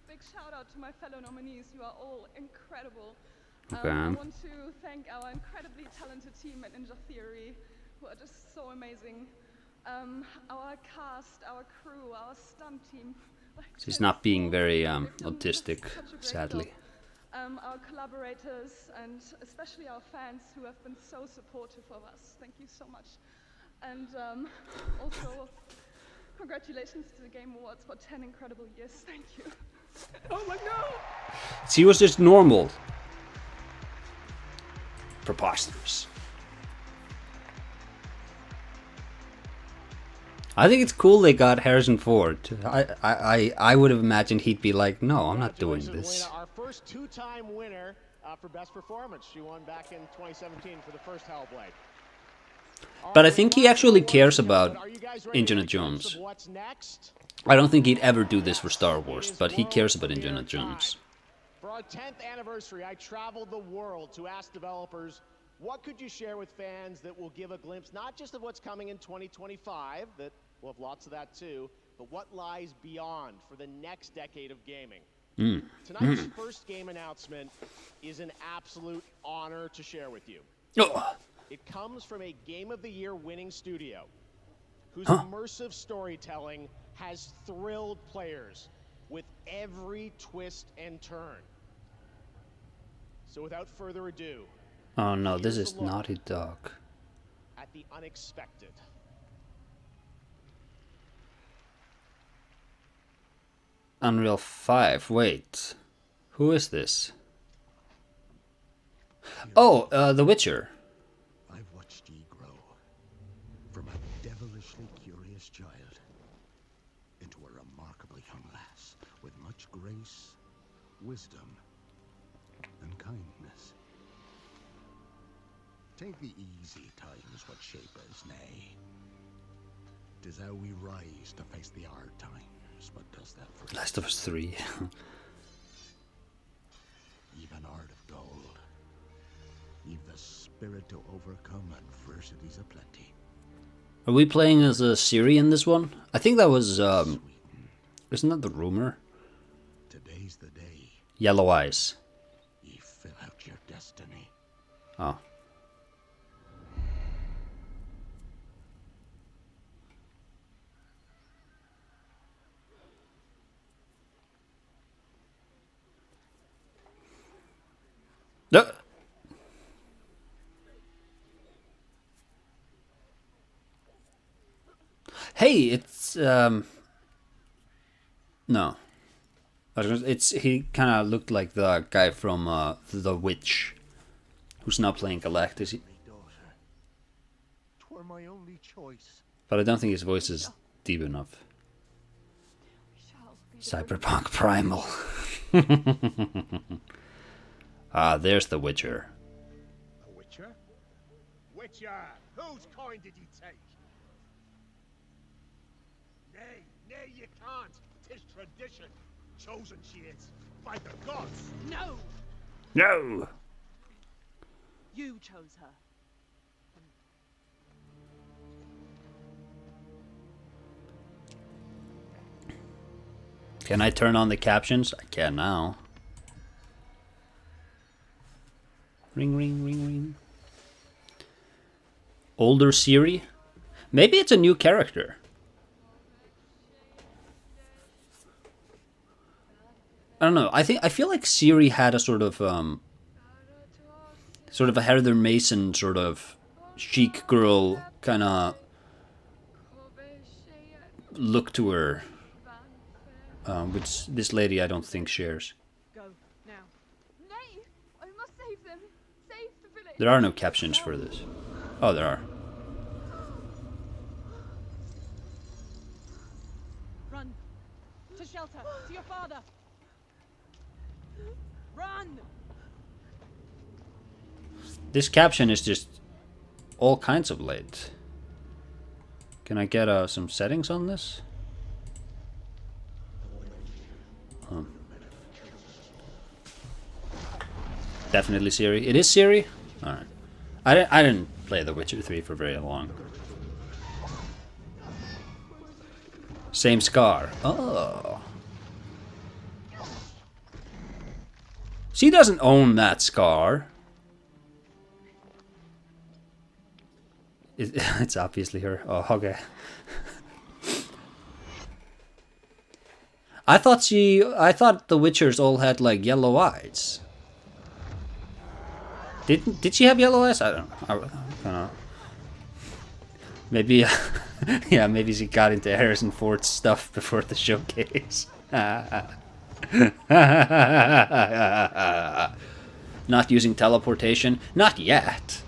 big shout out to my fellow nominees. You are all incredible. Okay. I want to thank our incredibly talented team at Ninja Theory, who are just so amazing. Our cast, our crew, our stunt team. She's not being very autistic, sadly. Our collaborators and especially our fans who have been so supportive of us. Thank you so much. And also, congratulations to the Game Awards for 10 incredible years. Thank you. Oh my god! She was just normal. Preposterous. I think it's cool they got Harrison Ford. I would have imagined he'd be like, no, I'm not doing this. Our first two-time winner for Best Performance. She won back in 2017 for the first Hellblade. But I think he actually cares about Indiana Jones. I don't think he'd ever do this for Star Wars, but he cares about Indiana Jones. For our 10th anniversary, I traveled the world to ask developers, what could you share with fans that will give a glimpse not just of what's coming in 2025, that we'll have lots of that too, but what lies beyond for the next decade of gaming. Tonight's first game announcement is an absolute honor to share with you. It comes from a Game of the Year winning studio whose immersive storytelling has thrilled players with every twist and turn. So without further ado, Oh no, this is Naughty Dog. At the unexpected. Unreal 5, wait. Who is this? Oh, The Witcher. I've watched ye grow from a devilishly curious child into a remarkably young lass with much grace, wisdom, and kindness. Take the easy times what shape us, nay. 'Tis how we rise to face the hard times, what does that for Last of Us 3. Even heart of gold. You've the spirit to overcome adversities aplenty. Are we playing as a Ciri in this one? I think that was, isn't that the rumor? Today's the day. Yellow Eyes. Ye fill out your destiny. Oh. No. Hey, it's no. It's he kind of looked like the guy from The Witch, who's now playing Galactus. Twere my only choice. But I don't think his voice is deep enough. Cyberpunk Primal. Ah, there's the Witcher. A Witcher? Witcher! Whose coin did ye take? Nay, you can't. 'Tis tradition. Chosen she is, by the gods. No! No! You chose her. Can I turn on the captions? I can now. Ring, ring, ring, ring. Older Ciri? Maybe it's a new character. I don't know. I feel like Ciri had a sort of a Heather Mason sort of chic girl kind of look to her, which this lady I don't think shares. Go now. Nay, I must save them. There are no captions for this. Oh, there are. Run to shelter, to your father. Run! This caption is just all kinds of late. Can I get some settings on this? Definitely Siri. It is Siri? Alright. I didn't play The Witcher 3 for very long. Same scar. Oh. She doesn't own that scar. It's obviously her. Oh, okay. I thought the Witchers all had like yellow eyes. Did she have yellow eyes? I don't know. Maybe yeah, maybe she got into Harrison Ford's stuff before the showcase. Not using teleportation? Not yet.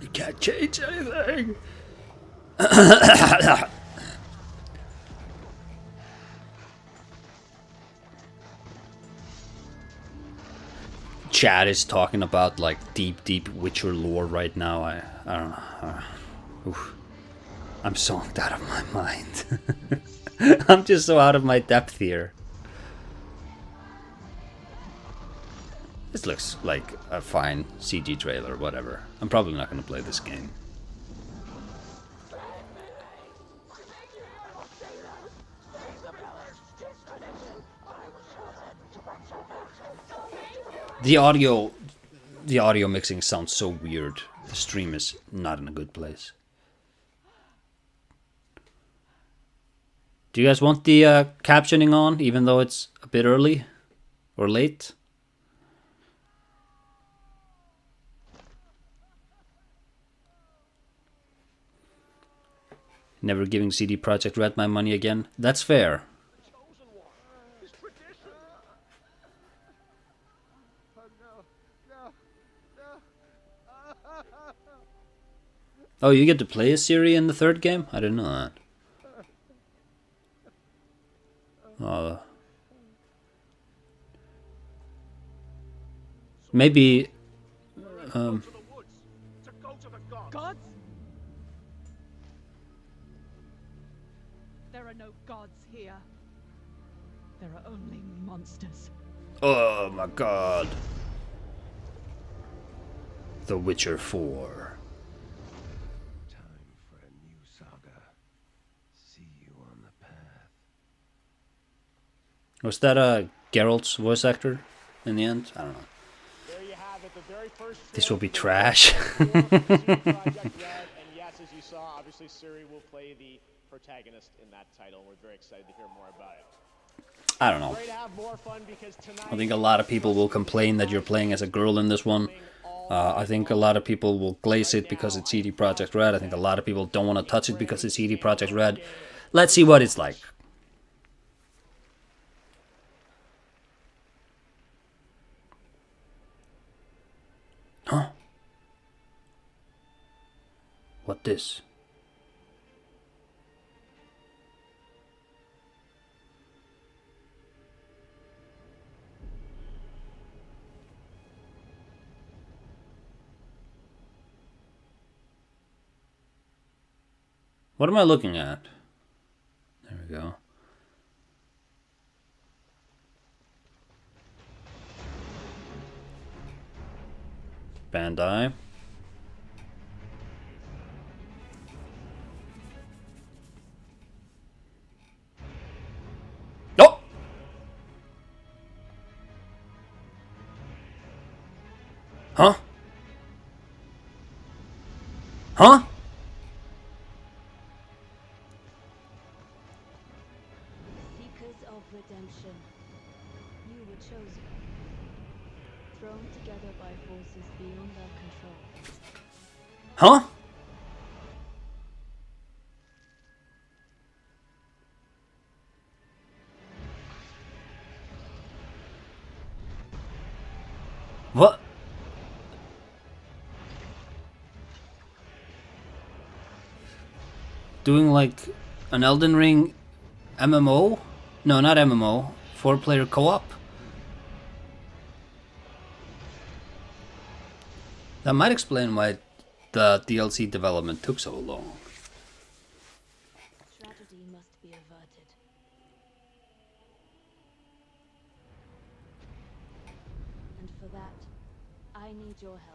You can't change anything. Chad is talking about like deep Witcher lore right now. I don't know. Oof. I'm zonked out of my mind. I'm just so out of my depth here. This looks like a fine CG trailer, whatever. I'm probably not going to play this game. The audio mixing sounds so weird. The stream is not in a good place. Do you guys want the captioning on, even though it's a bit early or late? Never giving CD Projekt Red my money again. That's fair. Oh, you get to play as Siri in the third game? I didn't know that. Maybe... Gods? There are no gods here. There are only monsters. Oh my god. The Witcher 4. Was that Geralt's voice actor in the end? I don't know. There you have it, the very first This will be trash. and yes, as you saw, obviously Siri will play the protagonist in that title. We're very excited to hear more about it. I don't know. I think a lot of people will complain that you're playing as a girl in this one. I think a lot of people will glaze it because it's CD Projekt Red. I think a lot of people don't want to touch it because it's CD Projekt Red. Let's see what it's like. Huh? What this? What am I looking at? There we go. Bandai. Oh! Huh? Huh? Seekers of redemption, you were chosen. Thrown together by forces beyond our control. Huh? doing like an Elden Ring MMO? No, not MMO. 4-player co-op? That might explain why the DLC development took so long. Tragedy must be averted. And for that, I need your help.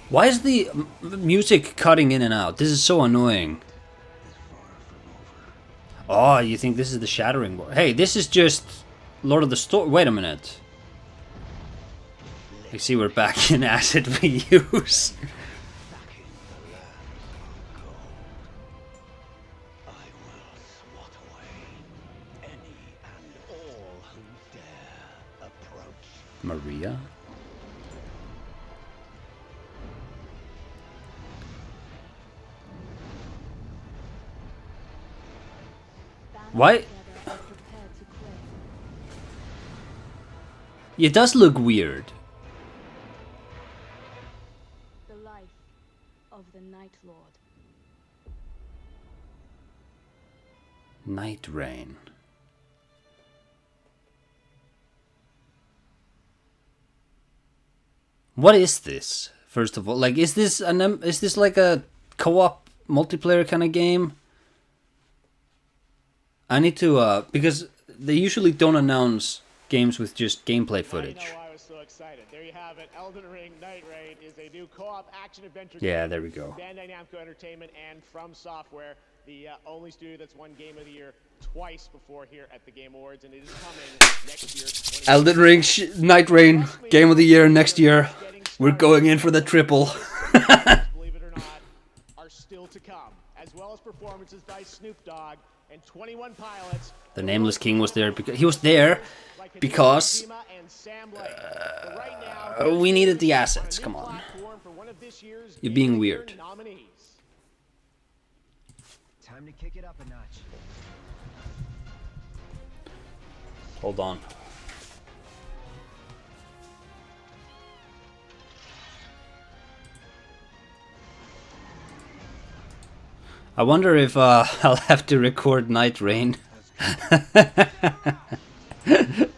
Why is the music cutting in and out? This is so annoying. Oh, you think this is the Shattering War? Hey, this is just Lord of the Storm. Wait a minute. You see, we're back in asset reuse. Maria? Why? It does look weird. The life of the Night Lord. Night Rain. What is this? First of all, like, is this like a co-op multiplayer kind of game? I need to because they usually don't announce games with just gameplay footage. I know why I was so excited. There you have it. Elden Ring Night Raid is a new co-op action-adventure game. Yeah, there we go. Bandai Namco Entertainment and From Software, the only studio that's won Game of the Year twice before here at the Game Awards, and it is coming next year. Elden Ring, Night Rain, Game of the Year next year. We're going in for the triple. Believe it or not, are still to come, as well as performances by Snoop Dogg and 21 pilots. The Nameless King was there because he was there because we needed the assets. Come on, you're being weird. Time to kick it up a notch. Hold on. I wonder if I'll have to record Night Rain.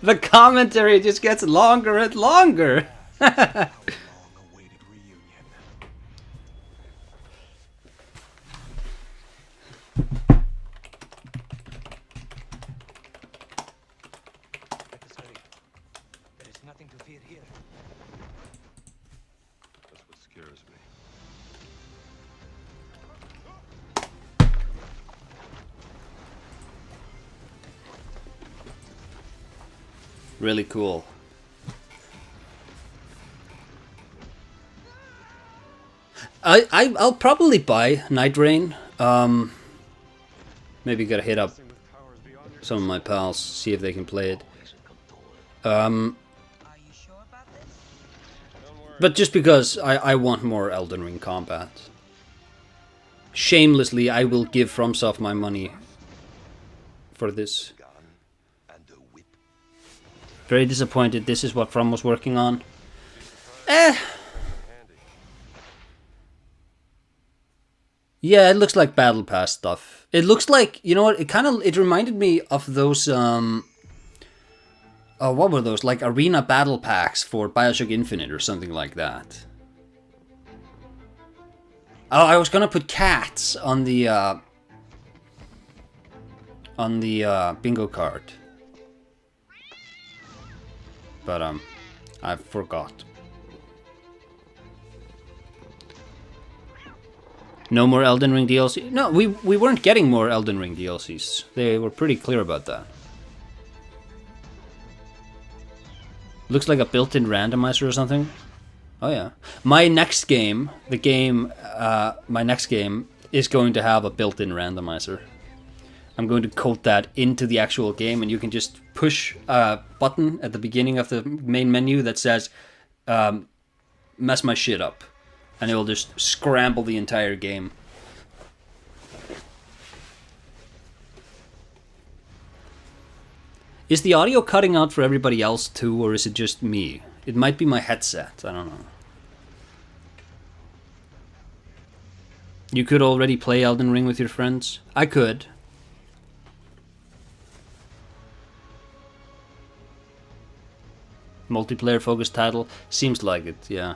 The commentary just gets longer and longer. Really cool. I'll probably buy Night Rain. Maybe gotta hit up some of my pals, see if they can play it. But just because I want more Elden Ring combat. Shamelessly, I will give FromSoft my money for this. Very disappointed. This is what From was working on. Yeah, it looks like Battle Pass stuff. It looks like, you know what? It reminded me of those what were those? Like arena battle packs for BioShock Infinite or something like that. Oh, I was gonna put cats on the bingo card. But I forgot. No more Elden Ring DLC. No, we weren't getting more Elden Ring DLCs. They were pretty clear about that. Looks like a built-in randomizer or something. Oh yeah. My next game is going to have a built-in randomizer. I'm going to code that into the actual game, and you can just push a button at the beginning of the main menu that says, mess my shit up. And it will just scramble the entire game. Is the audio cutting out for everybody else too, or is it just me? It might be my headset, I don't know. You could already play Elden Ring with your friends? I could. Multiplayer focused title? Seems like it, yeah.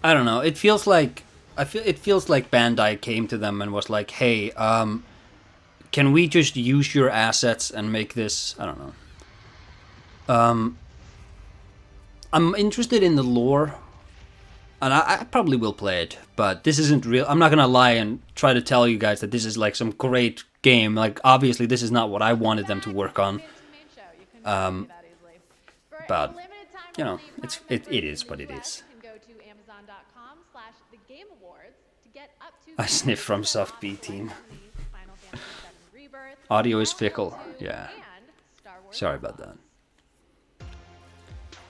I don't know, it feels like... it feels like Bandai came to them and was like, hey, can we just use your assets and make this... I don't know. I'm interested in the lore. And I probably will play it, but this isn't real. I'm not gonna lie and try to tell you guys that this is like some great game. Like, obviously, this is not what I wanted them to work on. But, you know, it is what it is. I sniff FromSoft B team. Audio is fickle, yeah. Sorry about that.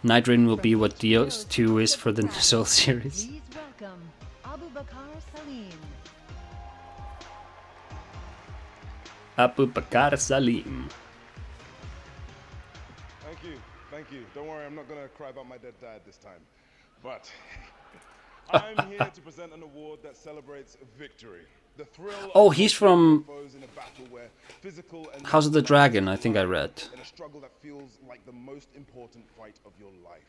Night Rain will be what DS2 is for the Soul series. Please welcome Abu Bakar Salim. Abu Bakar Salim. Thank you. Don't worry, I'm not gonna cry about my dead dad this time. But I'm here to present an award that celebrates victory. The thrill Oh, he's from in a battle where physical and House of the Dragon, I think I read. in a struggle that feels like the most important fight of your life.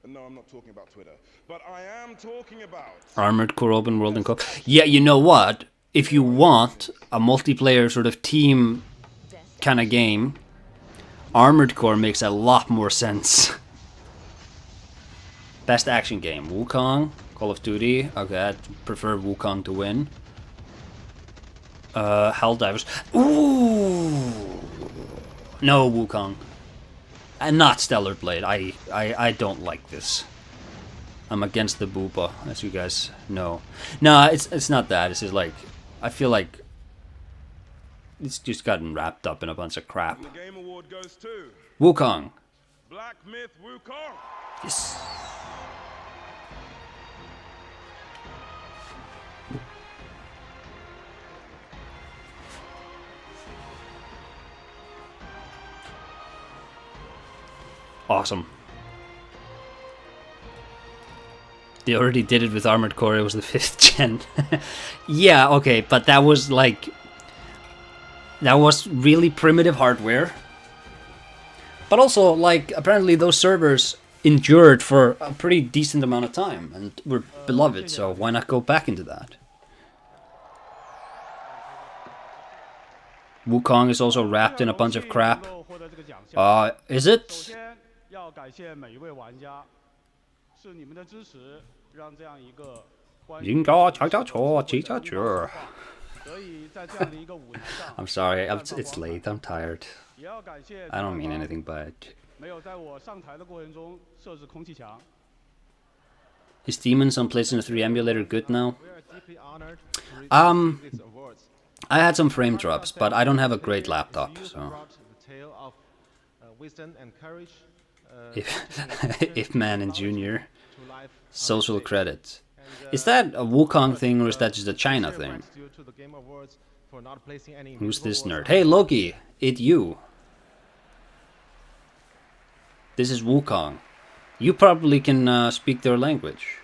And no, I'm not talking about Twitter, but I am talking about Armored Core Open World and Co. Yeah, you know what? If you want a multiplayer sort of team kind of game, Armored Core makes a lot more sense. Best action game, Wukong, Call of Duty. Okay, I'd prefer Wukong to win. Helldivers. Ooh! No, Wukong. And not Stellar Blade. I don't like this. I'm against the booba, as you guys know. No, it's not that. It's just like, I feel like it's just gotten wrapped up in a bunch of crap. the Game Award goes to Wukong. Black Myth Wukong. Yes. Awesome. They already did it with Armored Core, it was the 5th gen. Yeah, okay, but that was like... that was really primitive hardware. But also, like, apparently those servers endured for a pretty decent amount of time and were beloved, so why not go back into that? Wukong is also wrapped in a bunch of crap. Is it? 要感谢每一位玩家，是你们的支持，让这样一个欢愉 I'm sorry, it's late, I'm tired. I don't mean anything by it. 没有在我上台的过程中设置空气墙。 Is Demons on PlayStation 3 emulator good now? I had some frame drops, but I don't have a great laptop, so... If Man and Junior. Social credit. Is that a Wukong thing or is that just a China thing? Who's this nerd? Hey Loki, it's you. This is Wukong. You probably can speak their language.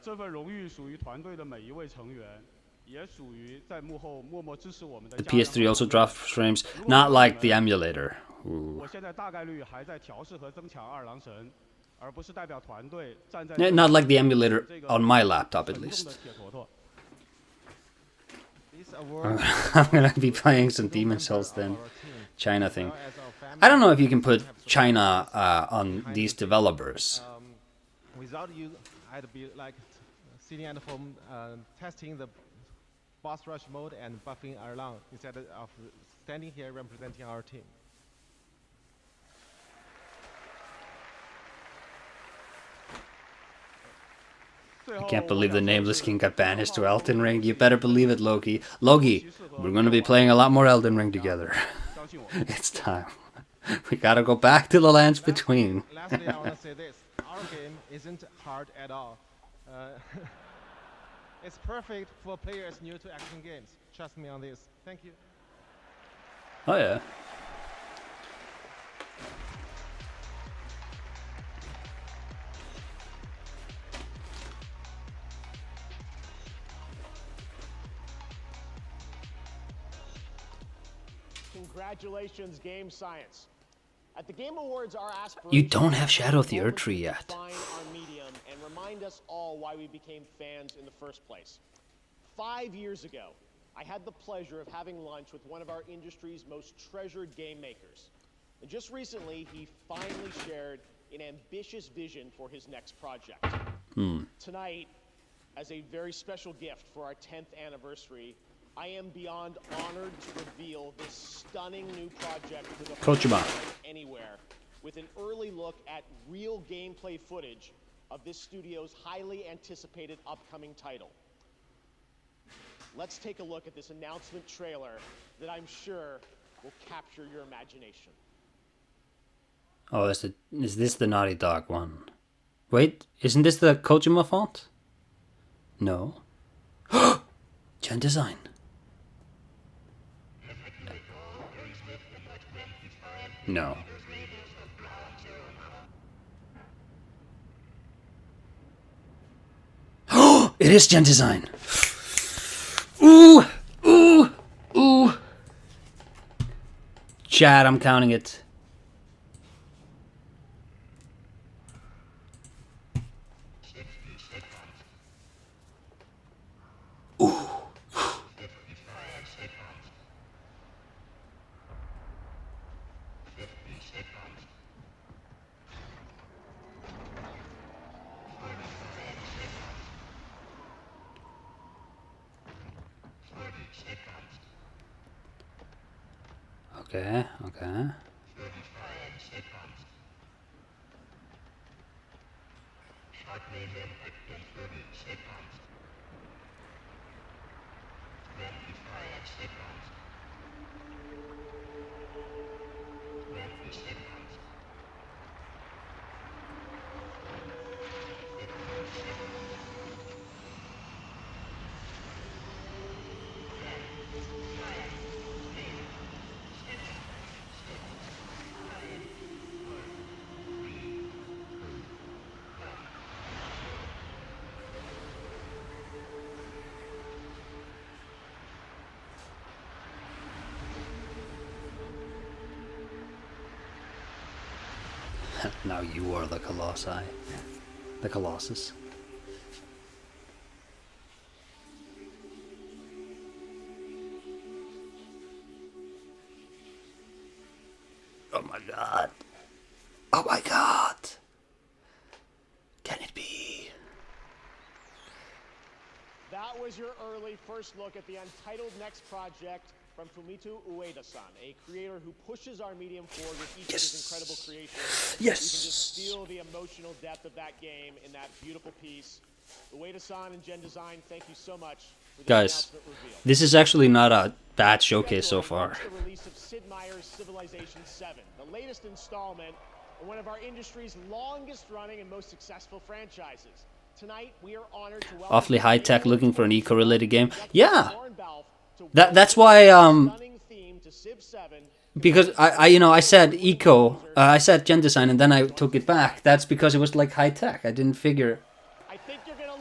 这份荣誉属于团队的每一位成员，也属于在幕后默默支持我们的。 The PS3 also dropped frames, not like the emulator. Ooh. 我现在大概率还在调试和增强二郎神，而不是代表团队站在。 Not like the emulator on my laptop, at least. I'm gonna be playing some Demon Souls then. China thing. I don't know if you can put China on these developers. Without you, I'd be like sitting at home testing the boss rush mode and buffing Erlang instead of standing here representing our team. I can't believe the Nameless King got banished to Elden Ring. You better believe it, Loki. Loki, we're gonna be playing a lot more Elden Ring together. It's time. We gotta go back to the lands between. Lastly, I want to say this. Our game isn't hard at all. It's perfect for players new to action games. Trust me on this. Thank you. Oh yeah. Congratulations, Game Science. At the Game Awards, our aspiration You don't have Shadow of the is Earth Tree yet. to define our medium and remind us all why we became fans in the first place. 5 years ago, I had the pleasure of having lunch with one of our industry's most treasured game makers. And just recently, he finally shared an ambitious vision for his next project. Tonight, as a very special gift for our 10th anniversary, I am beyond honored to reveal this stunning new project for the Kojima. first time anywhere, with an early look at real gameplay footage of this studio's highly anticipated upcoming title. Let's take a look at this announcement trailer that I'm sure will capture your imagination. Oh, is this the Naughty Dog one? Wait, isn't this the Kojima font? No. Gen design. No. It is gen design. Ooh, ooh, ooh. Chat, I'm counting it. Ooh. Okay, okay. Now you are the Colossi. The Colossus. Oh my god. Oh my god. Can it be? That was your early first look at the untitled next project from Fumito Ueda-san, a creator who pushes our medium forward with each of his incredible creations. Yes. You can just feel the emotional depth of that game in that beautiful piece. Ueda-san and Gen Design, thank you so much for the Guys, announcement reveal. this is actually not a bad showcase so far. The release of Sid Meier's Civilization 7, the latest installment in one of our industry's longest running and most successful franchises. Tonight, we are honored to welcome Awfully high tech, looking for an eco-related game. Yeah, that's why. Because I said eco, I said gen design, and then I took it back. That's because it was like high tech. I didn't figure.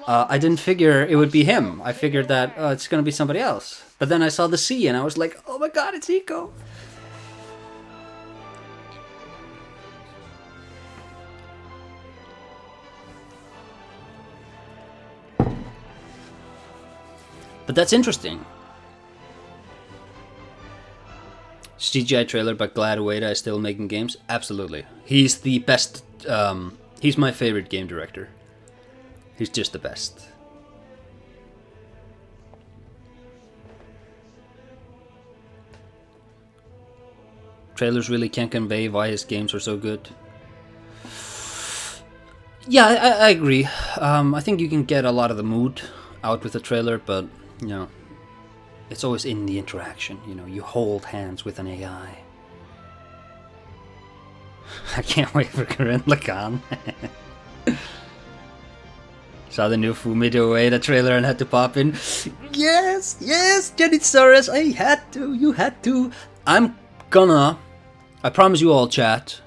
I didn't figure it would be him. I figured that it's gonna be somebody else. But then I saw the C, and I was like, oh my god, it's eco. But that's interesting. CGI trailer, but glad Ueda is still making games. Absolutely, he's the best. He's my favorite game director. He's just the best. Trailers really can't convey why his games are so good. Yeah, I agree. I think you can get a lot of the mood out with the trailer, but it's always in the interaction. You hold hands with an AI. I can't wait for Gurren Lagann. Saw the new Fumito Ueda trailer and had to pop in. Yes, Jenny Soros, I had to, you had to. I promise you all, chat,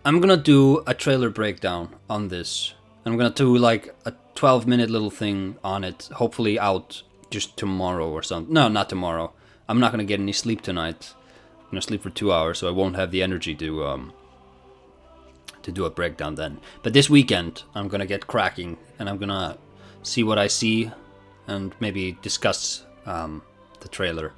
I'm gonna do a trailer breakdown on this. I'm gonna do like a 12-minute little thing on it, hopefully out just tomorrow or something. No, not tomorrow. I'm not gonna get any sleep tonight. I'm gonna sleep for 2 hours, so I won't have the energy to do a breakdown then. But this weekend, I'm gonna get cracking, and I'm gonna see what I see, and maybe discuss the trailer.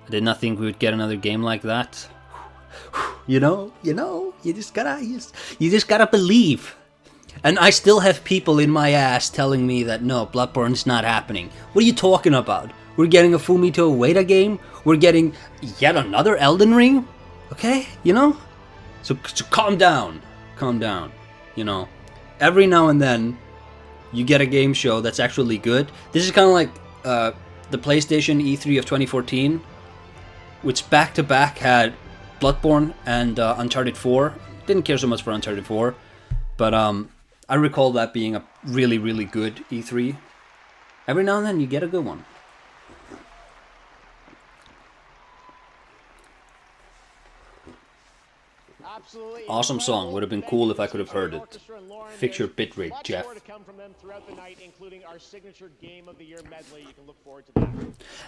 I did not think we would get another game like that. You know, you just gotta believe. And I still have people in my ass telling me that no, Bloodborne's not happening. What are you talking about? We're getting a Fumito Ueda game. We're getting yet another Elden Ring. Okay, you know? So calm down. Calm down. You know? Every now and then, you get a game show that's actually good. This is kind of like the PlayStation E3 of 2014, which back-to-back had Bloodborne and Uncharted 4. Didn't care so much for Uncharted 4, but I recall that being a really, really good E3. Every now and then, you get a good one. Absolutely Awesome song. Would have been cool if I could have heard it. Fix your bitrate, Jeff. More to come from them throughout the night, including our signature Game of the Year medley. You can look forward to that.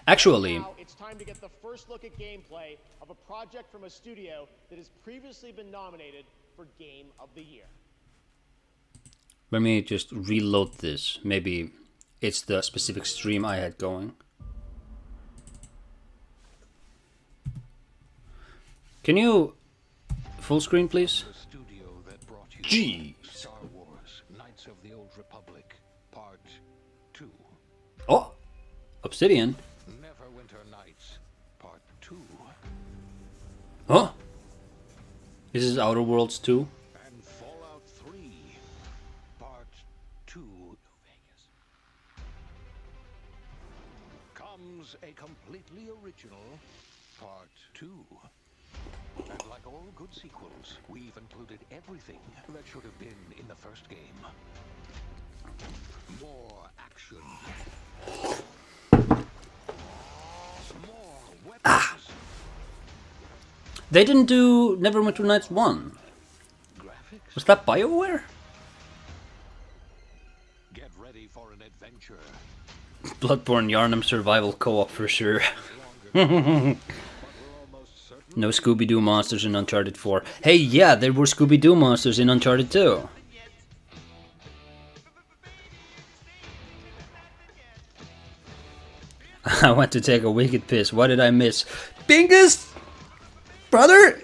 Actually, now it's time to get the first look at gameplay of a project from a studio that has previously been nominated for Game of the Year. let me just reload this. Maybe it's the specific stream I had going. Can you full screen, please? Gee. Star Wars: Knights of the Old Republic, Part 2. Oh, Obsidian. Neverwinter Nights, Part 2. Huh? This is Outer Worlds 2. And Fallout 3, Part 2. Vegas. Comes a completely original Part 2. And like all good sequels, we've included everything that should have been in the first game. More action. More weapons. They didn't do Neverwinter Nights 1. Was that BioWare? Get ready for an adventure. Bloodborne Yarnum survival co-op for sure. No Scooby-Doo monsters in Uncharted 4. Hey, yeah, there were Scooby-Doo monsters in Uncharted 2. I went to take a wicked piss. What did I miss? Bingus! Brother!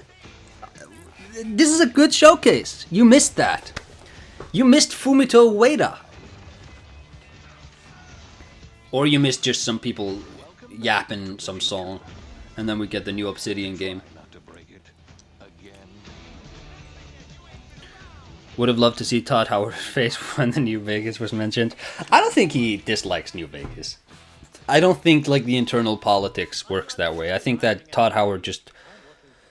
This is a good showcase. You missed that. You missed Fumito Ueda. Or you missed just some people yapping some song. And then we get the new Obsidian game. Would have loved to see Todd Howard's face when the New Vegas was mentioned. I don't think he dislikes New Vegas. I don't think like the internal politics works that way. I think that Todd Howard just,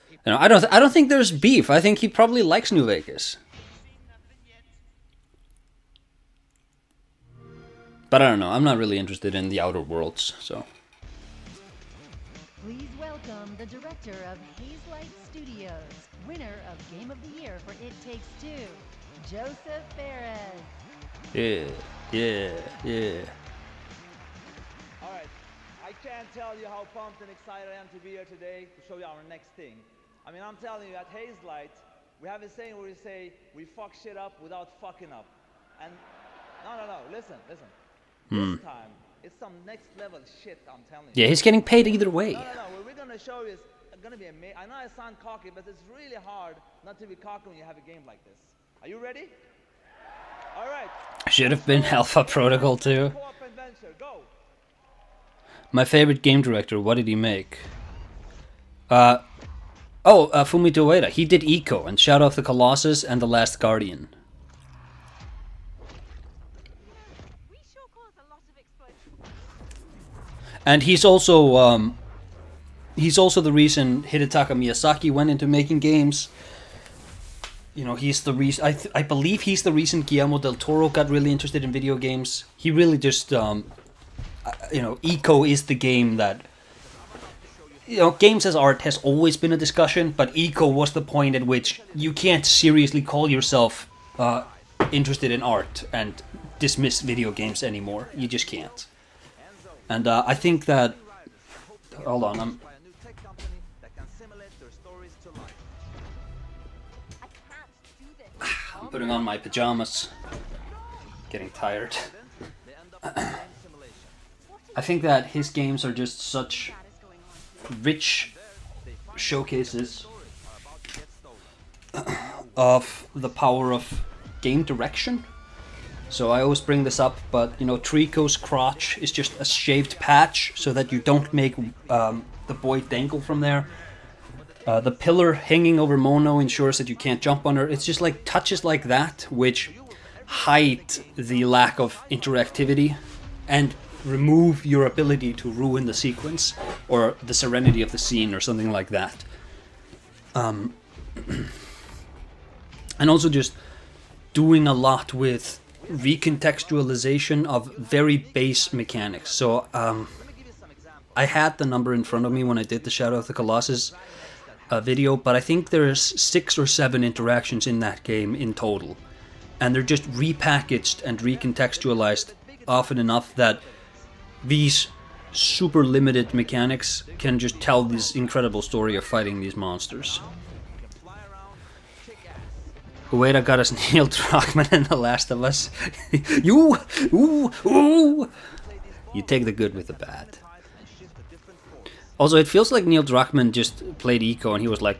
you know, I don't think there's beef. I think he probably likes New Vegas. But I don't know. I'm not really interested in the Outer Worlds, so. Please welcome the director of Hazelight Studios, winner of Game of the Year for It Takes Two, Joseph Perez. Yeah. Alright, I can't tell you how pumped and excited I am to be here today to show you our next thing. I mean, I'm telling you, at Hazelight, we have a saying where we say, we fuck shit up without fucking up. And, no, listen. This time, it's some next level shit, I'm telling you. Yeah, he's getting paid either way. No, what we're gonna show you is gonna be amazing. I know I sound cocky, but it's really hard not to be cocky when you have a game like this. Are you ready? Alright. Should have been Alpha Protocol too. Co-op adventure, go! My favorite game director, what did he make? Fumito Ueda. He did Eco and Shadow of the Colossus and The Last Guardian. And he's also the reason Hidetaka Miyazaki went into making games. he's the reason. I believe he's the reason Guillermo del Toro got really interested in video games. He really just, Eco is the game that. Games as art has always been a discussion, but Eco was the point at which you can't seriously call yourself interested in art and dismiss video games anymore. You just can't. And I think that... Hold on, I'm putting on my pajamas. Getting tired. I think that his games are just such rich showcases of the power of game direction. So I always bring this up, but Trico's crotch is just a shaved patch so that you don't make the boy dangle from there. The pillar hanging over Mono ensures that you can't jump on her. It's just like touches like that which hide the lack of interactivity and remove your ability to ruin the sequence or the serenity of the scene or something like that. And also just doing a lot with recontextualization of very base mechanics. So I had the number in front of me when I did the Shadow of the Colossus video, but I think there's 6 or 7 interactions in that game in total. And they're just repackaged and recontextualized often enough that these super limited mechanics can just tell this incredible story of fighting these monsters. Ueda got us Neil Druckmann in The Last of Us. You take the good with the bad. Also, it feels like Neil Druckmann just played Eco and he was like,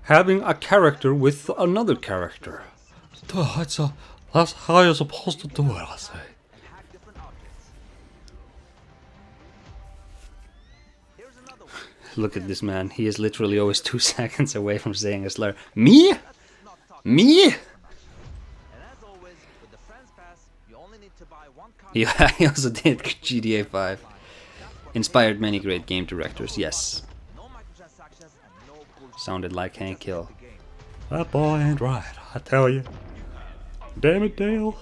having a character with another character. That's how you're supposed to do it, I say. Look at this man. He is literally always 2 seconds away from saying a slur. Me? Me? Yeah, he also did GTA 5. Inspired many great game directors, yes. Sounded like Hank Hill. That boy ain't right, I tell you. Damn it, Dale.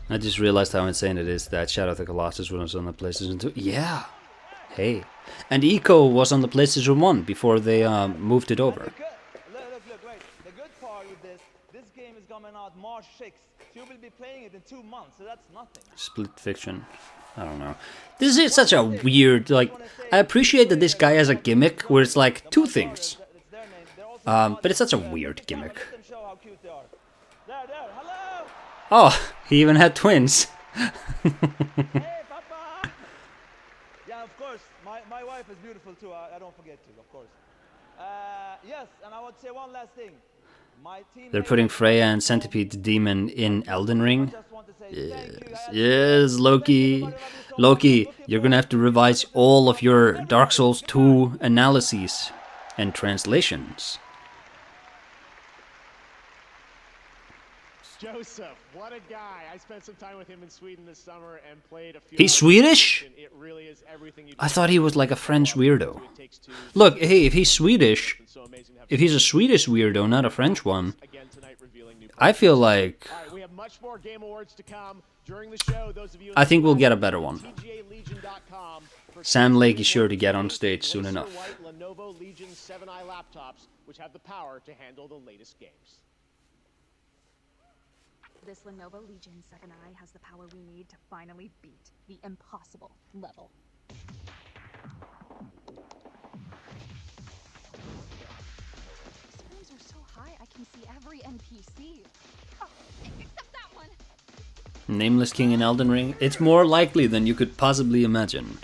I just realized how insane it is that Shadow of the Colossus was on the PlayStation 2. Yeah. Hey. And Eco was on the PlayStation 1 before they moved it over. Look, wait. The good part with this game is coming out March 6th. So you will be playing it in 2 months, so that's nothing. Split Fiction. I don't know. This is such a weird, I appreciate that this guy has a gimmick where it's like 2 things. But it's such a weird gimmick. Oh, he even had twins. Hey, Papa! Yeah, of course. My wife is beautiful too. I don't forget to, of course. Yes, and I would say one last thing. They're putting Freya and Centipede the Demon in Elden Ring. Yes, Loki. Loki, you're gonna have to revise all of your Dark Souls 2 analyses and translations. Joseph, what a guy. I spent some time with him in Sweden this summer and played a few... He's Swedish? It really is everything you I thought he was like a French weirdo. Look, hey, if he's Swedish, if he's a Swedish weirdo, not a French one, I feel like... We have much more Game Awards to come during the show. Those of you I think we'll get a better one. Sam Lake is sure to get on stage soon enough. Lenovo Legion 7i laptops, which have the power to handle the latest games. This Lenovo Legion 7i has the power we need to finally beat the impossible level. These frames are so high I can see every NPC. Oh, except that one. Nameless King in Elden Ring? It's more likely than you could possibly imagine.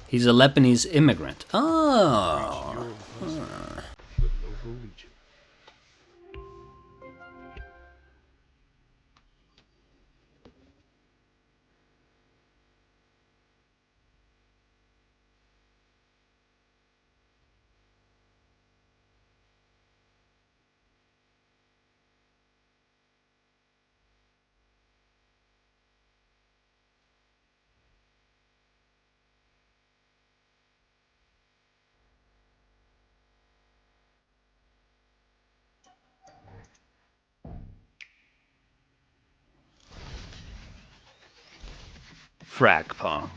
He's a Lebanese immigrant. Oh. Fragpunk.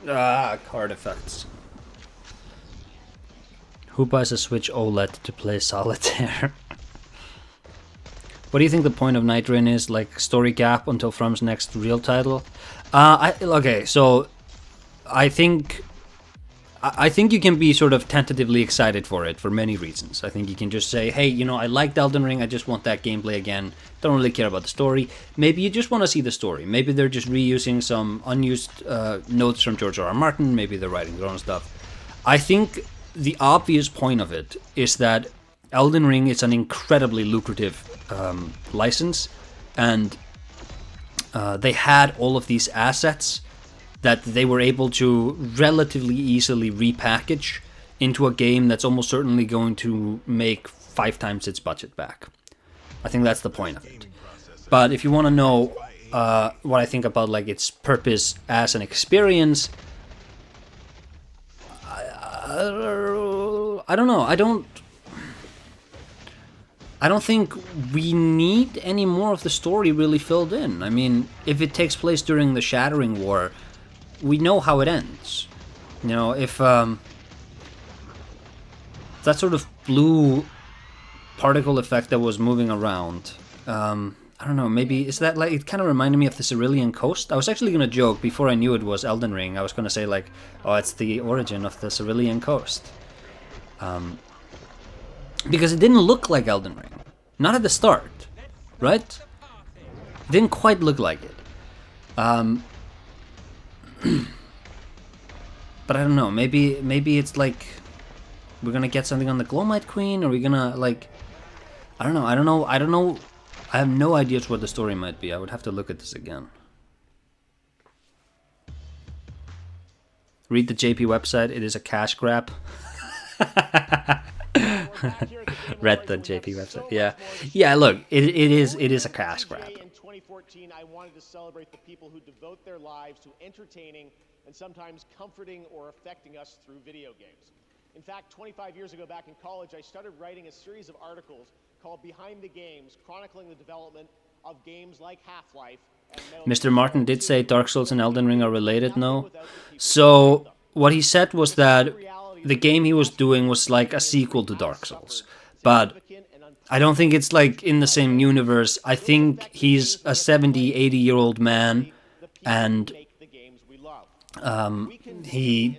Ah, card effects. Who buys a Switch OLED to play Solitaire? What do you think the point of Night Rain is? Like, story gap until From's next real title? Okay, so I think you can be sort of tentatively excited for it for many reasons. I think you can just say, hey, you know, I liked Elden Ring, I just want that gameplay again. Don't really care about the story. Maybe you just want to see the story. Maybe they're just reusing some unused notes from George R.R. Martin. Maybe they're writing their own stuff. I think the obvious point of it is that Elden Ring is an incredibly lucrative license, and they had all of these assets that they were able to relatively easily repackage into a game that's almost certainly going to make 5 times its budget back. I think that's the point of it. But if you want to know what I think about like its purpose as an experience, I don't know. I don't think we need any more of the story really filled in. I mean, if it takes place during the Shattering War, we know how it ends. You know, if that sort of blue particle effect that was moving around, I don't know, maybe, is that like, it kind of reminded me of the Cerulean Coast? I was actually going to joke, before I knew it was Elden Ring, I was going to say like, oh, it's the origin of the Cerulean Coast. Because it didn't look like Elden Ring. Not at the start, right? It didn't quite look like it. But I don't know, maybe it's like we're gonna get something on the Glowmite Queen, or we're gonna like, I don't know. I have no ideas what the story might be. I would have to look at this again. Read the JP website, it is a cash grab. Read the JP website. Yeah. Look, it is a cash grab. In 2014, I wanted to celebrate the people who devote their lives to entertaining and sometimes comforting or affecting us through video games. In fact, 25 years ago, back in college, I started writing a series of articles called Behind the Games, chronicling the development of games like Half-Life. Mr. Martin did say Dark Souls and Elden Ring are related, no? So what he said was that the game he was doing was like a sequel to Dark Souls. But I don't think it's like in the same universe. I think he's a 70, 80-year-old man, and he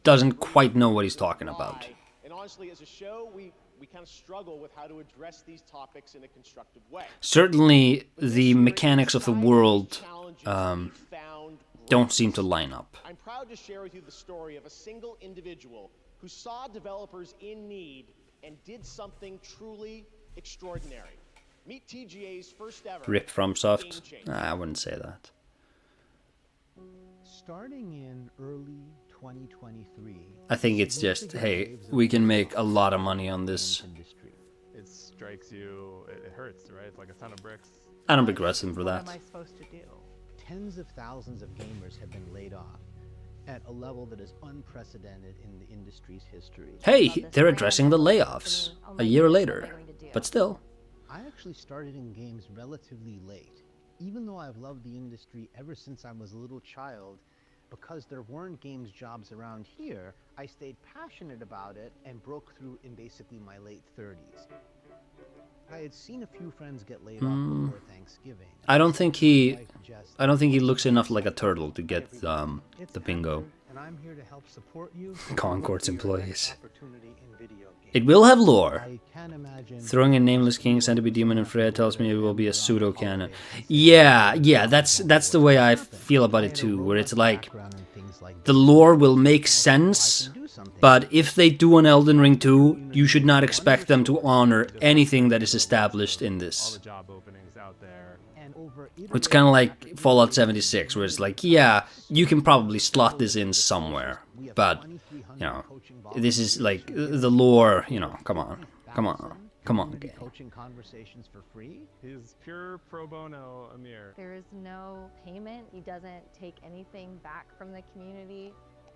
doesn't quite know what he's talking about. And honestly, as a show, we kind of struggle with how to address these topics in a constructive way. Certainly, the mechanics of the world don't seem to line up. I'm proud to share with you the story of a single individual who saw developers in need and did something truly extraordinary. Meet TGA's first ever Rip FromSoft? I wouldn't say that. Starting in early 2023, I think it's just, hey, we can make a lot of money on this. It strikes you, it hurts, right? It's like a ton of bricks. I don't begrudge him for that. What am I supposed to do? Tens of thousands of gamers have been laid off at a level that is unprecedented in the industry's history. Hey, they're addressing the layoffs a year later, but still. I actually started in games relatively late. Even though I've loved the industry ever since I was a little child, because there weren't games jobs around here, I stayed passionate about it and broke through in basically my late 30s. I had seen a few friends get laid off before Thanksgiving. I don't think he looks enough like a turtle to get the bingo. And I'm here to help support you. Concord's employees. It will have lore. Throwing in Nameless King, Centipede Demon, and Freya tells me it will be a pseudo canon. Yeah, that's the way I feel about it too. Where it's like the lore will make sense, but if they do an Elden Ring 2, you should not expect them to honor anything that is established in this. It's kind of like Fallout 76, where it's like, yeah, you can probably slot this in somewhere, but, you know, this is like, the lore, you know, come on, game. Coaching conversations for free? He's pure pro bono, Amir. There is no payment. He doesn't take anything back from the community.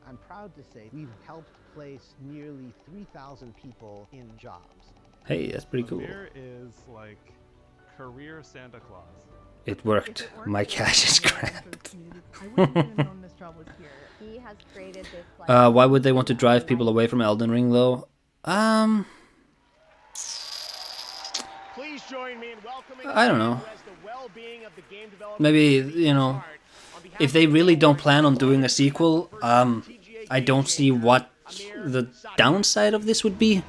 I'm proud to say we've helped place nearly 3,000 people in jobs. Hey, that's pretty cool. Amir is like career Santa Claus. It worked. My cash is cracked. He has created this like Why would they want to drive people away from Elden Ring, though? Please join me in welcoming I don't know. who has the well-being of the game developer Maybe, community you at know, heart. On behalf if they really don't plan on doing a sequel, I don't see what the downside of this would be.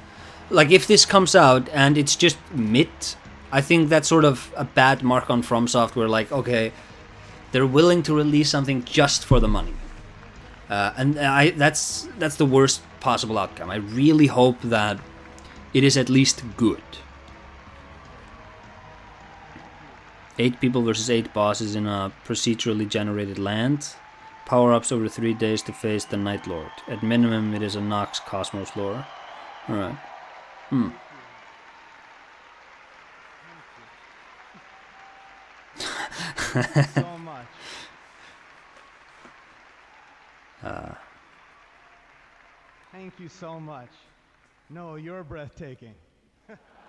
Like, if this comes out and it's just mid, I think that's sort of a bad mark on FromSoft, where like, okay, they're willing to release something just for the money. And that's the worst possible outcome. I really hope that it is at least good. 8 people versus 8 bosses in a procedurally generated land. Power-ups over 3 days to face the Night Lord. At minimum, it is a Nox Cosmos lore. Alright. So much. Thank you so much. No, you're breathtaking.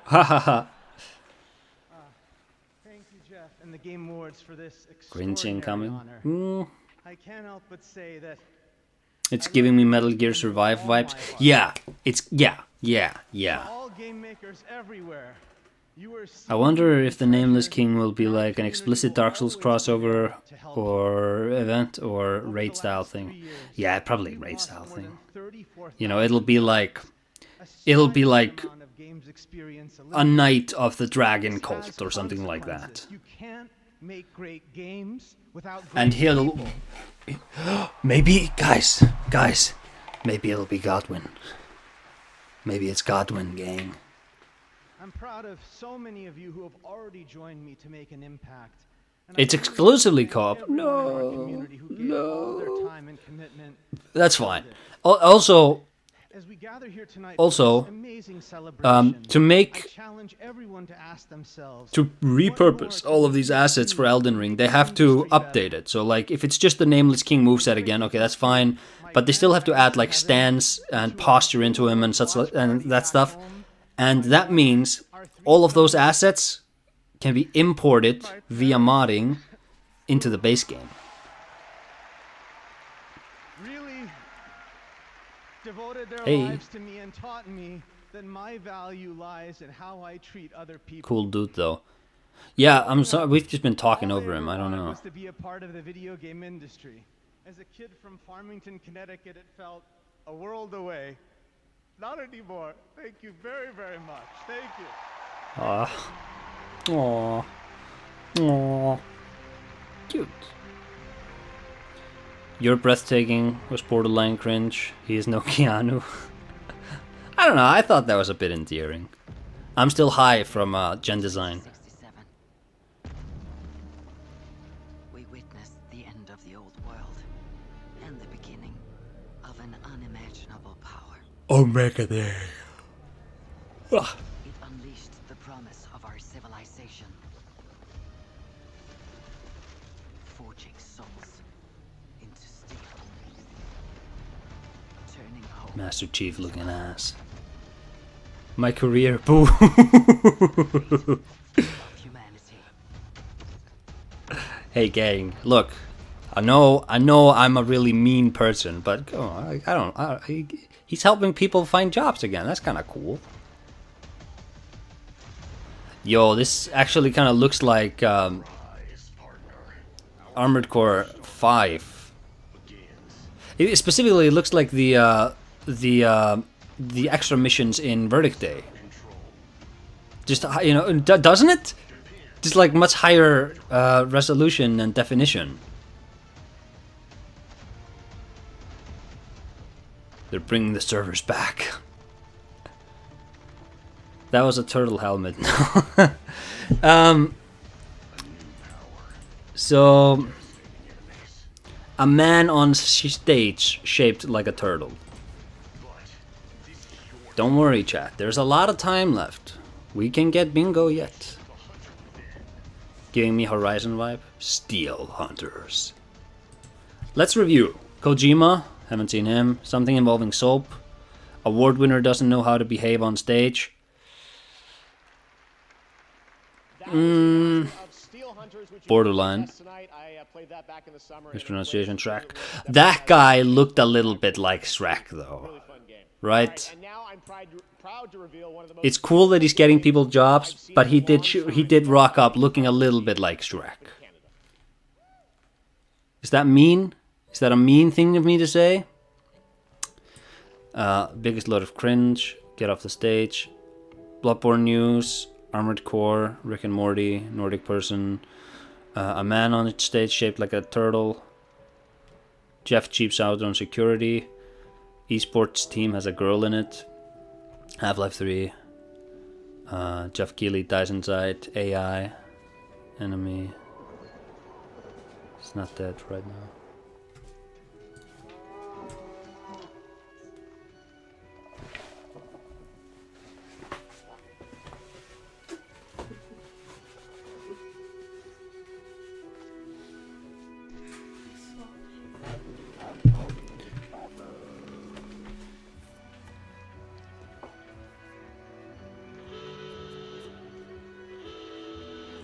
Ha ha ha. Thank you, Jeff, and the Game Awards for this Grinch extraordinary incoming. honor. I can't help but say that It's giving me Metal Gear Survive vibes. Yeah, it's yeah. all game makers everywhere, you were I wonder if the Nameless King will be like an explicit Dark Souls crossover or event or raid style thing. Yeah, probably raid style thing. You know, it'll be like a Knight of the Dragon cult or something like that. You can't make great games without great And he'll people. maybe guys, maybe it'll be Godwin. Maybe it's Godwin, gang. I'm proud of so many of you who have already joined me to make an impact. And It's I exclusively co-op. everyone in our community who gave all their time and commitment. That's fine. Also, As we gather here tonight Also, for this amazing celebration, to make I challenge everyone to ask themselves, to repurpose all of these assets for Elden Ring, they have to update it. So like, if it's just the Nameless King moveset again, okay, that's fine. But they still have to add like stance and posture into him and such and that stuff. And that means all of those assets can be imported via modding into the base game. really devoted their Hey. lives to me and taught me that my value lies in how I treat other people. Cool dude though. Yeah, I'm sorry, we've just been talking over him. I don't know. Was to be a part of the video game industry. As a kid from Farmington, Connecticut, it felt a world away. Not anymore. Thank you very, very much. Thank you. Aww. Cute. You're breathtaking was borderline cringe. He is no Keanu. I don't know, I thought that was a bit endearing. I'm still high from gen design. We witnessed the end of the old world and the beginning of an unimaginable power. Omega Day. It unleashed the promise of our civilization, forging souls into steel, turning hope. Master Chief looking ass. My career, boo. Hey gang, look. I know I'm a really mean person, but come on, he's helping people find jobs again. That's kind of cool. Yo, this actually kind of looks like Armored Core 5. It specifically looks like the extra missions in Verdict Day. Just, you know, doesn't it? Just like much higher resolution and definition. They're bringing the servers back. That was a turtle helmet. So, a man on stage shaped like a turtle. Don't worry, chat. There's a lot of time left. We can get bingo yet. Giving me Horizon vibe. Steel Hunters. Let's review. Kojima. Haven't seen him. Something involving soap. Award winner doesn't know how to behave on Borderlands. Mispronunciation, Shrek. That guy looked a little bit like Shrek, though. Right? It's cool that he's getting people jobs, but he did rock up looking a little bit like Shrek. Is that mean? Is that a mean thing of me to say? Biggest load of cringe. Get off the stage. Bloodborne news. Armored Core. Rick and Morty. Nordic person. A man on stage shaped like a turtle. Jeff cheaps out on security. Esports team has a girl in it. Half-Life 3. Jeff Keighley dies inside. AI. Enemy. It's not dead right now.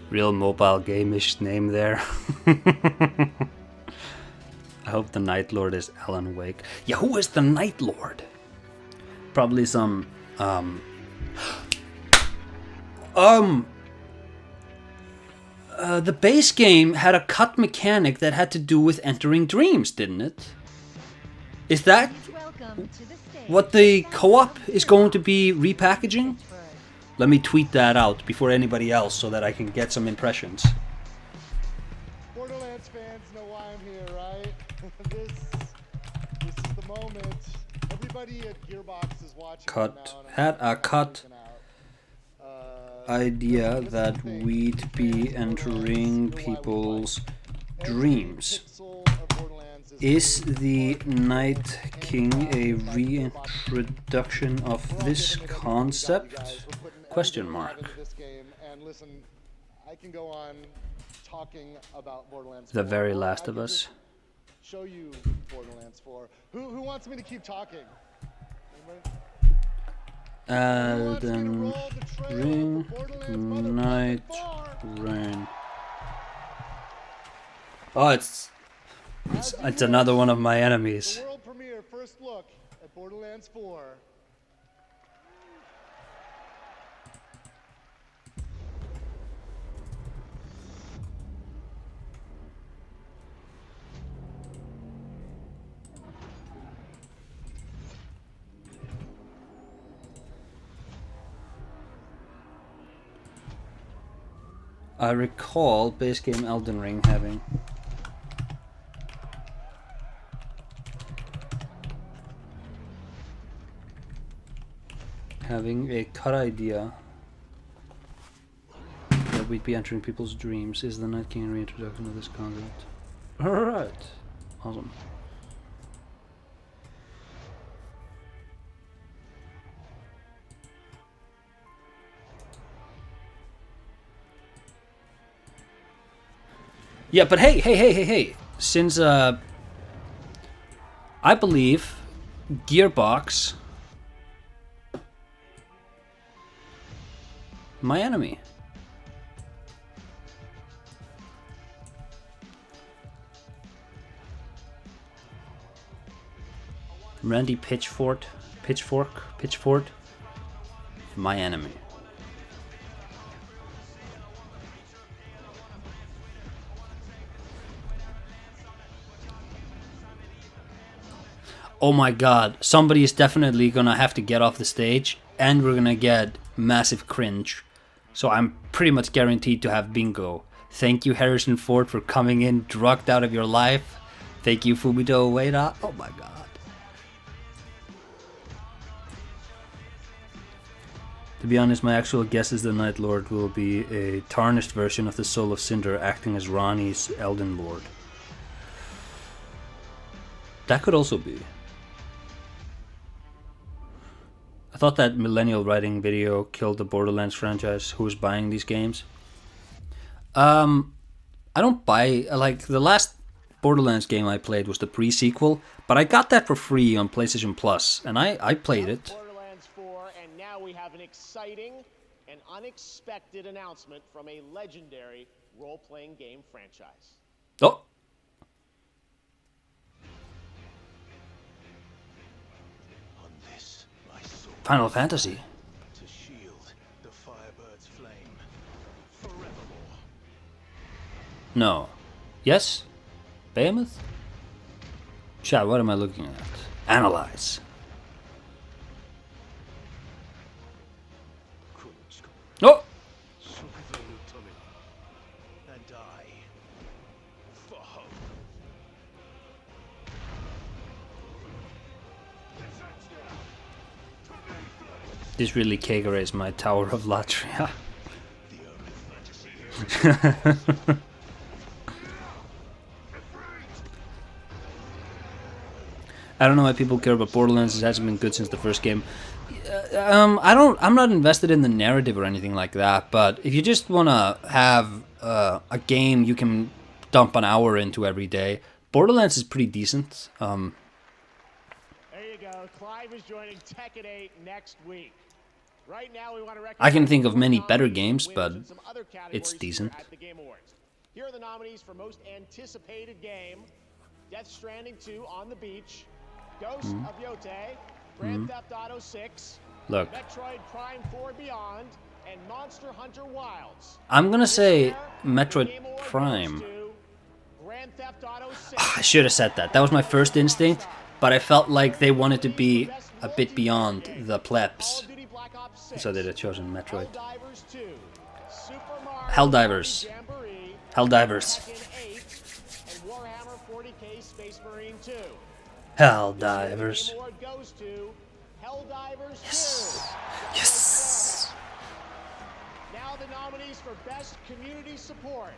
Real mobile game-ish name there. I hope the Night Lord is Alan Wake. Yeah, who is the Night Lord? Probably some the base game had a cut mechanic that had to do with entering dreams, didn't it? Is that what the co-op is going to be repackaging? Let me tweet that out before anybody else so that I can get some impressions. Borderlands fans know why I'm here, right? this is the moment. Everybody at Gearbox is watching. Had a cut idea that we'd be entering people's dreams. Is the Night King a reintroduction of this concept? Question mark. And listen, I can go on talking about Borderlands 4. The very last of us. Show you Borderlands 4. Who wants me to keep talking? Elden Ring, Night Rain. Oh, it's another one of my enemies. World premiere, first look at Borderlands 4. I recall base game Elden Ring having a cut idea that we'd be entering people's dreams. Is the Night King a reintroduction of this concept? Alright. Awesome. Yeah, but hey. Since I believe Gearbox, my enemy. Randy Pitchford, my enemy. Oh my god, somebody is definitely gonna have to get off the stage and we're gonna get massive cringe. So I'm pretty much guaranteed to have bingo. Thank you Harrison Ford for coming in drugged out of your life. Thank you Fumito Ueda. Oh my god. To be honest, my actual guess is the Night Lord will be a tarnished version of the Soul of Cinder acting as Ronnie's Elden Lord. That could also be. I thought that millennial writing video killed the Borderlands franchise. Who's buying these games? I don't buy, like, the last Borderlands game I played was the pre-sequel, but I got that for free on PlayStation Plus, and I played it. Borderlands 4, and now we have an exciting and unexpected announcement from a legendary role-playing game franchise. Oh. On this, my sword Final Fantasy. to shield the Firebird's flame forevermore. No. Yes? Behemoth? Chat, what am I looking at? Analyze. Oh! And I for hope. This really kegerates my Tower of Latria. I don't know why people care about Borderlands. It hasn't been good since the first game. I'm not invested in the narrative or anything like that. But if you just want to have a game you can dump an hour into every day, Borderlands is pretty decent. There you go. Clive is joining Tekken 8 next week. Right now, we want to I can think of many better games, but it's decent. at the Game Awards. Here are the nominees for most anticipated game: Death Stranding 2 on the Beach, Ghost of Yote, Grand Theft Auto 6, Look. Metroid Prime 4 Beyond, and Monster Hunter Wilds. I'm gonna say Metroid Prime. Grand Theft Auto 6. I should have said that. That was my first instinct, but I felt like they wanted to be a bit beyond the plebs, so they'd have chosen Metroid. Helldivers. Helldivers. And Warhammer 40K Space Marine 2. Helldivers. Award goes to Helldivers 2. Yes. Now the nominees for Best Community Support: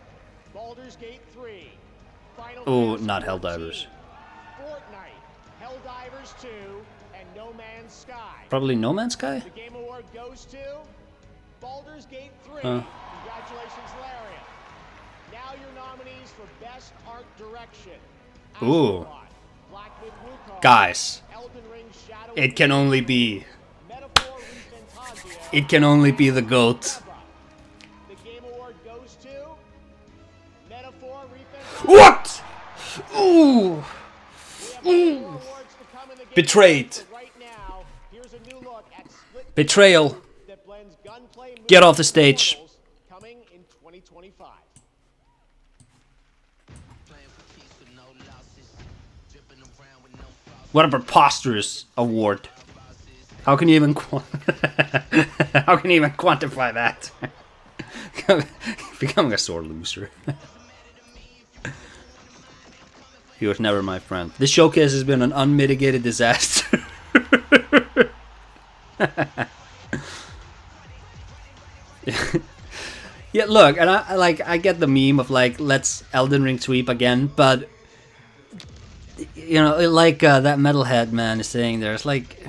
Baldur's Gate 3, Final Oh, Fantasy not 14, Helldivers. Fortnite, Helldivers 2, and No Man's Sky. Probably No Man's Sky? The Game Award goes to Baldur's Gate 3. Huh. Congratulations, Larian. Now your nominees for Best Art Direction: Ooh. Black Myth Wukong, Guys. Elden Ring Shadow It can only be... It can only be the GOAT. The Game Award goes to Metaphor Refantasy. What? Ooh. Ooh. Betrayed. Betrayal. Get off the stage. Coming in 2025. What a preposterous award. How can you even how can you even quantify that? Becoming a sore loser. He was never my friend. This showcase has been an unmitigated disaster. Yeah, look, and I get the meme of like, let's Elden Ring sweep again, but you know, like that metalhead man is saying, there's like,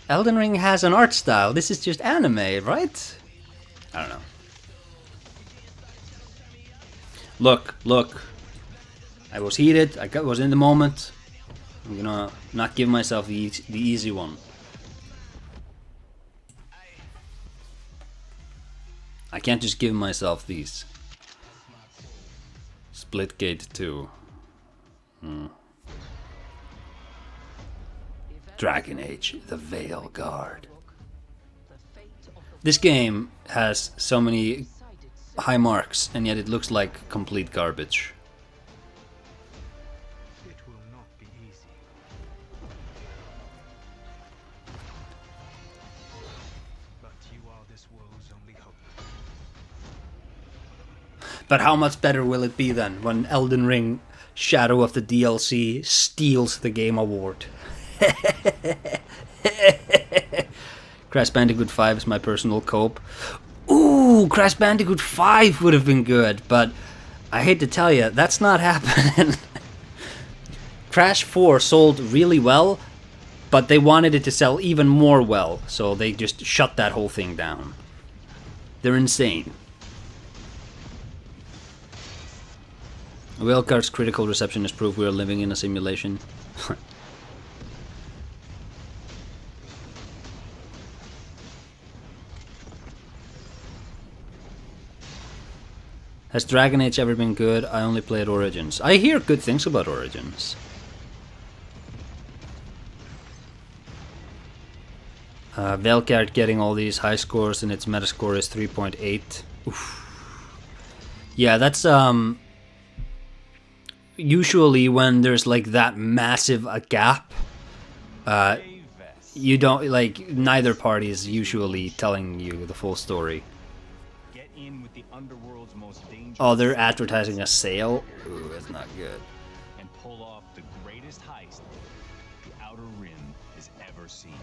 Elden Ring has an art style. This is just anime, right? I don't know. Look. I was heated. I was in the moment. I'm gonna not give myself the easy one. I can't just give myself these. Splitgate 2. Dragon Age, the Veil Guard. This game has so many high marks, and yet it looks like complete garbage. It will not be easy. But you are this world's only hope. But how much better will it be then when Elden Ring Shadow of the DLC steals the Game Award? Crash Bandicoot 5 is my personal cope. Ooh, Crash Bandicoot 5 would have been good, but I hate to tell you, that's not happening. Crash 4 sold really well, but they wanted it to sell even more well, so they just shut that whole thing down. They're insane. Whalecar's critical reception is proof we are living in a simulation. Has Dragon Age ever been good? I only played Origins. I hear good things about Origins. Velkart getting all these high scores and its metascore is 3.8. Oof. Yeah, that's usually when there's like that massive a gap, you don't like neither party is usually telling you the full story. Get in with the underworld's most dangerous. Oh, they're advertising a sale? Ooh, that's not good. And pull off the greatest heist the Outer Rim has ever seen.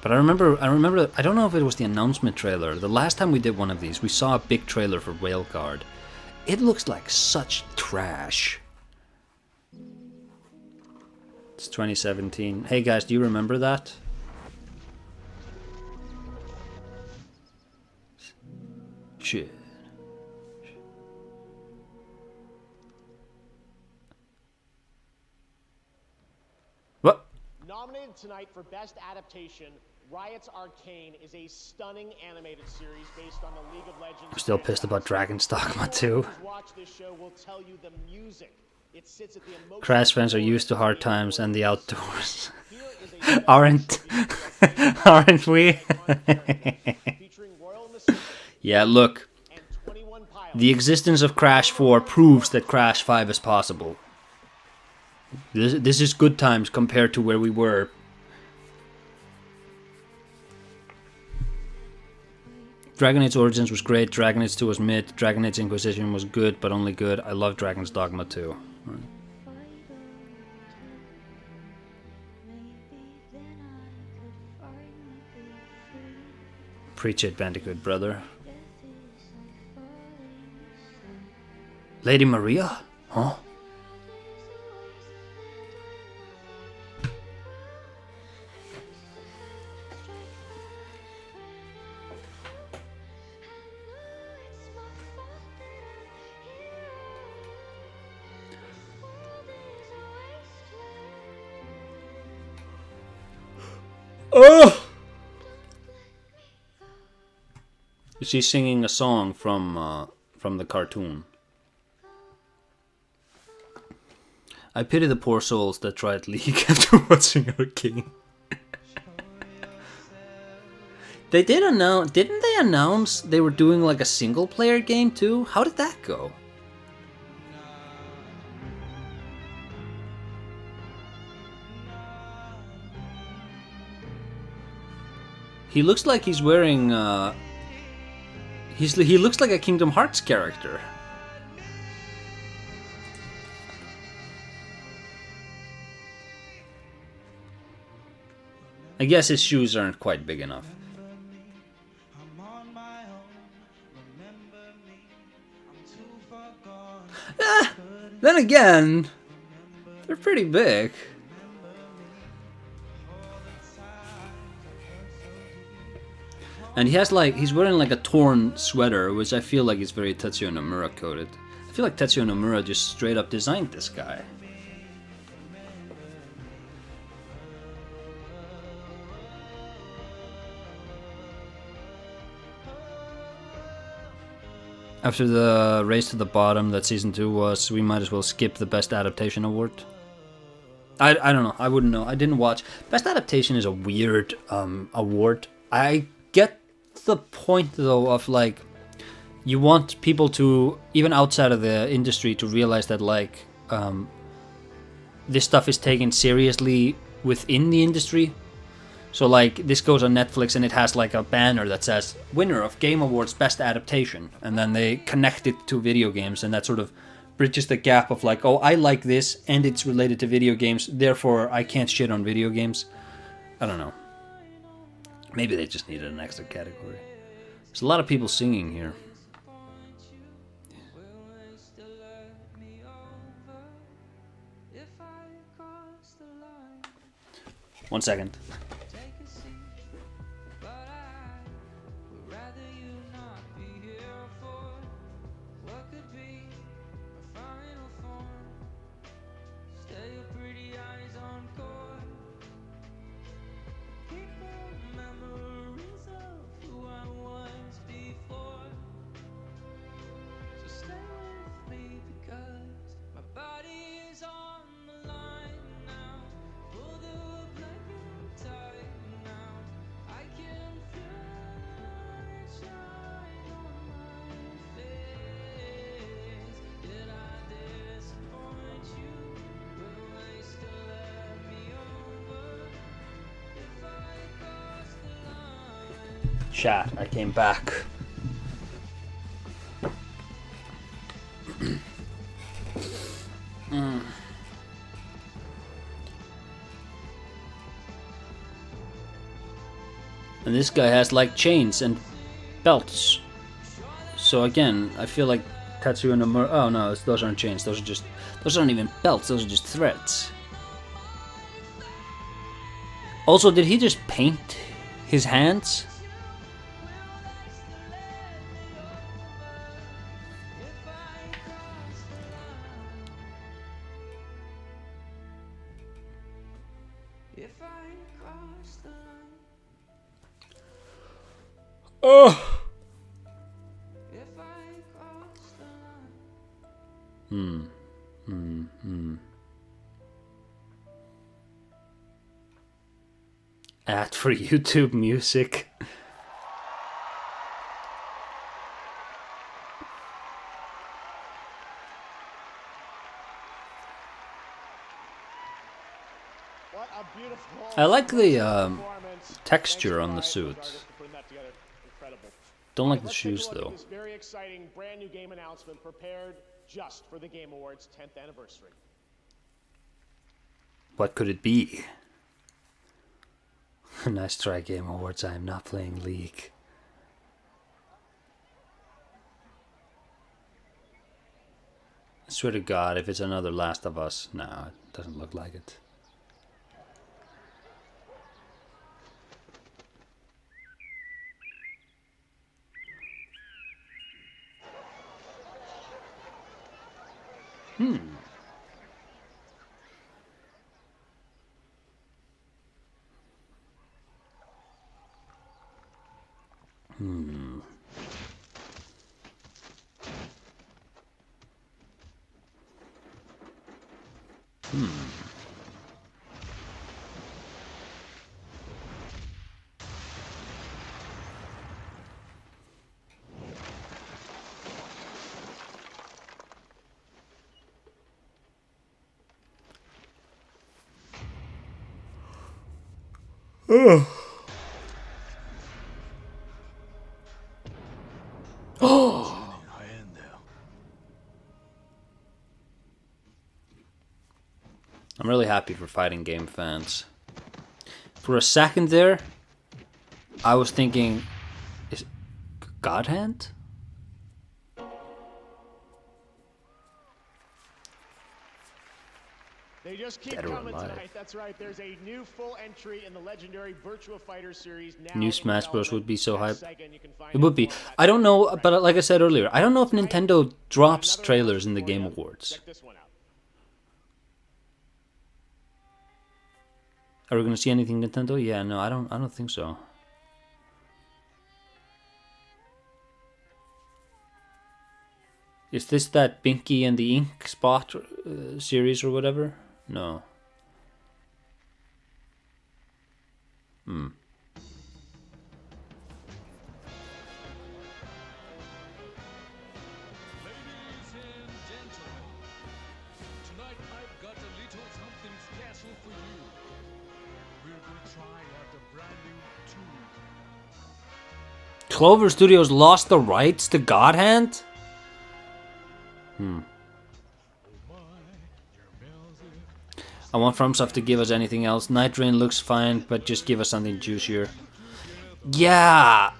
But I remember, I don't know if it was the announcement trailer. The last time we did one of these, we saw a big trailer for Whaleguard. It looks like such trash. It's 2017. Hey guys, do you remember that? Shit. What? Nominated tonight for Best Adaptation, Riot's Arcane is a stunning animated series based on the League of Legends. I'm still pissed about Dragon's Dogma 2. Watch this show will tell you the music. It sits at the emotional Crash fans are used to hard times and the outdoors. aren't we? Yeah, look. The existence of Crash 4 proves that Crash 5 is possible. This is good times compared to where we were. Dragon Age Origins was great, Dragon Age 2 was mid, Dragon Age Inquisition was good, but only good. I love Dragon's Dogma 2. Right. Preach it, Bandicoot, brother. Lady Maria? Huh? Oh! She's singing a song from the cartoon. I pity the poor souls that tried League after watching Arcane. They did announce, didn't they announce they were doing like a single player game too? How did that go? He looks like he's wearing he looks like a Kingdom Hearts character. I guess his shoes aren't quite big enough. Then again, they're pretty big. And he has like, he's wearing like a torn sweater, which I feel like is very Tetsuya Nomura coded. I feel like Tetsuya Nomura just straight up designed this guy. After the race to the bottom that season 2 was, we might as well skip the best adaptation award. I don't know, I wouldn't know, I didn't watch. Best adaptation is a weird award. I get the point though of like, you want people to, even outside of the industry, to realize that like this stuff is taken seriously within the industry. So like this goes on Netflix and it has like a banner that says winner of Game Awards Best Adaptation, and then they connect it to video games, and that sort of bridges the gap of like, oh, I like this and it's related to video games, therefore I can't shit on video games. I don't know. Maybe they just needed an extra category. There's a lot of people singing here. One second. Chat, I came back. And this guy has like chains and belts. So again, I feel like Tatsu and Amur. Oh no, those aren't chains. Those aren't even belts. Those are just threads. Also, did he just paint his hands? Oh. Ad for YouTube music. What a beautiful I like the texture on the suit. Don't like the shoes though. This very exciting brand new game announcement prepared just for the Game Awards 10th anniversary. What could it be? Nice try, Game Awards. I am not playing League. I swear to God, if it's another Last of Us, no, it doesn't look like it. I'm really happy for fighting game fans. For a second there, I was thinking, is God Hand? They just keep coming tonight. That's right. There's a new full entry in the legendary Virtua Fighter series now. New Smash Bros would be so hype. It would be. I don't know, but like I said earlier, I don't know if Nintendo drops trailers in the Game Awards. Check this one out. Are we gonna see anything Nintendo? Yeah, no, I don't think so. Is this that Binky and the Ink Spot series or whatever? No. Clover Studios lost the rights to God Hand? I want FromSoft to give us anything else. Night Rain looks fine, but just give us something juicier. Yeah,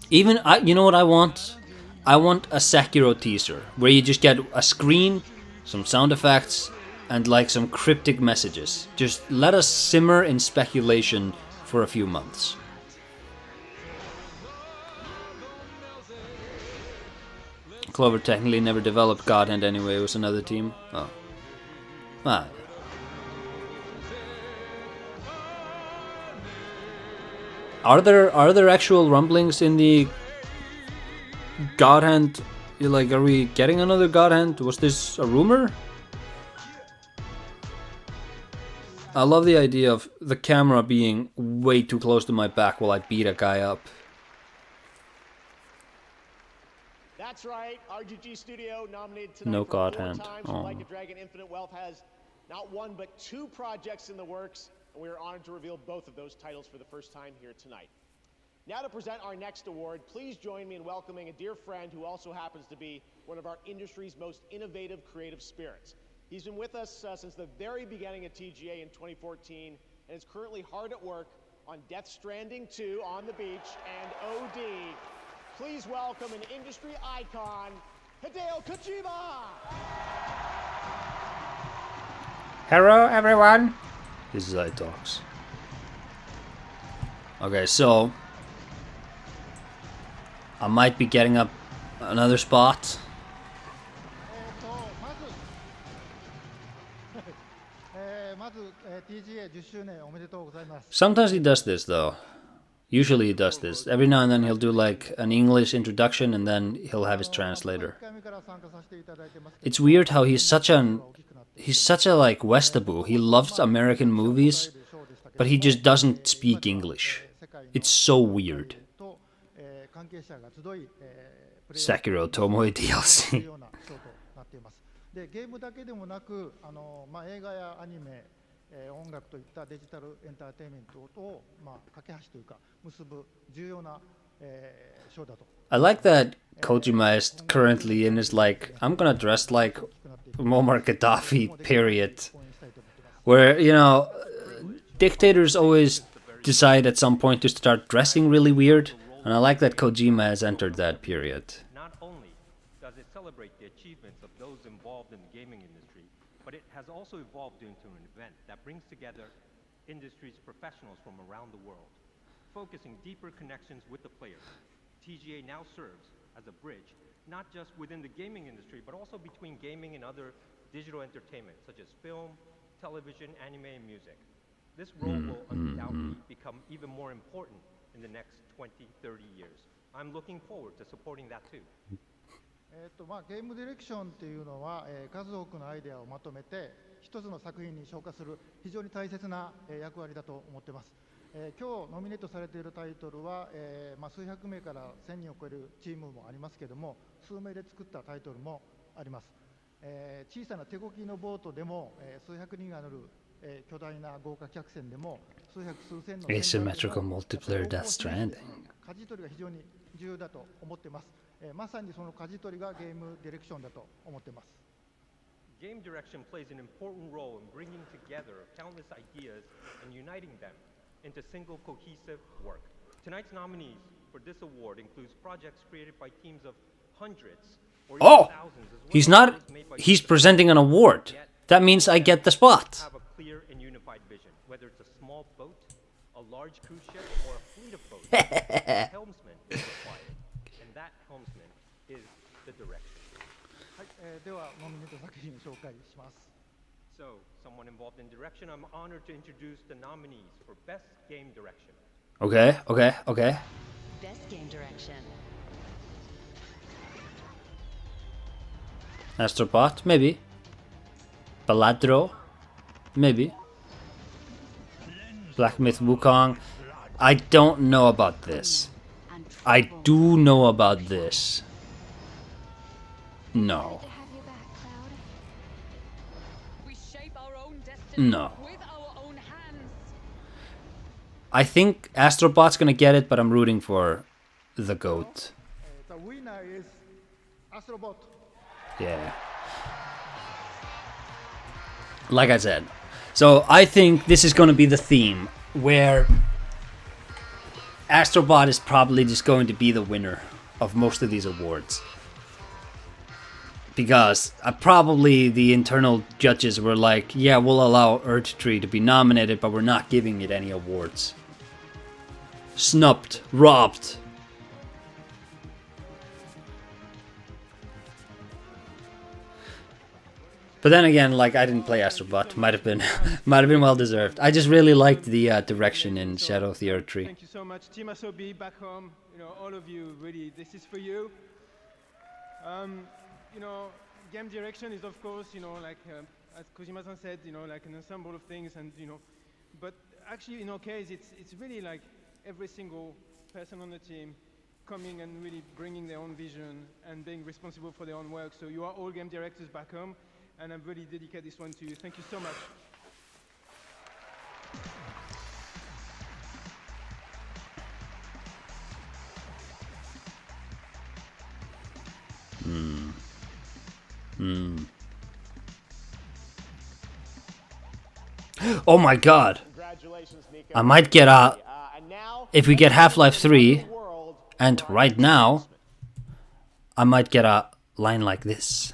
even you know what I want? I want a Sekiro teaser where you just get a screen, some sound effects, and like some cryptic messages. Just let us simmer in speculation for a few months. Clover technically never developed God Hand anyway, it was another team. Oh. Ah. Are there actual rumblings in the God Hand? Like, are we getting another God Hand? Was this a rumor? I love the idea of the camera being way too close to my back while I beat a guy up. That's right, RGG Studio nominated tonight No for God 4 Hand. times. Oh. Like a Dragon Infinite Wealth has not one but 2 projects in the works. and we are honored to reveal both of those titles for the first time here tonight. Now to present our next award, please join me in welcoming a dear friend who also happens to be one of our industry's most innovative creative spirits. He's been with us since the very beginning of TGA in 2014 and is currently hard at work on Death Stranding 2 on the beach and OD. Please welcome an industry icon, Hideo Kojima! Hello, everyone. This is how he talks. Okay, so I might be getting up another spot. Sometimes he does this though. Usually he does this. Every now and then he'll do like an English introduction and then he'll have his translator. It's weird how he's such a like Westaboo. He loves American movies, but he just doesn't speak English. It's so weird. Sekiro Tomoe DLC. でゲームだけでもなく映画やアニメ、音楽といったデジタルエンターテインメントと架け橋というか結ぶ重要なショーだと。I like that Kojima is currently in his like I'm gonna dress like Muammar Gaddafi period, where you know dictators always decide at some point to start dressing really weird, and I like that Kojima has entered that period. Celebrate the achievements of those involved in the gaming industry, but it has also evolved into an event that brings together industry's professionals from around the world, focusing deeper connections with the players. TGA now serves as a bridge, not just within the gaming industry, but also between gaming and other digital entertainment, such as film, television, anime, and music. This role will undoubtedly become even more important in the next 20, 30 years. I'm looking forward to supporting that too. ゲームディレクションっていうのは、数多くのアイデアをまとめて一つの作品に昇華する非常に大切な、役割だと思っています。今日ノミネートされているタイトルは、数百名から1000人を超えるチームもありますけども、数名で作ったタイトルもあります。小さな手こぎのボートでも、数百人が乗る、巨大な豪華客船でも数百数千の Asymmetrical multiplayer Death Stranding. 舵取りが非常に重要だと思っています。まさにその舵取りがゲームディレクションだと思っています。Game direction plays an important role in bringing together countless ideas and uniting them into single cohesive work. Tonight's nominees for this award includes projects created by teams of hundreds or even thousands as well. He's presenting an award. That means I get the spot. Have a clear and unified vision, whether it's a small boat, a large cruise ship, or a fleet of boats. A helmsman is required. That helmsman is the direction. ではノミネート作品を紹介します。So, someone involved in direction, I'm honored to introduce the nominees for Best Game Direction. Okay. Best Game Direction. Astrobot, maybe. Baladro, maybe. Black Myth Wukong. I don't know about this. I do know about this. No. No. I think Astrobot's gonna get it, but I'm rooting for the GOAT. The winner is Astrobot. Yeah. Like I said. So I think this is gonna be the theme where Astrobot is probably just going to be the winner of most of these awards. Because probably the internal judges were like, yeah, we'll allow Erdtree to be nominated, but we're not giving it any awards. Snubbed. Robbed. But then again, like, I didn't play Astrobot. Might have been well deserved. I just really liked the direction in Shadow of the Erdtree. Thank you so much, Team SOB back home. All of you, really, this is for you. Game direction is, of course, like as Kojima-san said, like an ensemble of things, and but actually, in our case, it's really like every single person on the team coming and really bringing their own vision and being responsible for their own work. So you are all game directors back home. And I'm really dedicate this one to you. Thank you so much. Oh my god. Congratulations, Nico. I might get a... And now, If we get Half-Life 3, and right now, I might get a line like this.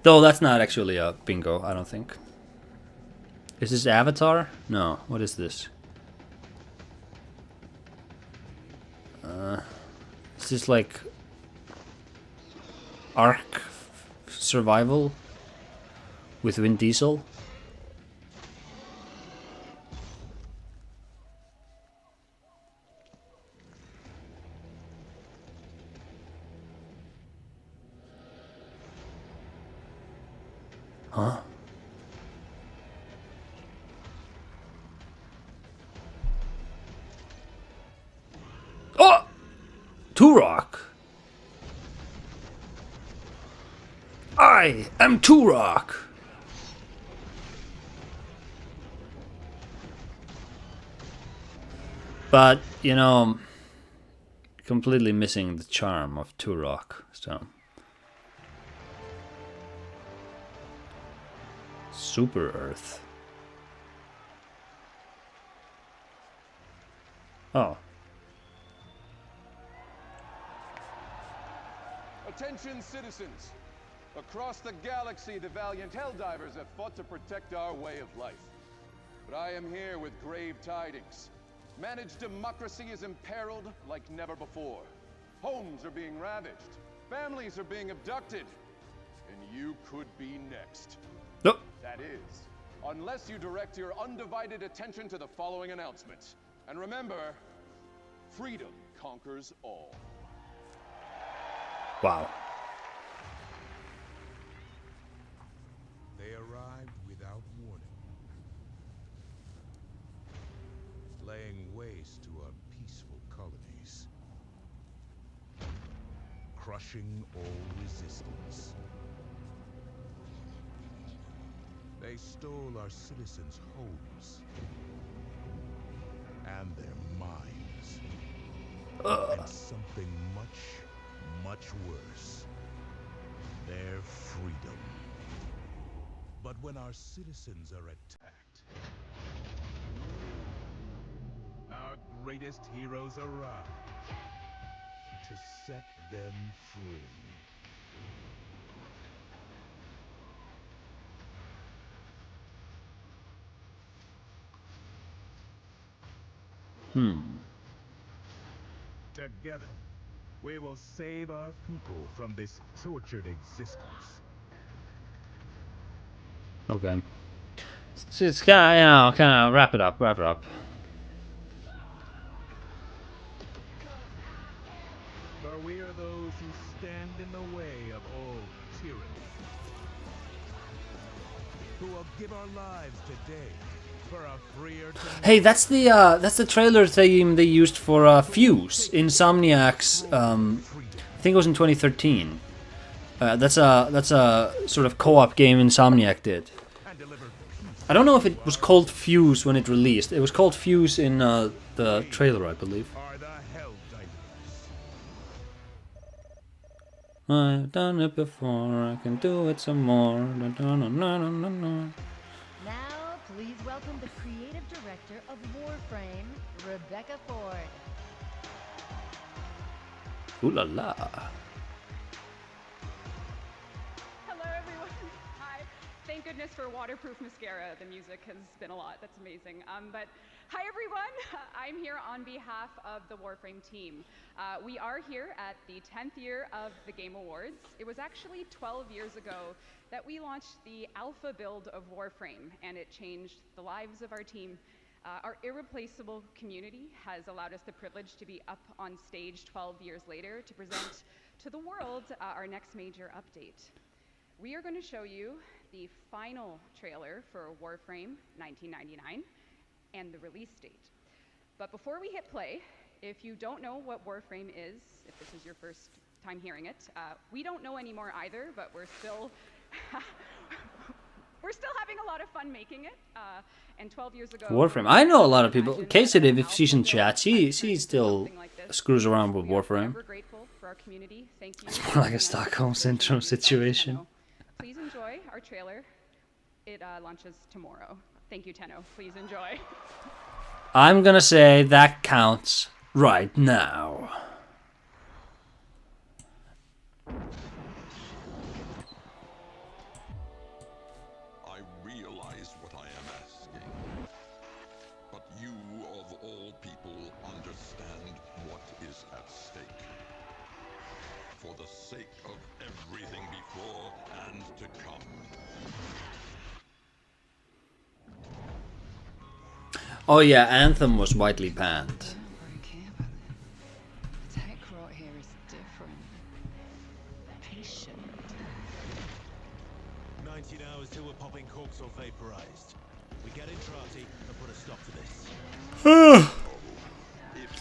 Though that's not actually a bingo, I don't think. Is this Avatar? No, what is this? Is this like... Ark Survival? With Vin Diesel? Huh? Oh! Turok! I am Turok! But, you know, completely missing the charm of Turok, so... Super Earth. Oh. Attention, citizens! Across the galaxy, the valiant Helldivers have fought to protect our way of life. But I am here with grave tidings. Managed democracy is imperiled like never before. Homes are being ravaged. Families are being abducted. And you could be next. Nope. That is, unless you direct your undivided attention to the following announcements. And remember, freedom conquers all. Wow. They arrived without warning, laying waste to our peaceful colonies, crushing all resistance. They stole our citizens' homes and their minds. And something much worse. Their freedom. But when our citizens are attacked, our greatest heroes arrive to set them free. Together, we will save our people from this tortured existence. Okay. So it's kind of, kind of wrap it up. For we are those who stand in the way of all tyranny, who will give our lives today for a freer tomorrow. Hey, that's the trailer theme they used for Fuse, Insomniac's. I think it was in 2013. That's a sort of co-op game Insomniac did. I don't know if it was called Fuse when it released. It was called Fuse in the trailer, I believe. I've done it before, I can do it some more. Now, please welcome the creative director of Warframe, Rebecca Ford. Ooh la la. Hello, everyone. Hi. Thank goodness for waterproof mascara. The music has been a lot. That's amazing. But hi, everyone. I'm here on behalf of the Warframe team. We are here at the 10th year of the Game Awards. It was actually 12 years ago that we launched the alpha build of Warframe, and it changed the lives of our team. Our irreplaceable community has allowed us the privilege to be up on stage 12 years later to present to the world our next major update. We are going to show you the final trailer for Warframe 1999 and the release date. But before we hit play, if you don't know what Warframe is, if this is your first time hearing it, we don't know anymore either, but we're still we're still having a lot of fun making it. And 12 years ago, Warframe. I know a lot of people. Casey, if she's in chat, she still screws around with Warframe. we're grateful for our community. Thank you. It's more like a Stockholm Syndrome situation. Please enjoy our trailer. It launches tomorrow. Thank you, Tenno. Please enjoy. I'm gonna say that counts right now. I realize what I am asking, but you of all people understand what is at stake. For the sake of everything before and to come. Oh yeah, Anthem was widely banned. Tech right here is different. Patient. 19 hours till we're popping corks or vaporized. We get in Trati and put a stop to this.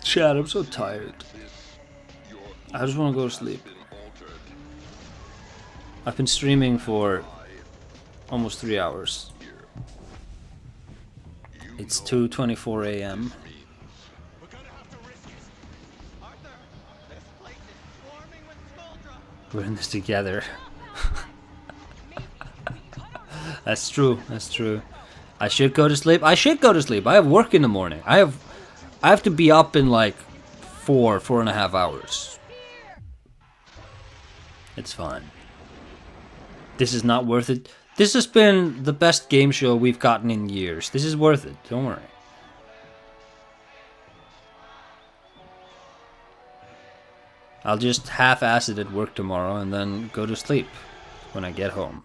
Chad, I'm so tired. I just want to go to sleep. I've been streaming for almost 3 hours. It's 2:24 a.m. We're in this together. That's true. That's true. I should go to sleep. I should go to sleep. I have work in the morning. I have to be up in like 4.5 hours. It's fine. This is not worth it. This has been the best game show we've gotten in years. This is worth it. Don't worry. I'll just half-ass it at work tomorrow and then go to sleep when I get home.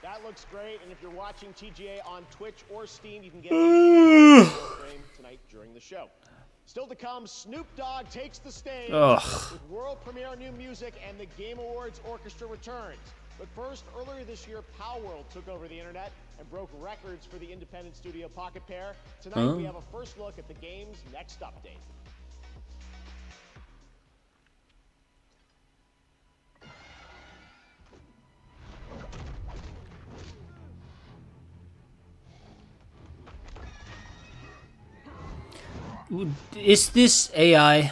That looks great, and if you're watching TGA on Twitch or Steam, you can get the stream tonight during the show. Still to come, Snoop Dogg takes the stage with world premiere new music, and the Game Awards Orchestra returns. But first, earlier this year, Palworld took over the internet and broke records for the independent studio Pocket Pair. Tonight, we have a first look at the game's next update. Is this AI?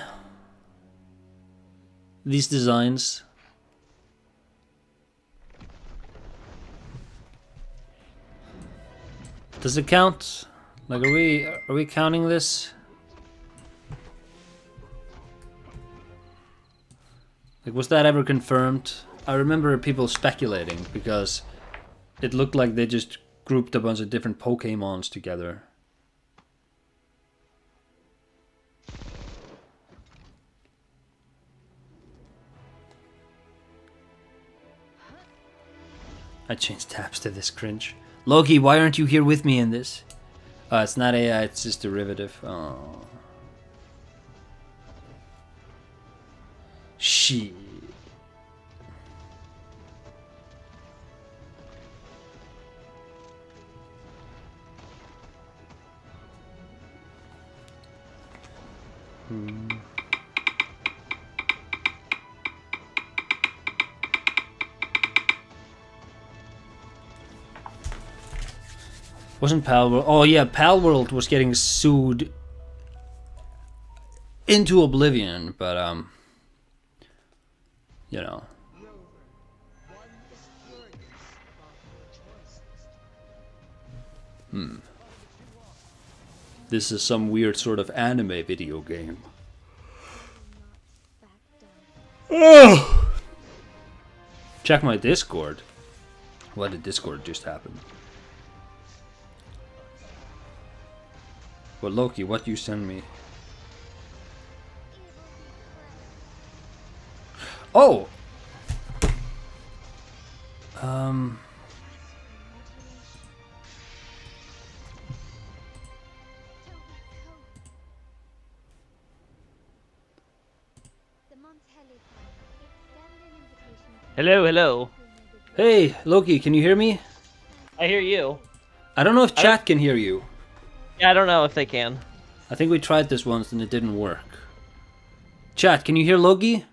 These designs? Does it count? Like, are we counting this? Like, was that ever confirmed? I remember people speculating because it looked like they just grouped a bunch of different Pokemons together. I changed tabs to this cringe. Loki, why aren't you here with me in this? It's not AI, it's just derivative. Oh. Shit. Wasn't Palworld? Oh yeah, Palworld was getting sued into oblivion, but you know. This is some weird sort of anime video game. Oh! Check my Discord. What did Discord just happen? Well, Loki, what you send me? Oh! Hello, hello. Hey, Loki, can you hear me? I hear you. I don't know if chat can hear you. Yeah, I don't know if they can. I think we tried this once and it didn't work. Chat, can you hear Logi?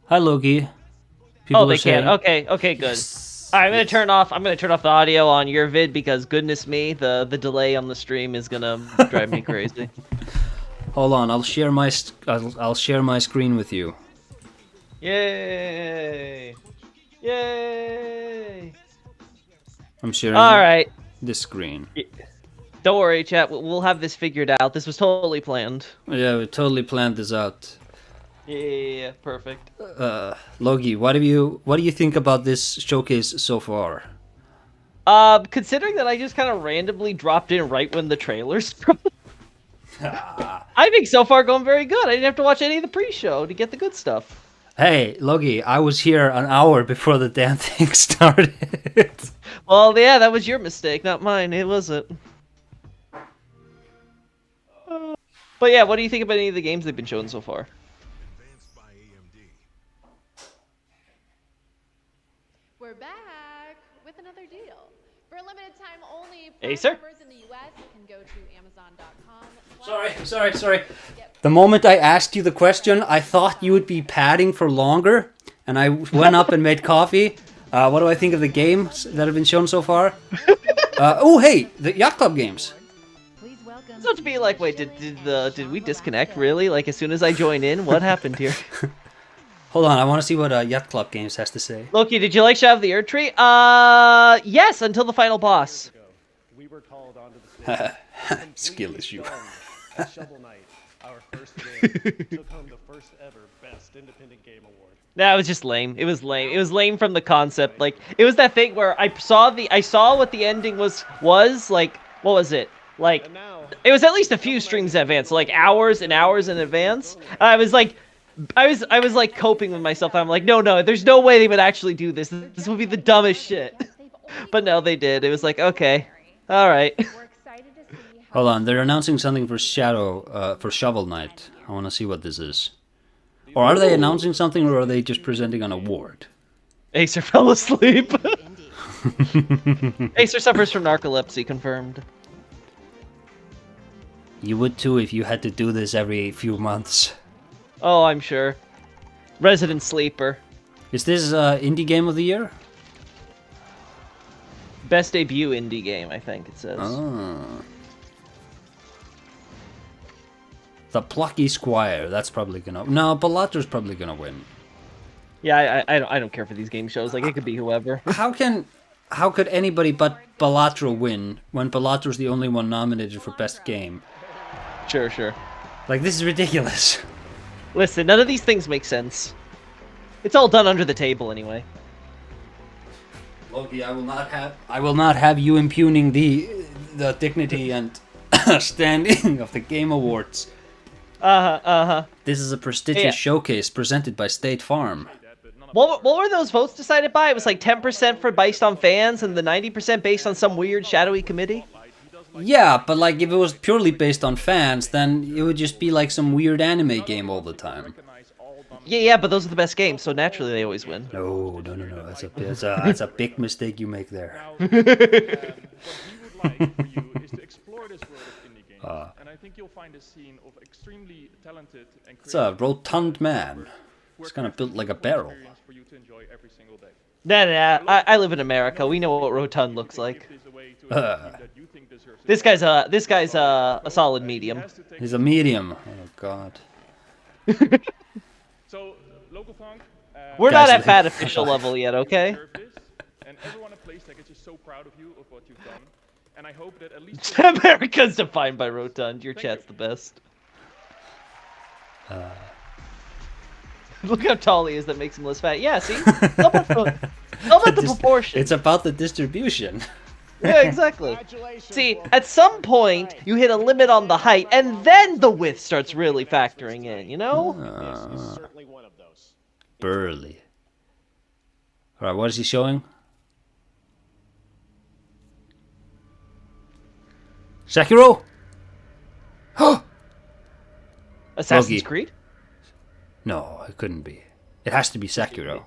Hi, Logi. People Oh, they are saying- can. Okay, good. All right, I'm gonna turn off the audio on your vid because goodness me, the delay on the stream is gonna drive me crazy. Hold on, I'll share my screen with you. Yay! Yay! I'm sharing. All right. This screen. Don't worry, chat. We'll have this figured out. This was totally planned. Yeah, we totally planned this out. Yeah, perfect. Logi, what do you think about this showcase so far? Considering that I just kind of randomly dropped in right when the trailers. I think so far going very good. I didn't have to watch any of the pre-show to get the good stuff. Hey, Logi, I was here an hour before the damn thing started. Well, yeah, that was your mistake, not mine. It wasn't. But yeah, what do you think about any of the games they've been showing so far? We're back with another deal. For a limited time only, Acer? members in the US can go to Amazon.com. Sorry. The moment I asked you the question, I thought you would be padding for longer, and I went up and made coffee. What do I think of the games that have been shown so far? Oh, hey, the Yacht Club games. So to be like, wait, did we disconnect really? Like as soon as I join in, what happened here? Hold on, I want to see what Yacht Club games has to say. Loki, did you like Shadow of the Earth Tree? Yes, until the final boss. We were called onto the stage. Skill issue. Shovel Knight, our first game, took home the first ever Best Independent Game Award. Nah, it was just lame. It was lame. It was lame from the concept. Like it was that thing where I saw what the ending was like. What was it? Like it was at least a few streams in advance, so like hours and hours in advance. I was like coping with myself. I'm like, no, there's no way they would actually do this. This would be the dumbest shit. But no, they did. It was like, okay, all right. Hold on, they're announcing something for Shovel Knight. I want to see what this is. Or are they announcing something, or are they just presenting an award? Acer fell asleep. Acer suffers from narcolepsy, confirmed. You would too if you had to do this every few months. Oh, I'm sure. Resident sleeper. Is this indie game of the year? Best debut indie game, I think it says. Oh. The Plucky Squire. That's probably gonna. No, Balatru's probably gonna win. Yeah, I don't care for these game shows. Like it could be whoever. How could anybody but Balatru win when Balatru's the only one nominated for best game? Sure. Like this is ridiculous. Listen, none of these things make sense. It's all done under the table anyway. Loki, I will not have you impugning the dignity and standing of the Game Awards. This is a prestigious showcase presented by State Farm. What were those votes decided by? It was like 10% based on fans and the 90% based on some weird shadowy committee? Yeah, but like if it was purely based on fans, then it would just be like some weird anime game all the time. Yeah, but those are the best games, so naturally they always win. No. That's a big mistake you make there. It's a rotund man. It's kind of built like a barrel. Nah, I live in America. We know what rotund looks like. This guy's a solid medium. He's a medium. Oh god. We're not at bad official level yet, okay? America's defined by rotund. Your chat's the best. Look how tall he is. That makes him less fat. Yeah, see? How about the proportion? It's about the distribution. Yeah, exactly. See, at some point, you hit a limit on the height, and then the width starts really factoring in, you know? Burly. Alright, what is he showing? Sekiro? Assassin's Creed? No, it couldn't be. It has to be Sekiro.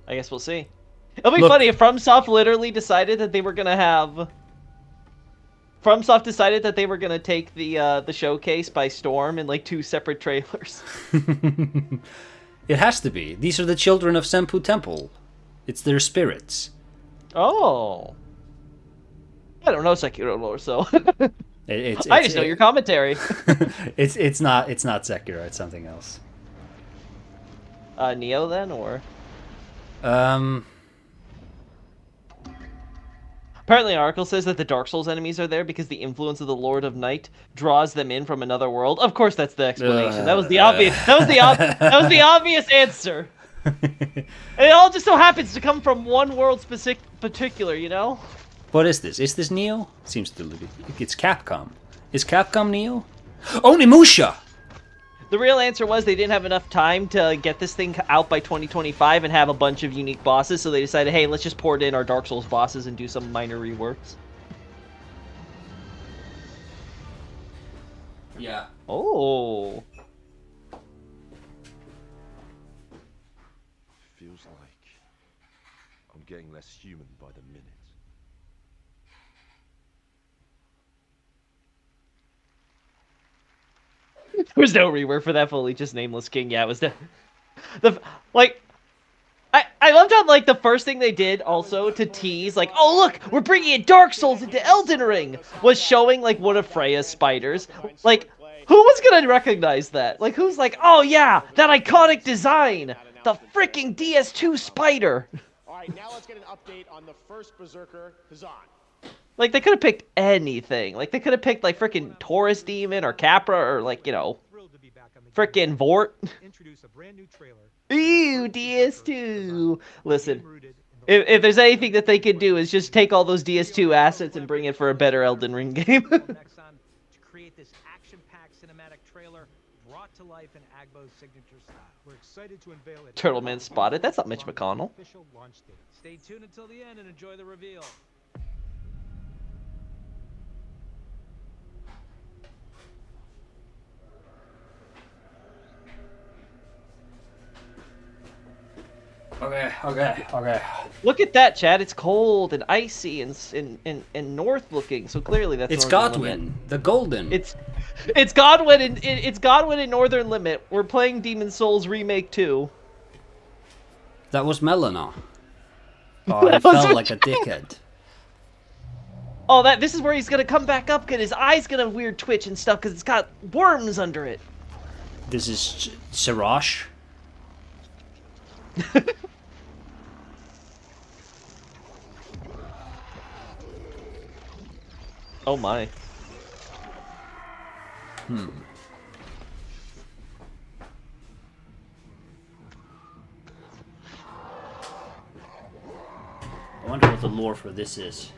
I guess we'll see. It'll be funny if FromSoft literally decided that they were gonna have FromSoft decided that they were gonna take the showcase by storm in like 2 separate trailers. It has to be. These are the children of Senpu Temple. It's their spirits. Oh. I don't know Sekiro lore, so It's I just know your commentary. it's not Sekiro. It's something else. Neo then, or apparently an article says that the Dark Souls enemies are there because the influence of the Lord of Night draws them in from another world. Of course, that's the explanation. That was the obvious. That was the obvious answer. And it all just so happens to come from one world particular, you know. What is this? Is this Neo? Seems to be. It's Capcom. Is Capcom Neo? Onimusha! The real answer was they didn't have enough time to get this thing out by 2025 and have a bunch of unique bosses, so they decided, hey, let's just port in our Dark Souls bosses and do some minor reworks. Yeah. Oh. Feels like I'm getting less human by the minute. There was no rework for that fully just nameless king. Yeah, it was the like. I loved how like the first thing they did also to tease like, oh look, we're bringing in Dark Souls into Elden Ring, was showing like one of Freya's spiders. Like, who was gonna recognize that? Like, who's like, oh yeah, that iconic design, the freaking DS2 spider. All right, now let's get an update on the first Berserker, Hazan. Like, they could have picked anything. Like, they could have picked, like, frickin' Taurus Demon or Capra or, like, you know, frickin' Vort. Ew, DS2. Listen, if there's anything that they could do is just take all those DS2 assets and bring it for a better Elden Ring game. To create this action-packed cinematic trailer brought to life in Agbo's signature style. We're excited to unveil it. Turtleman spotted. That's not Mitch McConnell. Official launch date. Stay tuned until the end and enjoy the reveal. Okay. Look at that, Chad. It's cold and icy and north looking. So clearly that's It's Northern Godwin, Limit. the Golden. It's Godwin and it's Godwin in Northern Limit. We're playing Demon Souls Remake 2. That was Melina. Oh, he felt like a dickhead. Oh, this is where he's gonna come back up, cause his eye's gonna weird twitch and stuff, cause it's got worms under it. This is Sirash. Oh my. I wonder what the lore for this is.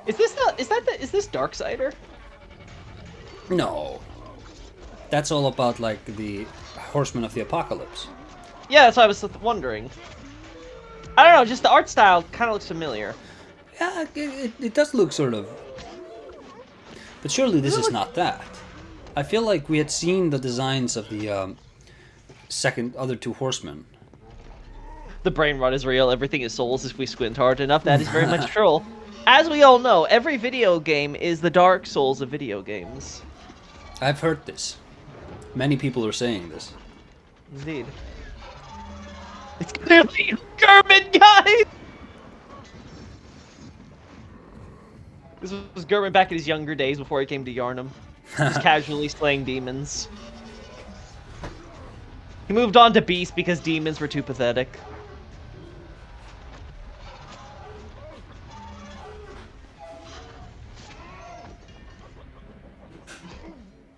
Is this Darksider? No. That's all about like the Horsemen of the Apocalypse. Yeah, that's what I was wondering. I don't know, just the art style kind of looks familiar. Yeah, it does look sort of. But surely this is not that. I feel like we had seen the designs of the other two horsemen. The brain rot is real, everything is souls if we squint hard enough. That is very much true. As we all know, every video game is the Dark Souls of video games. I've heard this. Many people are saying this. Indeed. It's clearly German, guys! This was German back in his younger days before he came to Yharnam. Just casually slaying demons. He moved on to Beast because demons were too pathetic.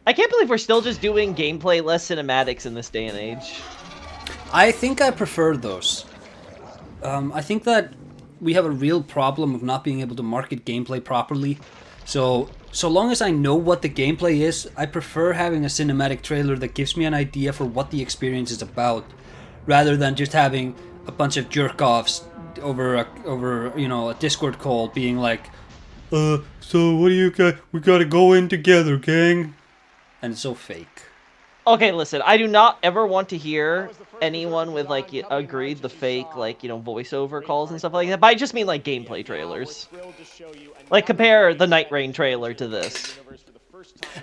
I can't believe we're still just doing gameplay less cinematics in this day and age. I think I prefer those. I think that we have a real problem of not being able to market gameplay properly. So long as I know what the gameplay is, I prefer having a cinematic trailer that gives me an idea for what the experience is about, rather than just having a bunch of jerk-offs over a Discord call being like, so what do you got? We gotta go in together, gang. And it's so fake. Okay, listen, I do not ever want to hear anyone with, like, agreed the fake, like, voiceover calls and stuff like that, but I just mean, like, gameplay trailers. Like, compare the Night Rain trailer to this.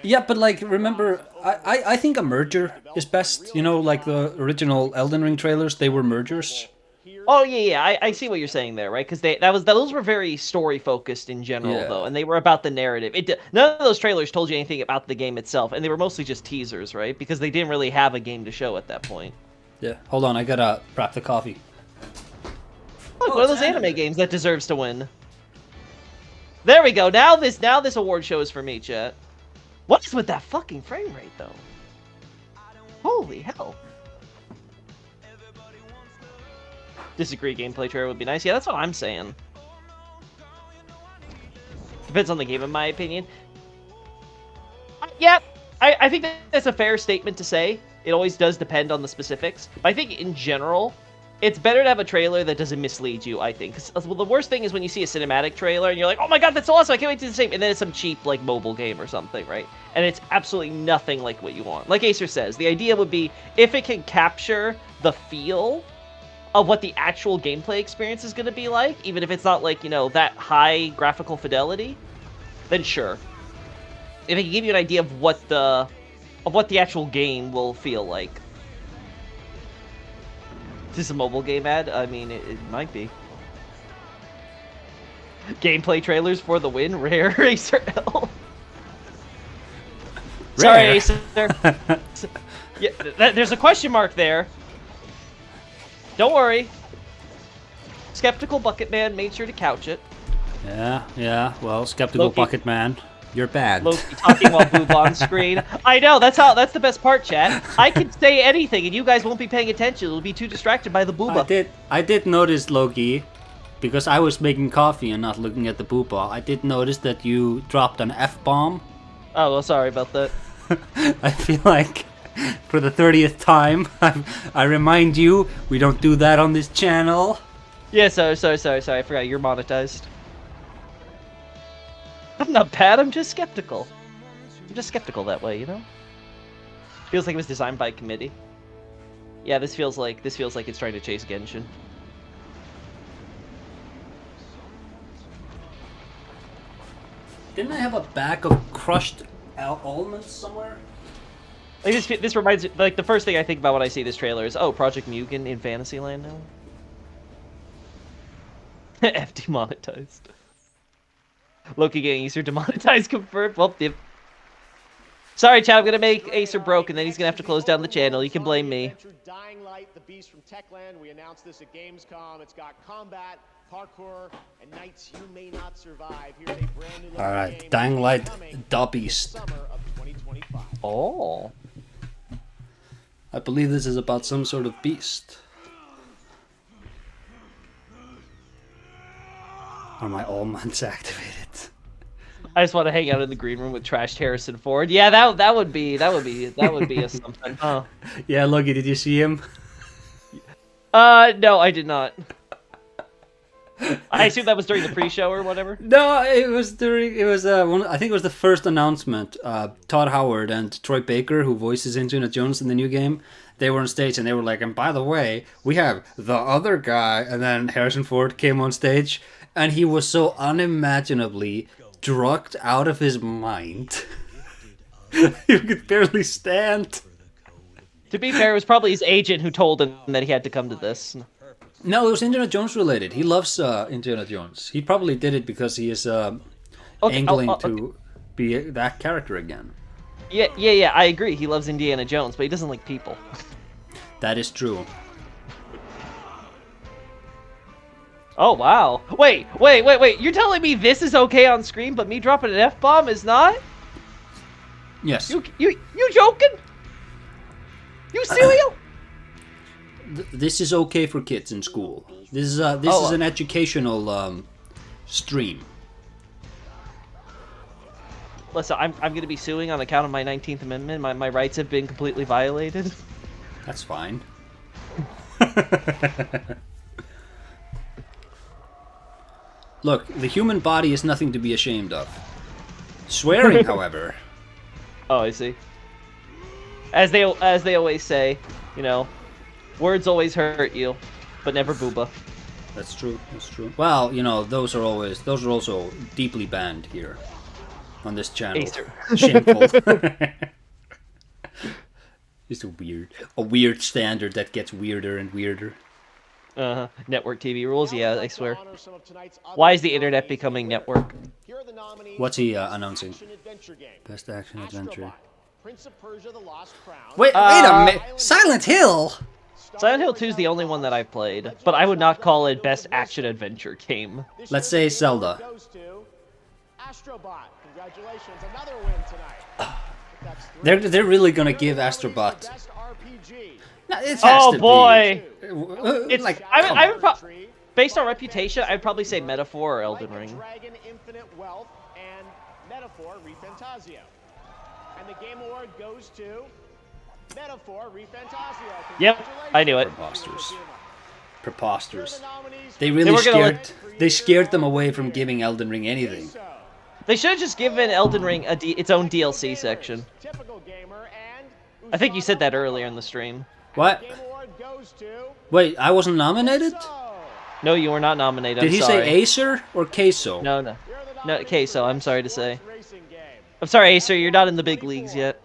Yeah, but, like, remember, I think a merger is best. Like the original Elden Ring trailers, they were mergers. Oh yeah, I see what you're saying there, right? Because those were very story focused in general, though, and they were about the narrative. None of those trailers told you anything about the game itself, and they were mostly just teasers, right? Because they didn't really have a game to show at that point. Yeah, hold on, I gotta prep the coffee. Look, one of those anime games that deserves to win. There we go. Now this award show is for me, chat. What is with that fucking frame rate, though? Holy hell. Disagree, gameplay trailer would be nice. Yeah, that's what I'm saying. Depends on the game, in my opinion. Yeah, I think that's a fair statement to say. It always does depend on the specifics. But I think, in general, it's better to have a trailer that doesn't mislead you, I think. Because the worst thing is when you see a cinematic trailer and you're like, oh my god, that's awesome, I can't wait to do the same. And then it's some cheap, like, mobile game or something, right? And it's absolutely nothing like what you want. Like Acer says, the idea would be, if it can capture the feel of what the actual gameplay experience is going to be like, even if it's not like, that high graphical fidelity, then sure. If it can give you an idea of what the actual game will feel like. Is this a mobile game ad? I mean, it might be. Gameplay trailers for the win? Rare, Acer L. Sorry, Acer. Yeah, there's a question mark there. Don't worry. Skeptical Bucket Man made sure to couch it. Yeah. Well, Skeptical Bucket Man, you're bad. Loki talking while boob on screen. I know, that's the best part, chat. I can say anything and you guys won't be paying attention. It'll be too distracted by the booba. I did notice, Loki, because I was making coffee and not looking at the booba. I did notice that you dropped an F-bomb. Oh, well, sorry about that. I feel like, for the 30th time, I remind you, we don't do that on this channel. Yeah, sorry, I forgot you're monetized. I'm not bad, I'm just skeptical. I'm just skeptical that way, Feels like it was designed by a committee. Yeah, this feels like it's trying to chase Genshin. Didn't I have a bag of crushed almonds somewhere? Like this reminds me, like, the first thing I think about when I see this trailer is, oh, Project Mugen in Fantasyland now? F demonetized. Loki getting Acer demonetized confirmed. Well, yep. Sorry, chat, I'm gonna make Acer broke and then he's gonna have to close down the channel. You can blame me. Dying Light, the beast from Techland. We announced this at Gamescom. It's got combat, parkour, and nights you may not survive. Here's a brand new Alright, Dying Light, the beast. Oh. I believe this is about some sort of beast. Are my almonds activated? I just want to hang out in the green room with trashed Harrison Ford. Yeah, that would be a something. Oh. Yeah, Loki, did you see him? No, I did not. I assume that was during the pre-show or whatever. No, it was I think it was the first announcement. Todd Howard and Troy Baker, who voices Indiana Jones in the new game, they were on stage and they were like, and by the way, we have the other guy. And then Harrison Ford came on stage and he was so unimaginably drugged out of his mind. He could barely stand. To be fair, it was probably his agent who told him that he had to come to this. No, it was Indiana Jones related. He loves Indiana Jones. He probably did it because he is angling to be that character again. Yeah, I agree. He loves Indiana Jones, but he doesn't like people. That is true. Oh, wow. Wait. You're telling me this is okay on screen, but me dropping an F-bomb is not? Yes. You joking? You serious? This is okay for kids in school. This is an educational stream. Listen, I'm going to be suing on account of my 19th Amendment. My rights have been completely violated. That's fine. Look, the human body is nothing to be ashamed of. Swearing, however... Oh, I see. As they always say, you know, words always hurt you, but never booba. That's true. That's true. Well, you know, those are also deeply banned here on this channel. Acer. Shameful. It's a weird standard that gets weirder and weirder. Network TV rules, yeah, I swear. Why is the internet becoming network? What's he announcing? Best action adventure. Wait a minute! Silent Hill! Silent Hill 2 is the only one that I've played, but I would not call it best action adventure game. Let's say Zelda. Astrobot, congratulations, another win tonight. They're really gonna give Astrobot. No, it has Oh to boy! be. It's like I would based on reputation, I'd probably say Metaphor or Elden Ring. Dragon Infinite Wealth and Metaphor ReFantazio. And the game award goes to Metaphor ReFantazio. Yep, I knew it. Preposterous. They really scared them away from giving Elden Ring anything. They should have just given Elden Ring its own DLC section. I think you said that earlier in the stream. What? Wait, I wasn't nominated? No, you were not nominated. Did he say Acer or Queso? No, Queso. I'm sorry to say. I'm sorry, Acer. You're not in the big leagues yet.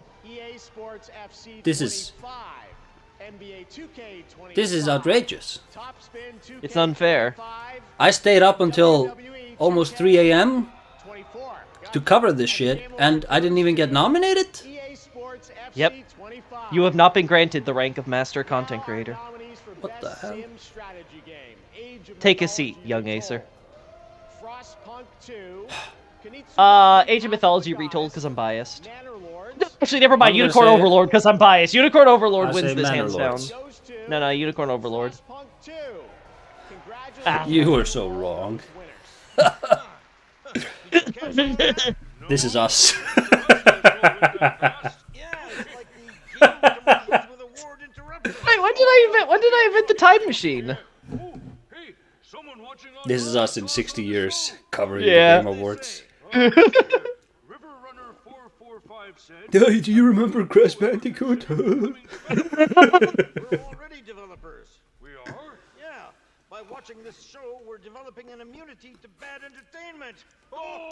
This is outrageous. It's unfair. I stayed up until almost 3 a.m. to cover this shit, and I didn't even get nominated? Yep. You have not been granted the rank of Master Content Creator. What the hell? Take a seat, young Acer. Age of Mythology retold because I'm biased. Actually, never mind. Unicorn Overlord because I'm biased. Unicorn Overlord wins this hands down. No, Unicorn Overlord. You were so wrong. This is us. Wait, when did I invent the time machine? This is us in 60 years covering the Game Awards. Do you remember Crash Bandicoot? We're already developers. We are? Yeah. By watching this show, we're developing an immunity to bad entertainment.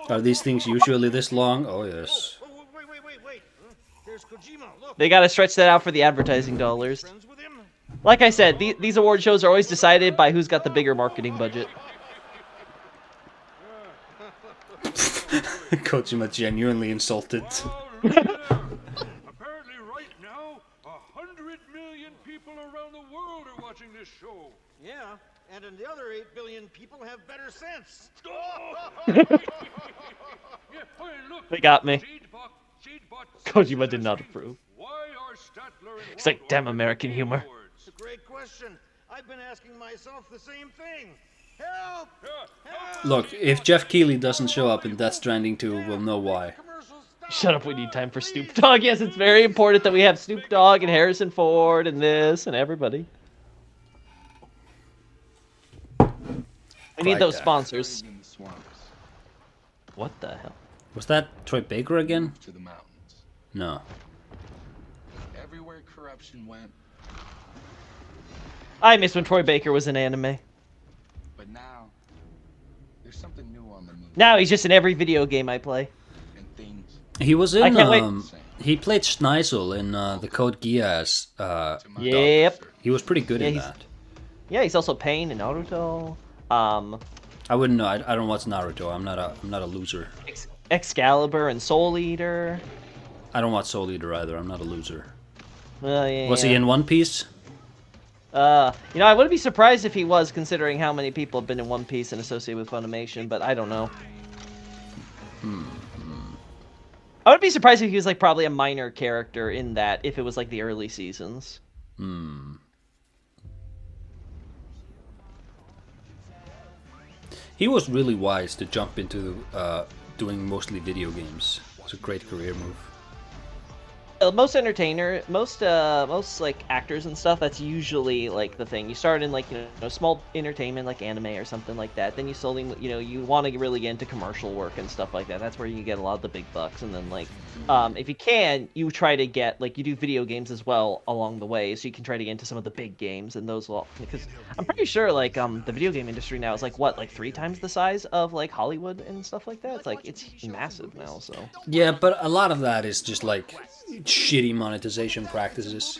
Are these things usually this long? Oh, yes. Wait. There's Kojima. Look. They gotta stretch that out for the advertising dollars. Like I said, these award shows are always decided by who's got the bigger marketing budget. Kojima genuinely insulted. Apparently right now, 100 million people around the world are watching this show. Yeah, and the other 8 billion people have better sense. They got me. Kojima did not approve. He's like, damn American humor. It's a great question. I've been asking myself the same thing. Help! Look, if Jeff Keighley doesn't show up in Death Stranding 2, we'll know why. Shut up, we need time for Snoop Dogg. Yes, it's very important that we have Snoop Dogg and Harrison Ford and this and everybody. We need those sponsors. What the hell? Was that Troy Baker again? To the mountains. No. Everywhere corruption went. I miss when Troy Baker was in anime. But now, there's something new on the move. Now he's just in every video game I play. And things. He was in. He played Schneisel in the Code Geass. Yep. He was pretty good in that. Yeah, he's also Pain in Naruto. I wouldn't know. I don't watch Naruto. I'm not a loser. Excalibur and Soul Eater. I don't watch Soul Eater either. I'm not a loser. Yeah, was he in One Piece? You know, I wouldn't be surprised if he was, considering how many people have been in One Piece and associated with Funimation, but I don't know. I would be surprised if he was like probably a minor character in that, if it was like the early seasons. He was really wise to jump into doing mostly video games. It's a great career move. most like actors and stuff, that's usually like the thing. You start in like, you know, small entertainment like anime or something like that. Then you slowly, you know, you want to really get into commercial work and stuff like that. That's where you get a lot of the big bucks. And then like, if you can, you try to get like, you do video games as well along the way, so you can try to get into some of the big games and those will, because I'm pretty sure like the video game industry now is like what, like 3 times the size of like Hollywood and stuff like that. It's like it's massive now. So yeah, but a lot of that is just like shitty monetization practices.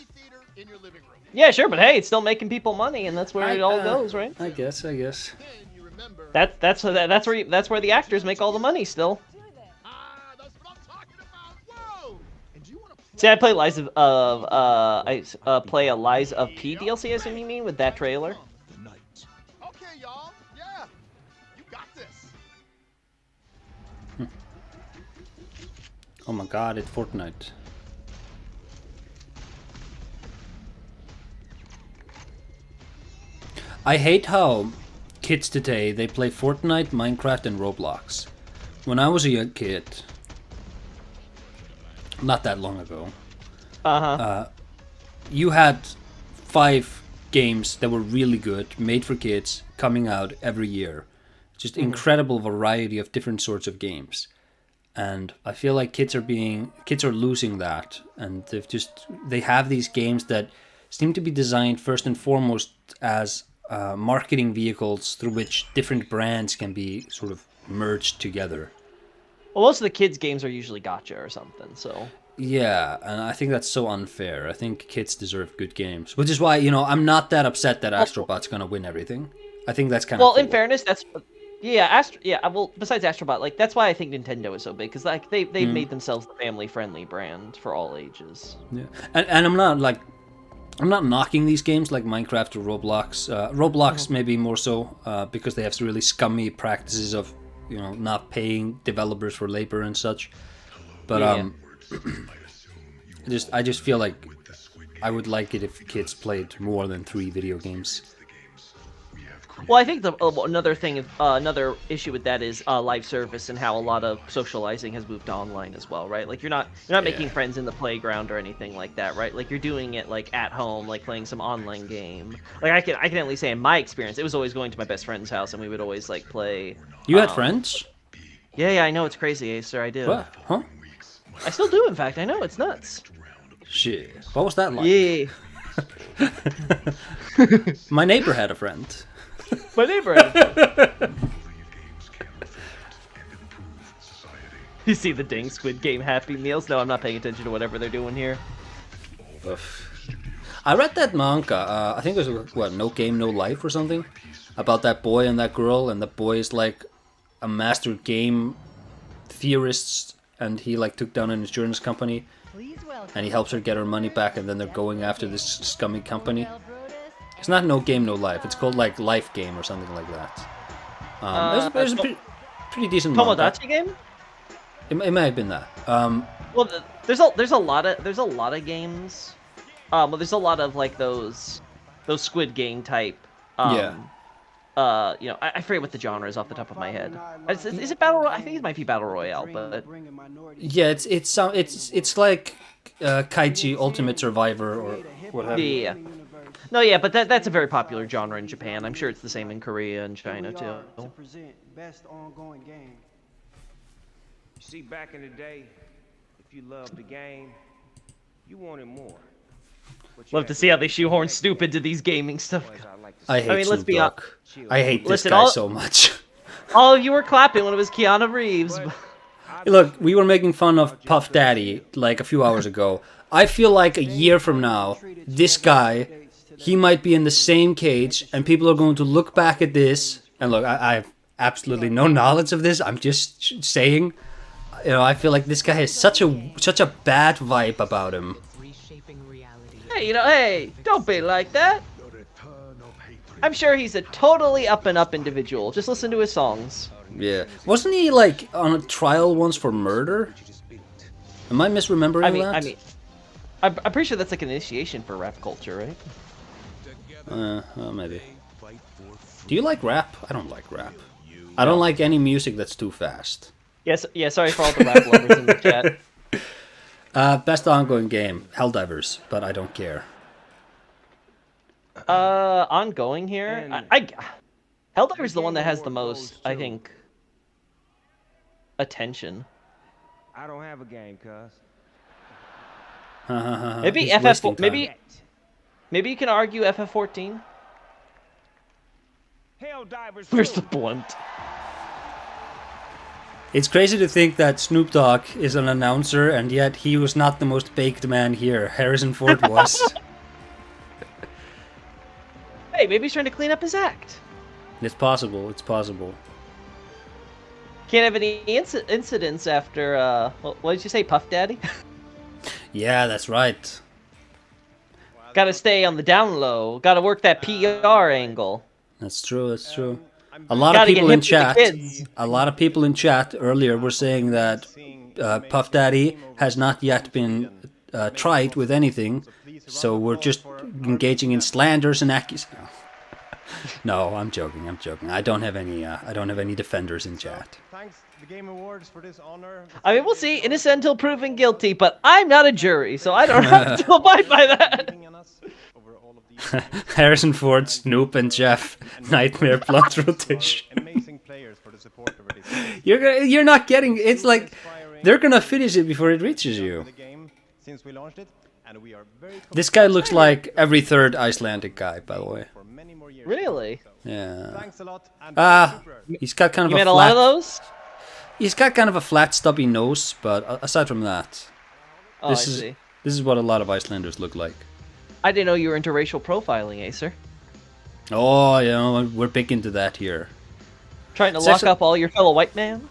yeah, sure, but hey, it's still making people money, and that's where it all goes, right? I guess. That's where the actors make all the money still. See, I play Lies of play a Lies of P DLC, as you mean, with that trailer. Okay, y'all. Yeah, you got this. Oh my god, it's Fortnite. I hate how kids today, they play Fortnite, Minecraft, and Roblox. When I was a young kid, not that long ago, you had 5 games that were really good, made for kids, coming out every year. Just incredible variety of different sorts of games. And I feel like kids are losing that, and they have these games that seem to be designed first and foremost as marketing vehicles through which different brands can be sort of merged together. Well, most of the kids' games are usually gacha or something, so... Yeah, and I think that's so unfair. I think kids deserve good games. Which is why, you know, I'm not that upset that Astrobot's gonna win everything. I think that's kind of Well, cool. in fairness, that's... Yeah, well, besides Astrobot, like, that's why I think Nintendo is so big, because, like, they've made themselves the family-friendly brand for all ages. Yeah, and I'm not knocking these games like Minecraft or Roblox. Roblox maybe more so because they have some really scummy practices of, you know, not paying developers for labor and such. But I just feel like I would like it if kids played more than 3 video games. Well, I think another issue with that is live service and how a lot of socializing has moved to online as well, right? Like you're not making friends in the playground or anything like that, right? Like you're doing it like at home, like playing some online game. Like I can at least say in my experience, it was always going to my best friend's house and we would always like play. You had friends? Yeah, I know, it's crazy, Acer, I do. What? Huh? I still do, in fact. I know, it's nuts. Shit. What was that like? Yeah. My neighbor had a friend. My neighbor had a friend. You see the dang Squid Game Happy Meals? No, I'm not paying attention to whatever they're doing here. I read that manga, I think it was, what, No Game, No Life or something? About that boy and that girl, and the boy is like a master game theorist, and he like took down an insurance company, and he helps her get her money back, and then they're going after this scummy company. It's not No Game, No Life, it's called like Life Game or something like that. It was a pretty decent manga. Tomodachi game? It may have been that. Well, there's a lot of games. Well, there's a lot of like those Squid Game type. You know, I forget what the genre is off the top of my head. Is it battle? I think it might be battle royale, but yeah, it's like Kaichi Ultimate Survivor or whatever. Yeah. No, yeah, but that's a very popular genre in Japan. I'm sure it's the same in Korea and China too. To present best ongoing game. You see, back in the day, if you loved the game, you wanted more. Love to see how they shoehorn Snoop into these gaming stuff. I hate let's be honest. I hate this guy so much. All of you were clapping when it was Keanu Reeves. Look, we were making fun of Puff Daddy like a few hours ago. I feel like a year from now, this guy, he might be in the same cage, and people are going to look back at this. And look, I have absolutely no knowledge of this. I'm just saying, you know, I feel like this guy has such a bad vibe about him. Hey, hey, don't be like that. I'm sure he's a totally up and up individual. Just listen to his songs. Yeah. Wasn't he like on a trial once for murder? Am I misremembering that? I'm pretty sure that's like an initiation for rap culture, right? Well, maybe. Do you like rap? I don't like rap. I don't like any music that's too fast. Yes, yeah. Sorry for all the rap lovers in the chat. Best ongoing game, Helldivers, but I don't care. Ongoing here? Helldiver's the one that has the most, I think, attention. I don't have a game, cuz. Maybe He's FF. wasting time. Maybe you can argue FF14. Where's the blunt? It's crazy to think that Snoop Dogg is an announcer, and yet he was not the most baked man here. Harrison Ford was. Hey, maybe he's trying to clean up his act. It's possible. It's possible. Can't have any incidents after, what did you say, Puff Daddy? Yeah, that's right. Gotta stay on the down low. Gotta work that PR angle. That's true. That's true. A lot of people in chat. A lot of people in chat earlier were saying that Puff Daddy has not yet been tried with anything, so we're just engaging in slanders and accusations. No, I'm joking. I'm joking. I don't have any. I don't have any defenders in chat. Thanks the Game Awards for this honor. I mean, we'll see. Innocent until proven guilty, but I'm not a jury, so I don't have to abide by that. Harrison Ford, Snoop, and Jeff. Nightmare Blood Rotation. Amazing players for the support over this. You're not getting. It's like they're gonna finish it before it reaches you. Since we launched it, and we are very This guy looks like every third Icelandic guy, by the way. Really? Thanks Yeah. a lot. And He's got kind of You a made flat. a lot of those? He's got kind of a flat, stubby nose, but aside from that, Oh, this I is see. this is what a lot of Icelanders look like. I didn't know you were into racial profiling, Acer. Oh, you know, we're big into that here. Trying to It's lock actually- up all your fellow white man?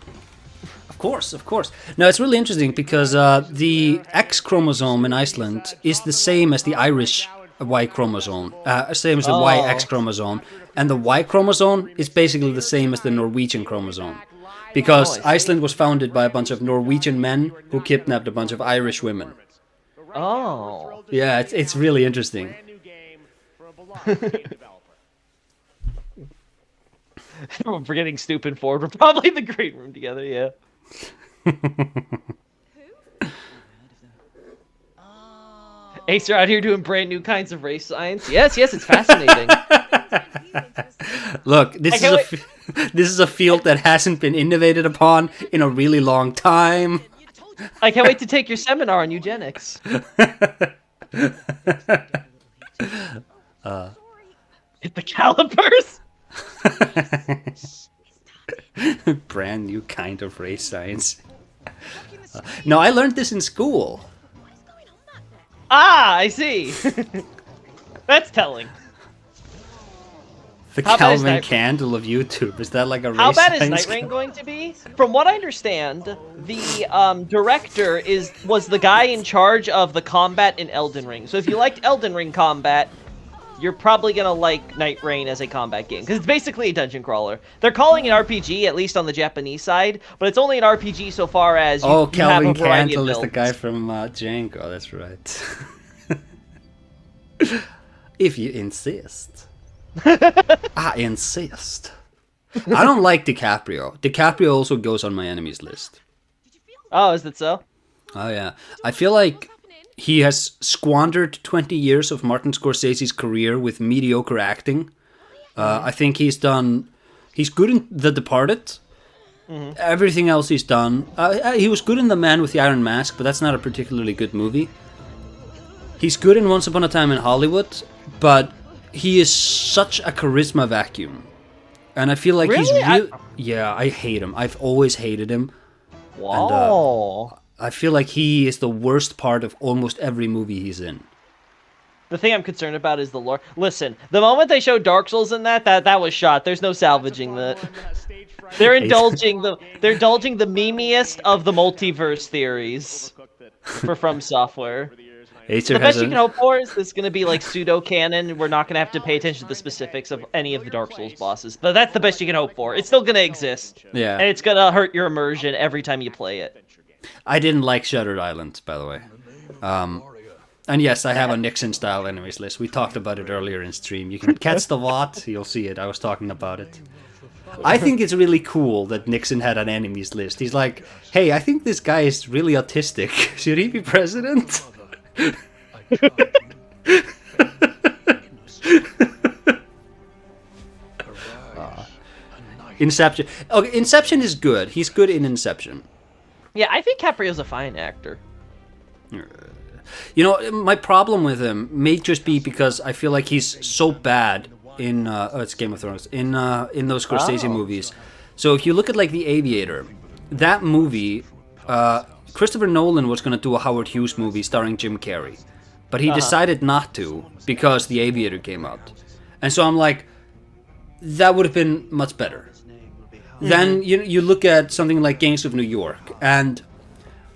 Of course, of course. No, it's really interesting because the X chromosome in Iceland is the same as the Irish Y chromosome, same as the Y X chromosome, and the Y chromosome is basically the same as the Norwegian chromosome, because Iceland was founded by a bunch of Norwegian men who kidnapped a bunch of Irish women. Oh. Yeah, it's really interesting. I'm forgetting Snoop and Ford. We're probably in the green room together, yeah. Acer out here doing brand new kinds of race science. Yes, it's fascinating. Look, this is a field that hasn't been innovated upon in a really long time. I can't wait to take your seminar on eugenics. Hit the calipers. Brand new kind of race science. No, I learned this in school. Ah, I see. That's telling. The How bad is Calvin Night- Candle of YouTube. Is that like a race How bad is science? Night Rain going to be? From what I understand, the director was the guy in charge of the combat in Elden Ring. So if you liked Elden Ring combat, you're probably gonna like Night Rain as a combat game, because it's basically a dungeon crawler. They're calling it RPG, at least on the Japanese side, but it's only an RPG so far as you have Calvin a variety Candle of is the builds. guy from Django. That's right. If you insist. I insist. I don't like DiCaprio. DiCaprio also goes on my enemies list. Oh, is that so? Oh yeah. I feel like he has squandered 20 years of Martin Scorsese's career with mediocre acting. I think he's good in The Departed. Everything else he's done. He was good in The Man with the Iron Mask, but that's not a particularly good movie. He's good in Once Upon a Time in Hollywood, but he is such a charisma vacuum. And I feel like he's Really? Yeah, I hate him. I've always hated him. Wow. And, I feel like he is the worst part of almost every movie he's in. The thing I'm concerned about is the lore. Listen, the moment they showed Dark Souls in that was shot. There's no salvaging that. They're indulging the memeiest of the multiverse theories for From Software. Acer The has best you can hope for is this going to be like pseudo-canon. We're not going to have to pay attention to the specifics of any of the Dark Souls bosses. But that's the best you can hope for. It's still going to exist. Yeah. And it's going to hurt your immersion every time you play it. I didn't like Shattered Island, by the way. And yes, I have a Nixon-style enemies list. We talked about it earlier in stream. You can catch the VOD. You'll see it. I was talking about it. I think it's really cool that Nixon had an enemies list. He's like, hey, I think this guy is really autistic. Should he be president? Inception. Okay, Inception is good. He's good in Inception. Yeah, I think Caprio's a fine actor. You know, my problem with him may just be because I feel like he's so bad in it's Game of Thrones in those Scorsese movies. So if you look at like The Aviator, that movie, Christopher Nolan was going to do a Howard Hughes movie starring Jim Carrey, but he decided not to because The Aviator came out, and so I'm like, that would have been much better. Then you look at something like Gangs of New York, and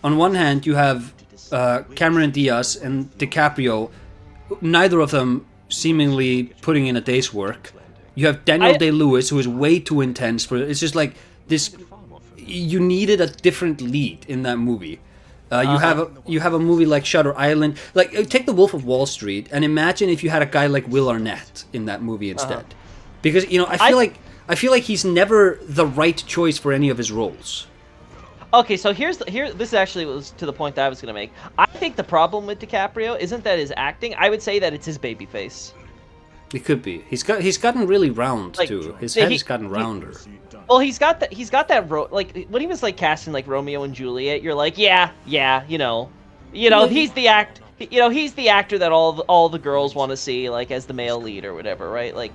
on one hand you have Cameron Diaz and DiCaprio, neither of them seemingly putting in a day's work. You have Daniel Day-Lewis, who is way too intense for it. It's just like this. You needed a different lead in that movie. You have a movie like Shutter Island. Like take The Wolf of Wall Street and imagine if you had a guy like Will Arnett in that movie instead. Because I feel like he's never the right choice for any of his roles. Okay, so this actually was to the point that I was going to make. I think the problem with DiCaprio isn't that his acting. I would say that it's his baby face. It could be. He's gotten really round too. His head has gotten rounder. Well, he's got that like when he was like casting like Romeo and Juliet, you're like, yeah, you know, he's the actor that all the girls want to see like as the male lead or whatever, right? Like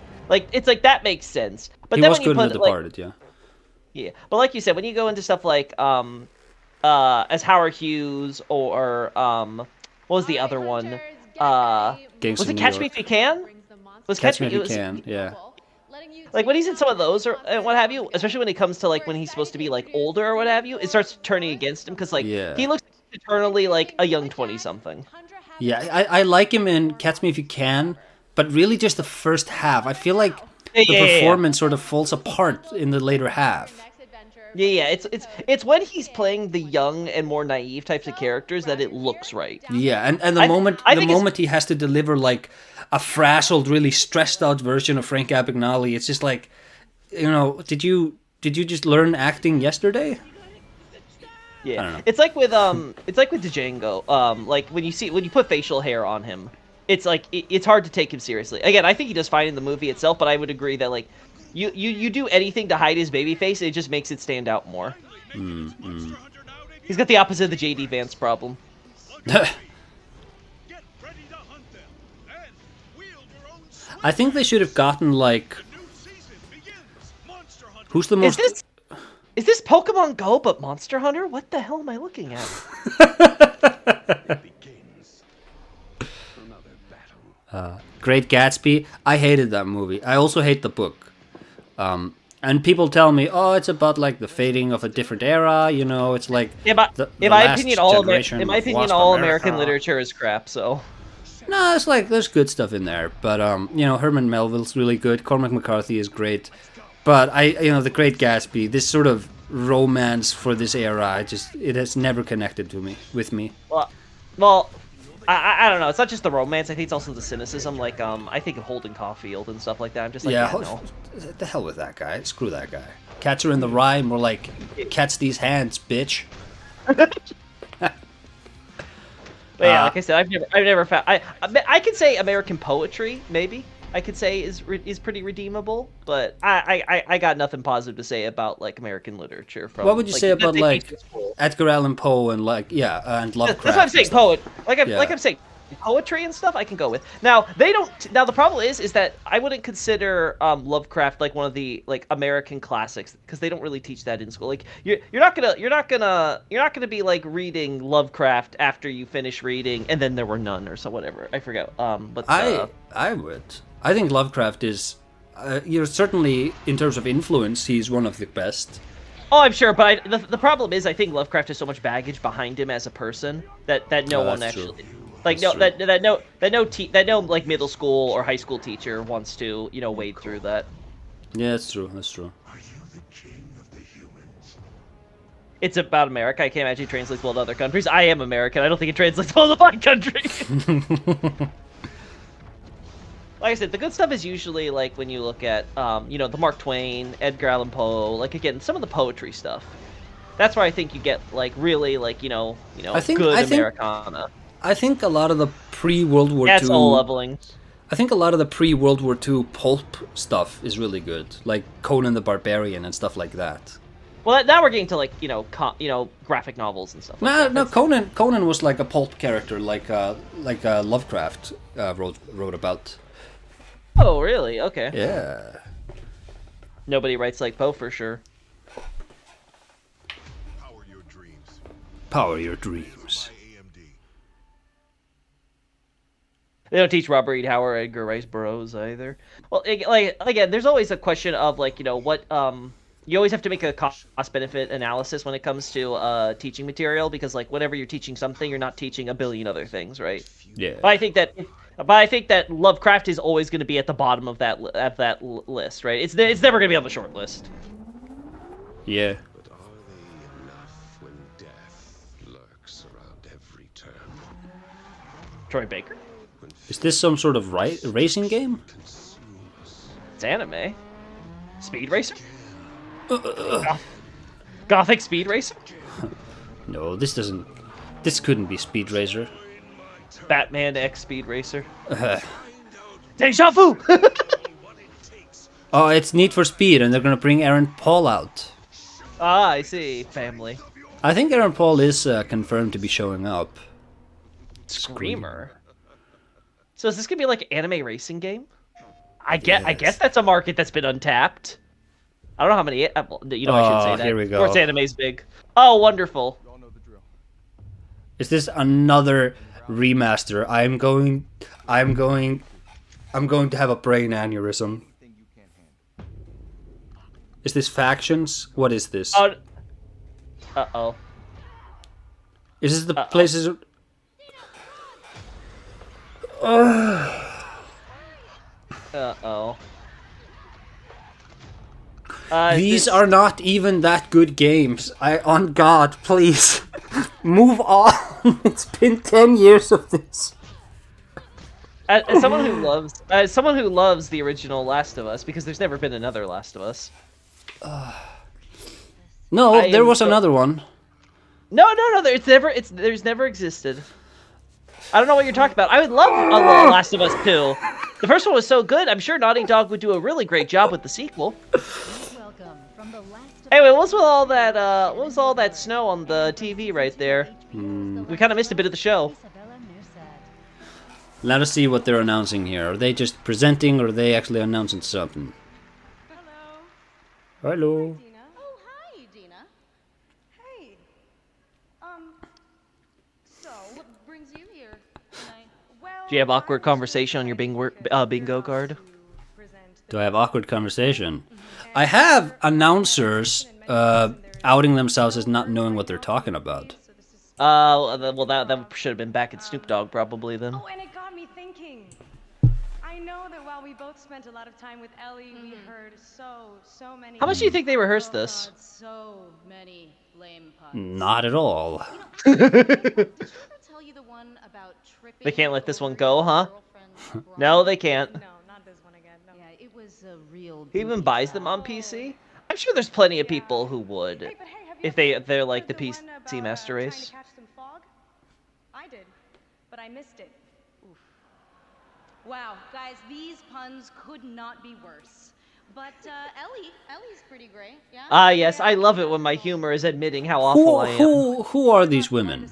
it's like that makes sense. But he then was when you good in put The like, Departed, yeah. Yeah, but like you said, when you go into stuff like as Howard Hughes or what was the other one? Gangs Was of it New Catch York. Me If You Can? Was Catch Me If You Can, yeah. Like when he's in some of those or what have you, especially when it comes to like when he's supposed to be like older or what have you, it starts turning against him because like he looks eternally like a young 20-something. Yeah, I like him in Catch Me If You Can, but really just the first half. I feel like the performance sort of falls apart in the later half. Yeah, it's when he's playing the young and more naive types of characters that it looks right. Yeah, and the moment he has to deliver like a frazzled, really stressed out version of Frank Abagnale, it's just like, you know, did you just learn acting yesterday? Yeah, I don't know. It's like with Django. Like when you put facial hair on him, it's like it's hard to take him seriously. Again, I think he does fine in the movie itself, but I would agree that like you do anything to hide his baby face, it just makes it stand out more. He's got the opposite of the J.D. Vance problem. I think they should have gotten like, who's the most? Is this Pokemon Go but Monster Hunter? What the hell am I looking at? Great Gatsby. I hated that movie. I also hate the book. And people tell me, oh, it's about like the fading of a different era. You know, it's like in my opinion, all American literature is crap. So. No, it's like there's good stuff in there, but you know, Herman Melville's really good. Cormac McCarthy is great, but The Great Gatsby, this sort of romance for this era, it has never connected with me. Well, I don't know. It's not just the romance. I think it's also the cynicism. Like I think of Holden Caulfield and stuff like that. I'm just like, no. The hell with that guy. Screw that guy. Catcher in the Rye, more like catch these hands, bitch. But yeah, like I said, I've never found. I could say American poetry, maybe I could say is pretty redeemable, but I got nothing positive to say about like American literature. From what would you say about like Edgar Allan Poe and like and Lovecraft? That's what I'm saying. Poet, like I'm saying, poetry and stuff I can go with. Now they don't. Now the problem is that I wouldn't consider Lovecraft like one of the like American classics because they don't really teach that in school. Like you're not gonna be like reading Lovecraft after you finish reading and then there were none or so whatever. I forget. But I would. I think Lovecraft is, certainly in terms of influence, he's one of the best. Oh, I'm sure, but the problem is I think Lovecraft has so much baggage behind him as a person that no one actually. True. Like that no like middle school or high school teacher wants to wade through that. Yeah, that's true. It's about America. I can't imagine it translates well to other countries. I am American. I don't think it translates well to my country. Like I said, the good stuff is usually like when you look at, the Mark Twain, Edgar Allan Poe, like again, some of the poetry stuff. That's where I think you get like really like good Americana. I think a lot of the pre-World War II. That's all leveling. I think a lot of the pre-World War II pulp stuff is really good, like Conan the Barbarian and stuff like that. Well, now we're getting to like graphic novels and stuff. No, Conan was like a pulp character, like Lovecraft wrote about. Oh, really? Okay. Yeah. Nobody writes like Poe for sure. Power your dreams. They don't teach Robert E. Howard or Edgar Rice Burroughs either. Well, like again, there's always a question of like what you always have to make a cost-benefit analysis when it comes to teaching material, because like whenever you're teaching something, you're not teaching a billion other things, right? Yeah. But I think that Lovecraft is always going to be at the bottom of that list, right? It's never going to be on the short list. Yeah. But are they enough when death lurks around every turn? Troy Baker. Is this some sort of racing game? It's anime. Speed Racer? Gothic Speed Racer? No, this couldn't be Speed Racer. Batman X Speed Racer. Deja vu! Oh, it's Need for Speed, and they're gonna bring Aaron Paul out. Ah, I see. Family. I think Aaron Paul is confirmed to be showing up. Screamer. So is this gonna be like an anime racing game? I guess that's a market that's been untapped. I don't know how many. I should say that. Here we go. Sports anime's big. Oh, wonderful. Is this another remaster? I'm going to have a brain aneurysm. Is this Factions? What is this? Uh-oh. Is this the places? Uh-oh. These are not even that good games. On God, please, move on. It's been 10 years of this. As someone who loves the original Last of Us, because there's never been another Last of Us. No, there was another one. No. There's never existed. I don't know what you're talking about. I would love Last of Us 2. The first one was so good. I'm sure Naughty Dog would do a really great job with the sequel. Anyway, what was all that snow on the TV right there? We kind of missed a bit of the show. Let us see what they're announcing here. Are they just presenting, or are they actually announcing something? Hello. Oh, hi, Dina. Hey. So, what brings you here tonight? Well, Do you have awkward conversation on your bingo card? Do I have awkward conversation? I have announcers outing themselves as not knowing what they're talking about. Well, that should have been back at Snoop Dogg probably then. Oh, and it got me thinking. I know that while we both spent a lot of time with Ellie, we heard so many. How much do you think they rehearsed this? So many lame puns. Not at all. Did I ever tell you the one about tripping? They can't let this one go, huh? No, they can't. No, not this one again. No. Yeah, it was a real. He even buys them on PC? I'm sure there's plenty of people who would, if they're like the PC Master Race. Catch some fog? I did, but I missed it. Oof. Wow, guys, these puns could not be worse. But Ellie's pretty great, yeah? Ah, yes, I love it when my humor is admitting how awful I am. Who are these women?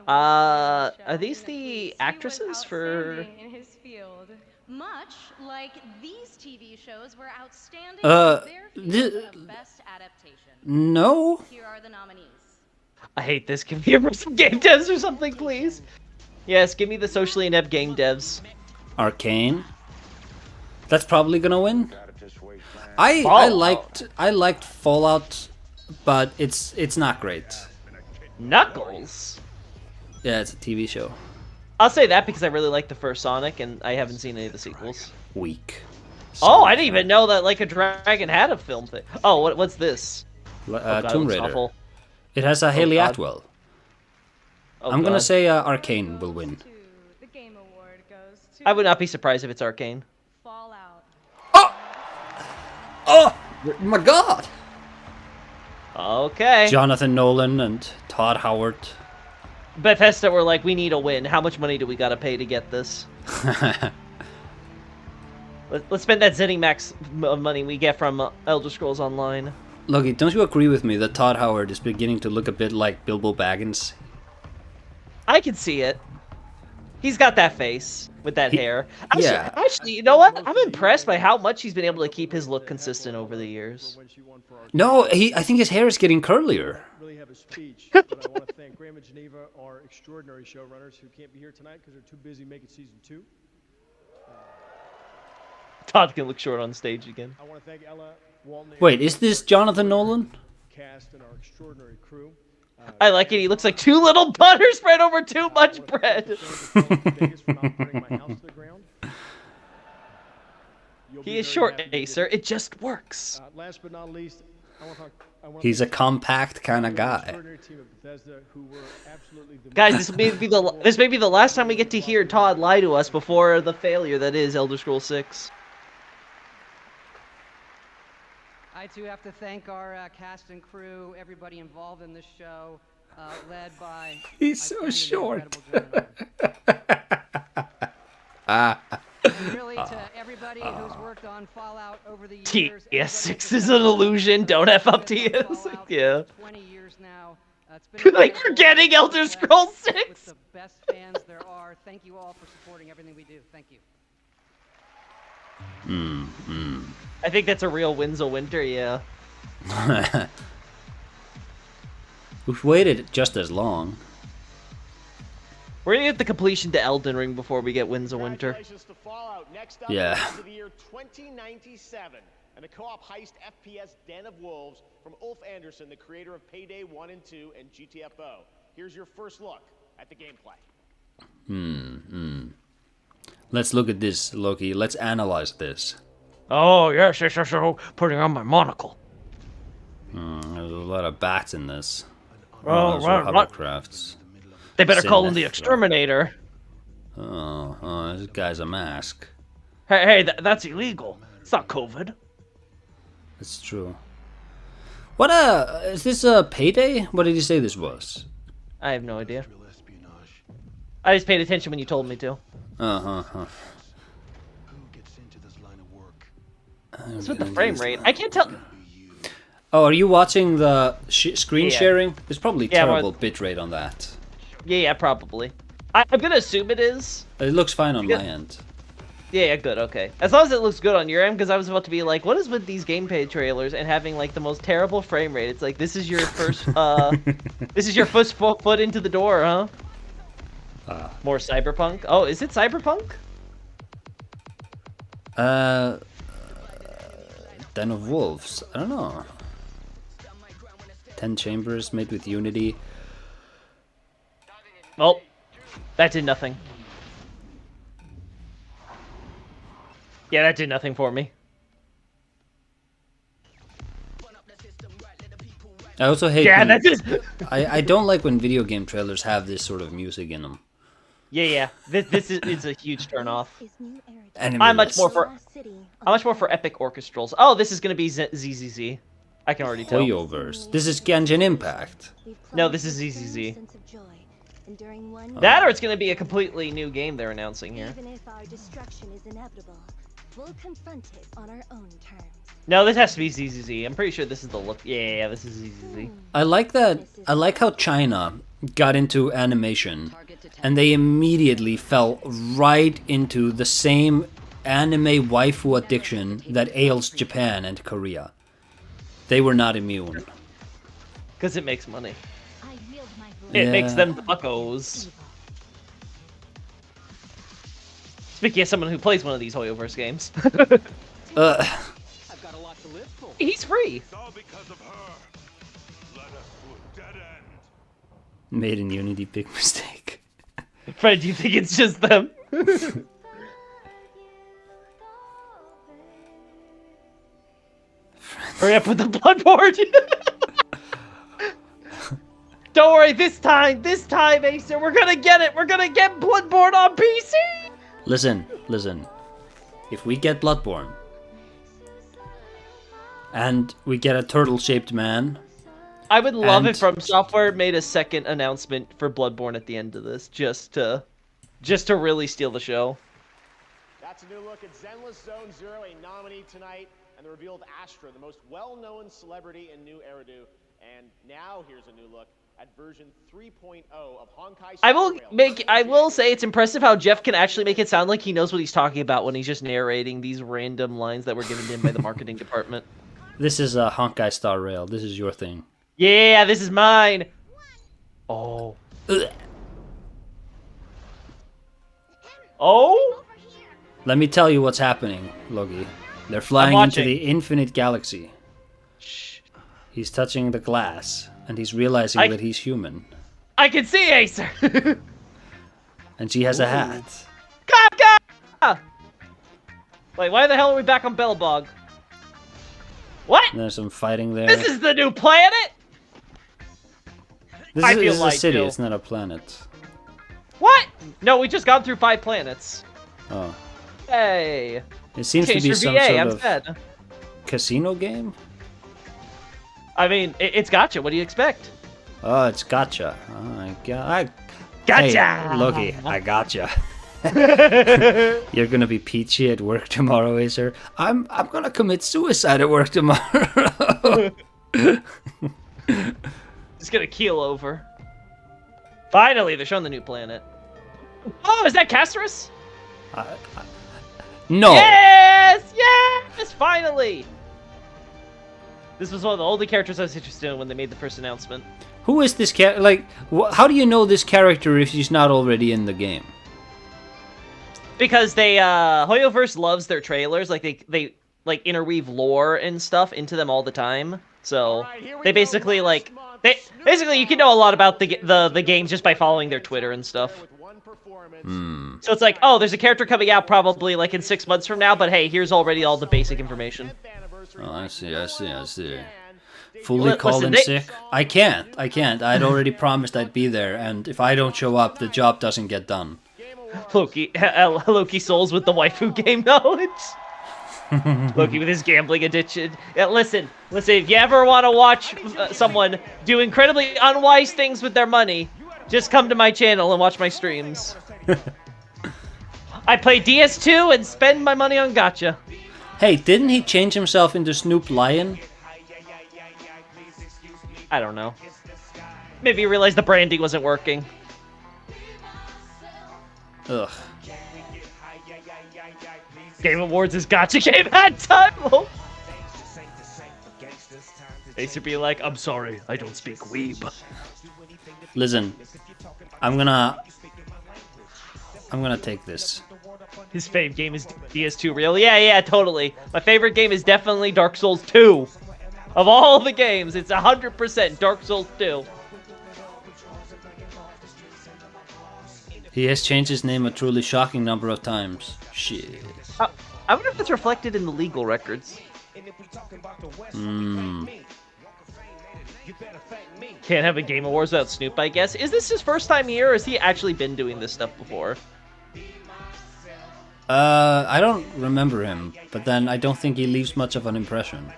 Are these the actresses for? In his field. Much like these TV shows were outstanding in their field of best adaptation. No. Here are the nominees. I hate this. Give me some game devs or something, please. Yes, give me the socially inept game devs. Arcane. That's probably gonna win. I liked Fallout, but it's not great. Knuckles. Yeah, it's a TV show. I'll say that because I really like the first Sonic, and I haven't seen any of the sequels. Weak. Oh, I didn't even know that Like a Dragon had a film thing. Oh, what's this? God, Tomb Raider. awful. It has a Haley Atwell. Oh, I'm gonna God. say Arcane will win. The Game Award goes I would not be surprised if it's Arcane. Fallout. Oh my god! Okay. Jonathan Nolan and Todd Howard. Bethesda were like, we need a win. How much money do we gotta pay to get this? Let's spend that ZeniMax money we get from Elder Scrolls Online. Loki, don't you agree with me that Todd Howard is beginning to look a bit like Bilbo Baggins? I can see it. He's got that face with that hair. Yeah. Actually, you know what? I'm impressed by how much he's been able to keep his look consistent over the years. No, I think his hair is getting curlier. Really have a speech, but I want to thank Graham and Geneva, our extraordinary showrunners who can't be here tonight because they're too busy making season 2. Todd can look short on stage again. I want to thank Ella, Walton, Wait, is this Jonathan Nolan? cast and our extraordinary crew. I like it. He looks like too little butter spread over too much bread. He is short, Acer. It just works. Last but not least, He's a compact kind of guy. Guys, this may be the last time we get to hear Todd lie to us before the failure that is Elder Scrolls 6. I too have to thank our cast and crew, everybody involved in this show, led by. He's so short. Really, to everybody who's worked on Fallout over the years. TS6 is an illusion. Don't F up TS6. Yeah. 20 years now. It's been like we're getting Elder Scrolls 6. With the best fans there are. Thank you all for supporting everything we do. Thank you. I think that's a real Winslow Winter, yeah. We've waited just as long. We're gonna get the completion to Elden Ring before we get Winds of Winter. Congratulations to Fallout. Next up, Yeah. is the year 2097 and a co-op heist FPS Den of Wolves from Ulf Anderson, the creator of Payday 1 and 2 and GTFO. Here's your first look at the gameplay. Let's look at this, Loki. Let's analyze this. Oh, yes, putting on my monocle. There's a lot of bats in this. Oh, those right, are right. hovercrafts. They better call him the Sinestro. Exterminator. Oh, this guy's a mask. Hey, that's illegal. It's not COVID. That's true. What is this a Payday? What did you say this was? I have no idea. I just paid attention when you told me to. What's with the frame rate? I can't tell. Oh, are you watching the screen Yeah. sharing? There's probably Yeah, terrible bitrate on that. Yeah, probably. I'm gonna assume it is. It looks fine on Yeah. my end. Yeah, good, okay. As long as it looks good on your end, because I was about to be like, what is with these gameplay trailers and having, like, the most terrible frame rate? It's like, this is your first, this is your first foot into the door, huh? More Cyberpunk? Oh, is it Cyberpunk? Den of Wolves. I don't know. 10 chambers made with Unity. Oh, that did nothing. Yeah, that did nothing for me. I also hate. Yeah, when- that is. I don't like when video game trailers have this sort of music in them. Yeah. This is a huge turnoff. Enemy I'm much list. more for epic orchestrals. Oh, this is gonna be ZZZ. I can already tell. Hoyoverse. This is Genshin Impact. No, this is ZZZ. That or it's gonna be a completely new game they're announcing here. Even if our destruction is inevitable, we'll confront it on our own terms. No, this has to be ZZZ. I'm pretty sure this is the look. Yeah, this is ZZZ. I like that. I like how China got into animation, and they immediately fell right into the same anime waifu addiction that ails Japan and Korea. They were not immune. Because it makes money. It makes them buckos. Speaking as someone who plays one of these Hoyoverse games. He's free. Made in Unity, big mistake. Fred, do you think it's just them? Hurry up with the Bloodborne! Don't worry, this time, Acer, we're gonna get it! We're gonna get Bloodborne on PC! Listen. If we get Bloodborne, and we get a turtle-shaped man... I would love if FromSoft made a second announcement for Bloodborne at the end of this, just to really steal the show. That's a new look at Zenless Zone Zero, a nominee tonight, and the revealed Astra, the most well-known celebrity in New Eridu. And now here's a new look at version 3.0 of Honkai Star Rail. I will say it's impressive how Jeff can actually make it sound like he knows what he's talking about when he's just narrating these random lines that were given to him by the marketing department. This is a Honkai Star Rail. This is your thing. Yeah, this is mine. Oh. Ugh. Oh? Let me tell you what's happening, Logi. They're flying into the infinite galaxy. Shh. He's touching the glass, and he's realizing that he's human. I can see Acer! And she has a hat. Kafka! Wait, why the hell are we back on Bellbog? What? And there's some fighting there. This is the new planet? This is a city, it's not a planet. What? No, we just got through 5 planets. Oh. Hey. It seems to be some VA, sort of casino game? I mean, it's gacha. What do you expect? Oh, it's gotcha. Oh, I gotcha! Hey, Loki, I gotcha. You're gonna be peachy at work tomorrow, Acer. I'm gonna commit suicide at work tomorrow. Just gonna keel over. Finally, they're showing the new planet. Oh, is that Casterus? No. Yes! Yes! Finally! This was one of the only characters I was interested in when they made the first announcement. Who is this character? Like, how do you know this character if she's not already in the game? Because they, Hoyoverse loves their trailers. Like, they like, interweave lore and stuff into them all the time. So, they basically, like... Basically, you can know a lot about the games just by following their Twitter and stuff. So it's like, oh, there's a character coming out probably like in 6 months from now, but hey, here's already all the basic information. Oh, I see. Fully called in sick? I can't. I'd already promised I'd be there, and if I don't show up, the job doesn't get done. Loki Souls with the waifu game knowledge. Loki with his gambling addiction. Yeah, listen, if you ever want to watch someone do incredibly unwise things with their money, just come to my channel and watch my streams. I play DS2 and spend my money on gacha. Hey, didn't he change himself into Snoop Lion? I don't know. Maybe he realized the branding wasn't working. Ugh. Game Awards is gacha game at time. Oh. They should be like, I'm sorry, I don't speak weeb. Listen, I'm gonna take this. His fave game is DS2 Real. Yeah, totally. My favorite game is definitely Dark Souls 2. Of all the games, it's 100% Dark Souls 2. He has changed his name a truly shocking number of times. Shit. I wonder if it's reflected in the legal records. Can't have a Game Awards without Snoop, I guess. Is this his first time here, or has he actually been doing this stuff before? I don't remember him, but then I don't think he leaves much of an impression.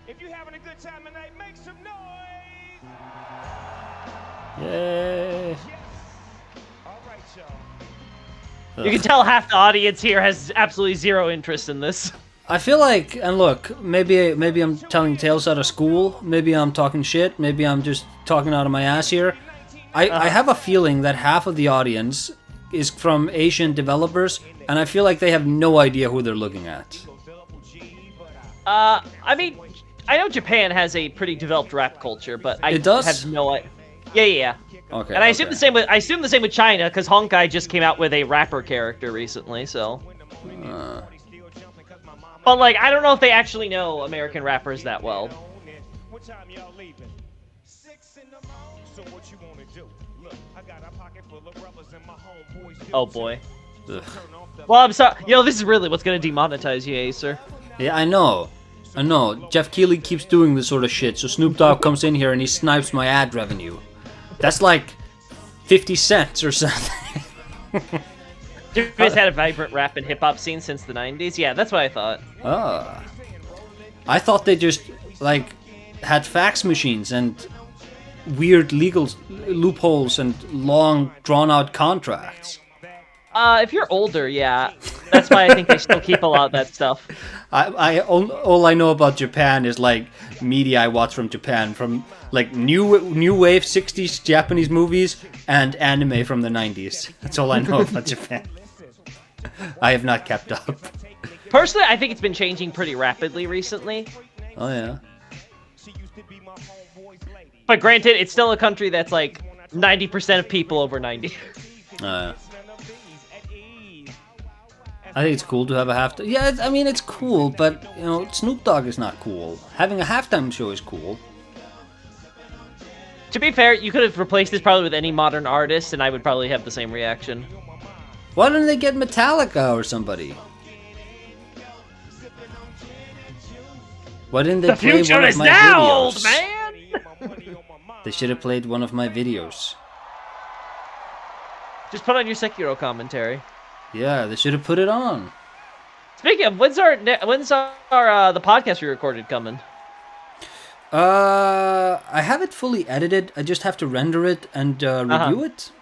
If you're having a good time tonight, make some noise! Yay! You can tell half the audience here has absolutely zero interest in this. I feel like, and look, maybe I'm telling tales out of school, maybe I'm talking shit, maybe I'm just talking out of my ass here. I have a feeling that half of the audience is from Asian developers, and I feel like they have no idea who they're looking at. I mean, I know Japan has a pretty developed rap culture, but I have no idea. Yeah. Okay. And I assume the same with China, because Honkai just came out with a rapper character recently, so. But like, I don't know if they actually know American rappers that well. Oh boy. Ugh. Well, I'm sorry. This is really what's gonna demonetize you, Acer. Yeah, I know. I know, Jeff Keighley keeps doing this sort of shit, so Snoop Dogg comes in here and he snipes my ad revenue. That's like 50 cents or something. You guys had a vibrant rap and hip-hop scene since the 90s? Yeah, that's what I thought. Ah. I thought they just, like, had fax machines and weird legal loopholes and long, drawn-out contracts. If you're older, yeah. That's why I think they still keep a lot of that stuff. All I know about Japan is, like, media I watch from Japan, from, like, new wave 60s Japanese movies and anime from the 90s. That's all I know about Japan. I have not kept up. Personally, I think it's been changing pretty rapidly recently. Oh, yeah. But granted, it's still a country that's like 90% of people over 90. I think it's cool to have a halftime. Yeah, I mean, it's cool, but, you know, Snoop Dogg is not cool. Having a halftime show is cool. To be fair, you could have replaced this probably with any modern artist, and I would probably have the same reaction. Why don't they get Metallica or somebody? Why didn't they play one of my videos? The future is now, old man! They should have played one of my videos. Just put on your Sekiro commentary. Yeah, they should have put it on. Speaking of, when's our the podcast we recorded coming? I have it fully edited. I just have to render it and review it.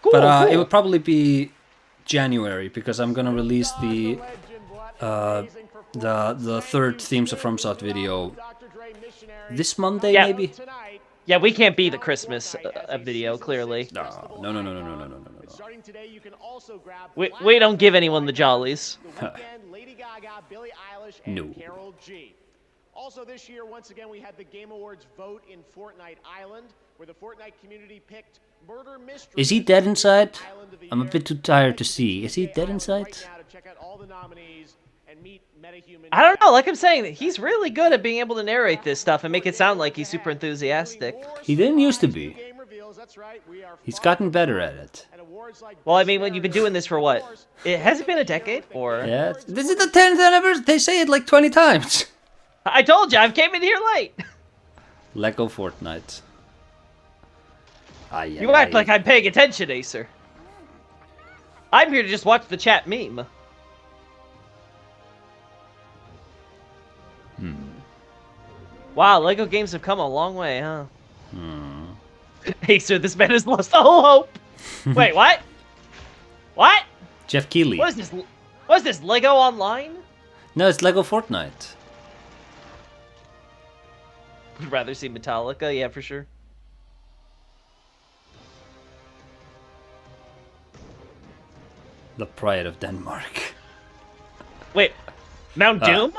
Cool, but cool. It would probably be January because I'm gonna release the third Themes of FromSoft video this Monday, maybe. Yeah, we can't be the Christmas video, clearly. No. We don't give anyone the jollies. No. Also this year, once again, we had the Game Awards vote in Fortnite Island, where the Fortnite community picked Murder Mystery. Is he dead inside? I'm a bit too tired to see. Is he dead inside? I don't know, like I'm saying, he's really good at being able to narrate this stuff and make it sound like he's super enthusiastic. He didn't used to be. He's gotten better at it. Well, I mean, when you've been doing this for what? Has it been a decade? Or yeah, this is the 10th anniversary. They say it like 20 times. I told you, I came in here late. Lego Fortnite. You act like I'm paying attention, Acer. I'm here to just watch the chat meme. Wow, Lego games have come a long way, huh? Acer, this man has lost all hope. Wait, what? What? Jeff Keighley. What is this? What is this, Lego Online? No, it's Lego Fortnite. Would rather see Metallica, yeah, for sure. The Pride of Denmark. Wait, Mount Doom?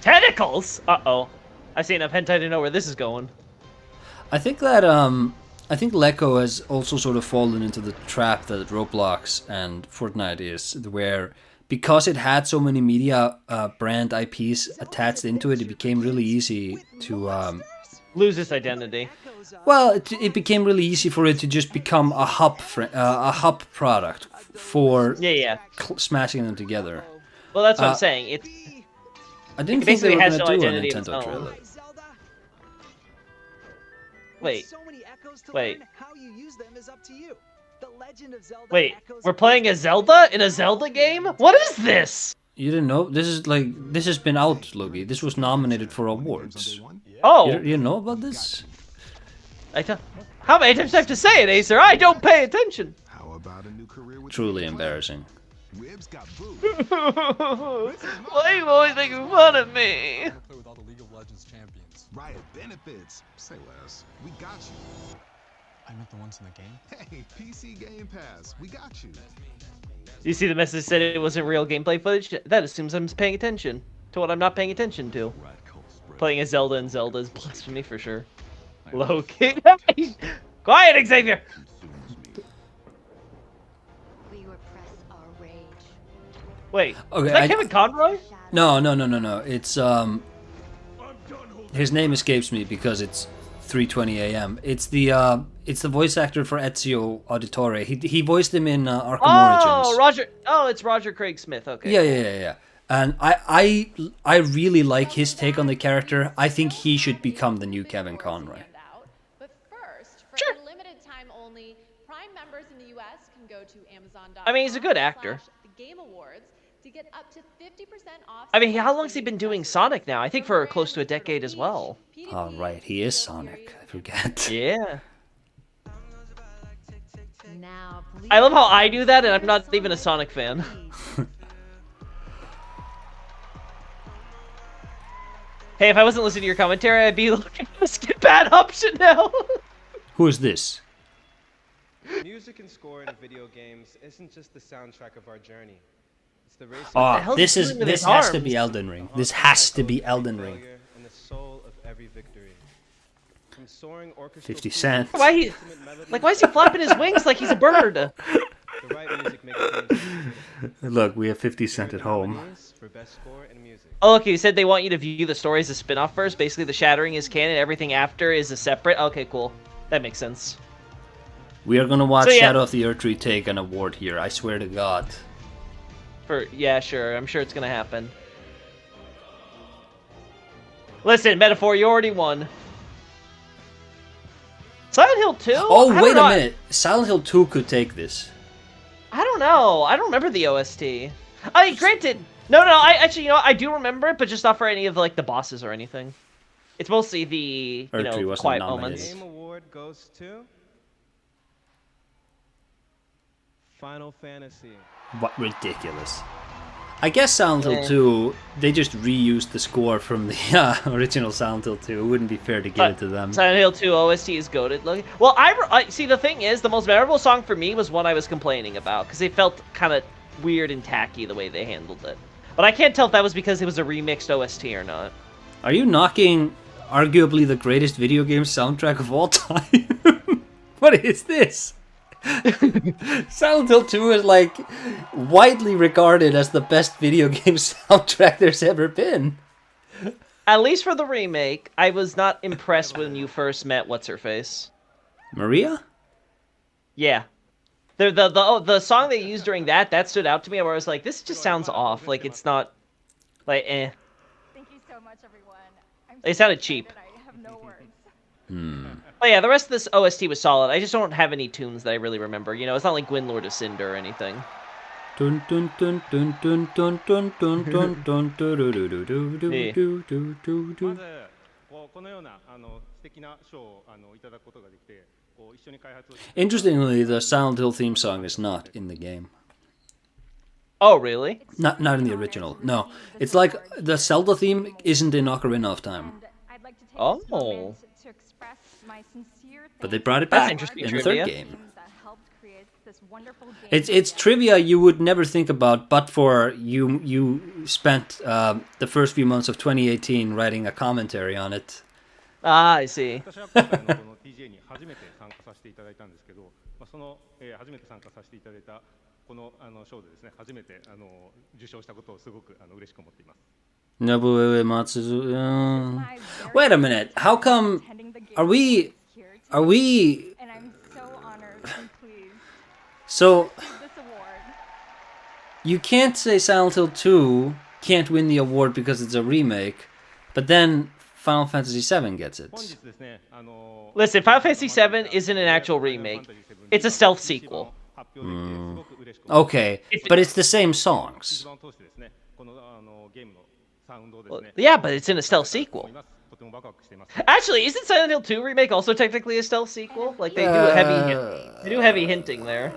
Tentacles? Uh-oh. I've seen enough hentai to know where this is going. I think that, I think Lego has also sort of fallen into the trap that Roblox and Fortnite is, where because it had so many media brand IPs attached into it, it became really easy to lose its identity. Well, it became really easy for it to just become a hub product for smashing them together. Well, that's what I'm saying. I didn't think they were going to do a Nintendo trailer. Wait. Wait, we're playing a Zelda in a Zelda game? What is this? You didn't know? This has been out, Logie. This was nominated for awards. Oh. You didn't know about this? How many times do I have to say it, Acer? I don't pay attention. Truly embarrassing. Why are you always making fun of me? With all the League of Legends champions. Riot benefits. Say less. We got you. I'm not the ones in the game. Hey, PC Game Pass. We got you. You see the message said it wasn't real gameplay footage? That assumes I'm paying attention to what I'm not paying attention to. Playing a Zelda in Zelda is blasphemy for sure. Low key. Quiet, Xavier! Wait, okay, is that Kevin Conroy? No. It's his name escapes me because it's 3:20 a.m. It's the It's the voice actor for Ezio Auditore. He voiced him in Arkham Origins. It's Roger Craig Smith. Okay. Yeah. And I really like his take on the character. I think he should become the new Kevin Conroy. But first, for a limited time only, Prime members in the U.S. can go to Amazon.com. I mean, he's a good actor. The Game Awards to get up to 50% off. I mean, how long has he been doing Sonic now? I think for close to a decade as well. Oh, right. He is Sonic. I forget. Yeah. Now, I love how I do that, and I'm not even a Sonic fan. Hey, if I wasn't listening to your commentary, I'd be looking for the skip ad option now. Who is this? Music and score in video games isn't just the soundtrack of our journey. It's the race. Oh, this has to be Elden Ring. This has to be Elden Ring. And the soul of every victory. From soaring 50 Cent. Why is he flapping his wings like he's a bird? The right music makes Look, we have 50 Cent at home. for best score and music. Oh, okay, you said they want you to view the story as a spin-off first. Basically, the Shattering is canon, everything after is a separate. Okay, cool. That makes sense. We are gonna watch So, yeah. Shadow of the Earth Tree take an award here. I swear to God. Yeah, sure. I'm sure it's gonna happen. Listen, Metaphor, you already won. Silent Hill 2? Oh, wait a minute. Silent Hill 2 could take this. I don't know. I don't remember the OST. I mean, granted, no. I actually, I do remember it, but just not for any of the bosses or anything. It's mostly the quiet moments. Game award goes to Final Fantasy. What ridiculous. I guess Silent Hill 2, they just reused the score from the original Silent Hill 2. It wouldn't be fair to give it to them. Silent Hill 2 OST is goated. Well, I see, the thing is, the most memorable song for me was one I was complaining about, because it felt kind of weird and tacky the way they handled it. But I can't tell if that was because it was a remixed OST or not. Are you knocking arguably the greatest video game soundtrack of all time? What is this? Silent Hill 2 is widely regarded as the best video game soundtrack there's ever been. At least for the remake, I was not impressed when you first met What's-Her-Face. Maria? Yeah. The song they used during that stood out to me, where I was like, this just sounds off. It's not, eh. Thank you so much, everyone. It sounded cheap. I have no words. But yeah, the rest of this OST was solid. I just don't have any tunes that I really remember. It's not like Gwyn Lord of Cinder or anything. Dun dun dun dun dun dun dun dun dun dun do do do do do do do do do. Interestingly, the Silent Hill theme song is not in the game. Oh, really? Not in the original. No, it's like the Zelda theme isn't in Ocarina of Time. Oh. But they brought it back interesting in the trivia. third game. It's trivia you would never think about, but for you spent the first few months of 2018 writing a commentary on it. Ah, I see. Nobuo Matsuzu. Wait a minute. How come? Are we? And I'm so honored and pleased. So This award. you can't say Silent Hill 2 can't win the award because it's a remake, but then Final Fantasy VII gets it. Listen, Final Fantasy VII isn't an actual remake. It's a stealth sequel. Okay, but it's the same songs. Yeah, but it's in a stealth sequel. Actually, isn't Silent Hill 2 remake also technically a stealth sequel? They do heavy hinting there.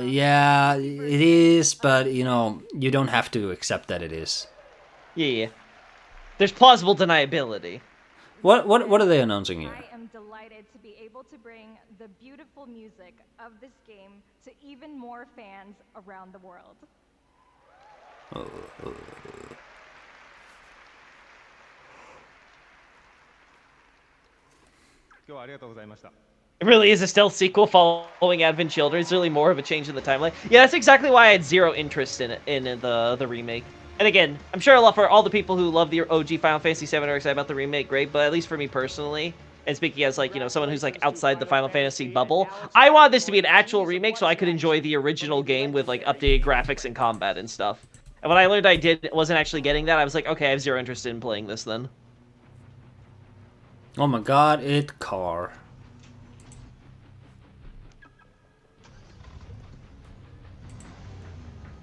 Yeah, it is, but you don't have to accept that it is. Yeah. There's plausible deniability. What are they announcing here? I am delighted to be able to bring the beautiful music of this game to even more fans around the world. It really is a stealth sequel following Advent Children. It's really more of a change in the timeline. Yeah, that's exactly why I had zero interest in the remake. And again, I'm sure for all the people who love the OG Final Fantasy VII are excited about the remake, great. But at least for me personally, And speaking as like, you know, someone who's like outside the Final Fantasy bubble, I wanted this to be an actual remake so I could enjoy the original game with like updated graphics and combat and stuff. And when I learned wasn't actually getting that, I was like, okay, I have zero interest in playing this then. Oh my god, it car.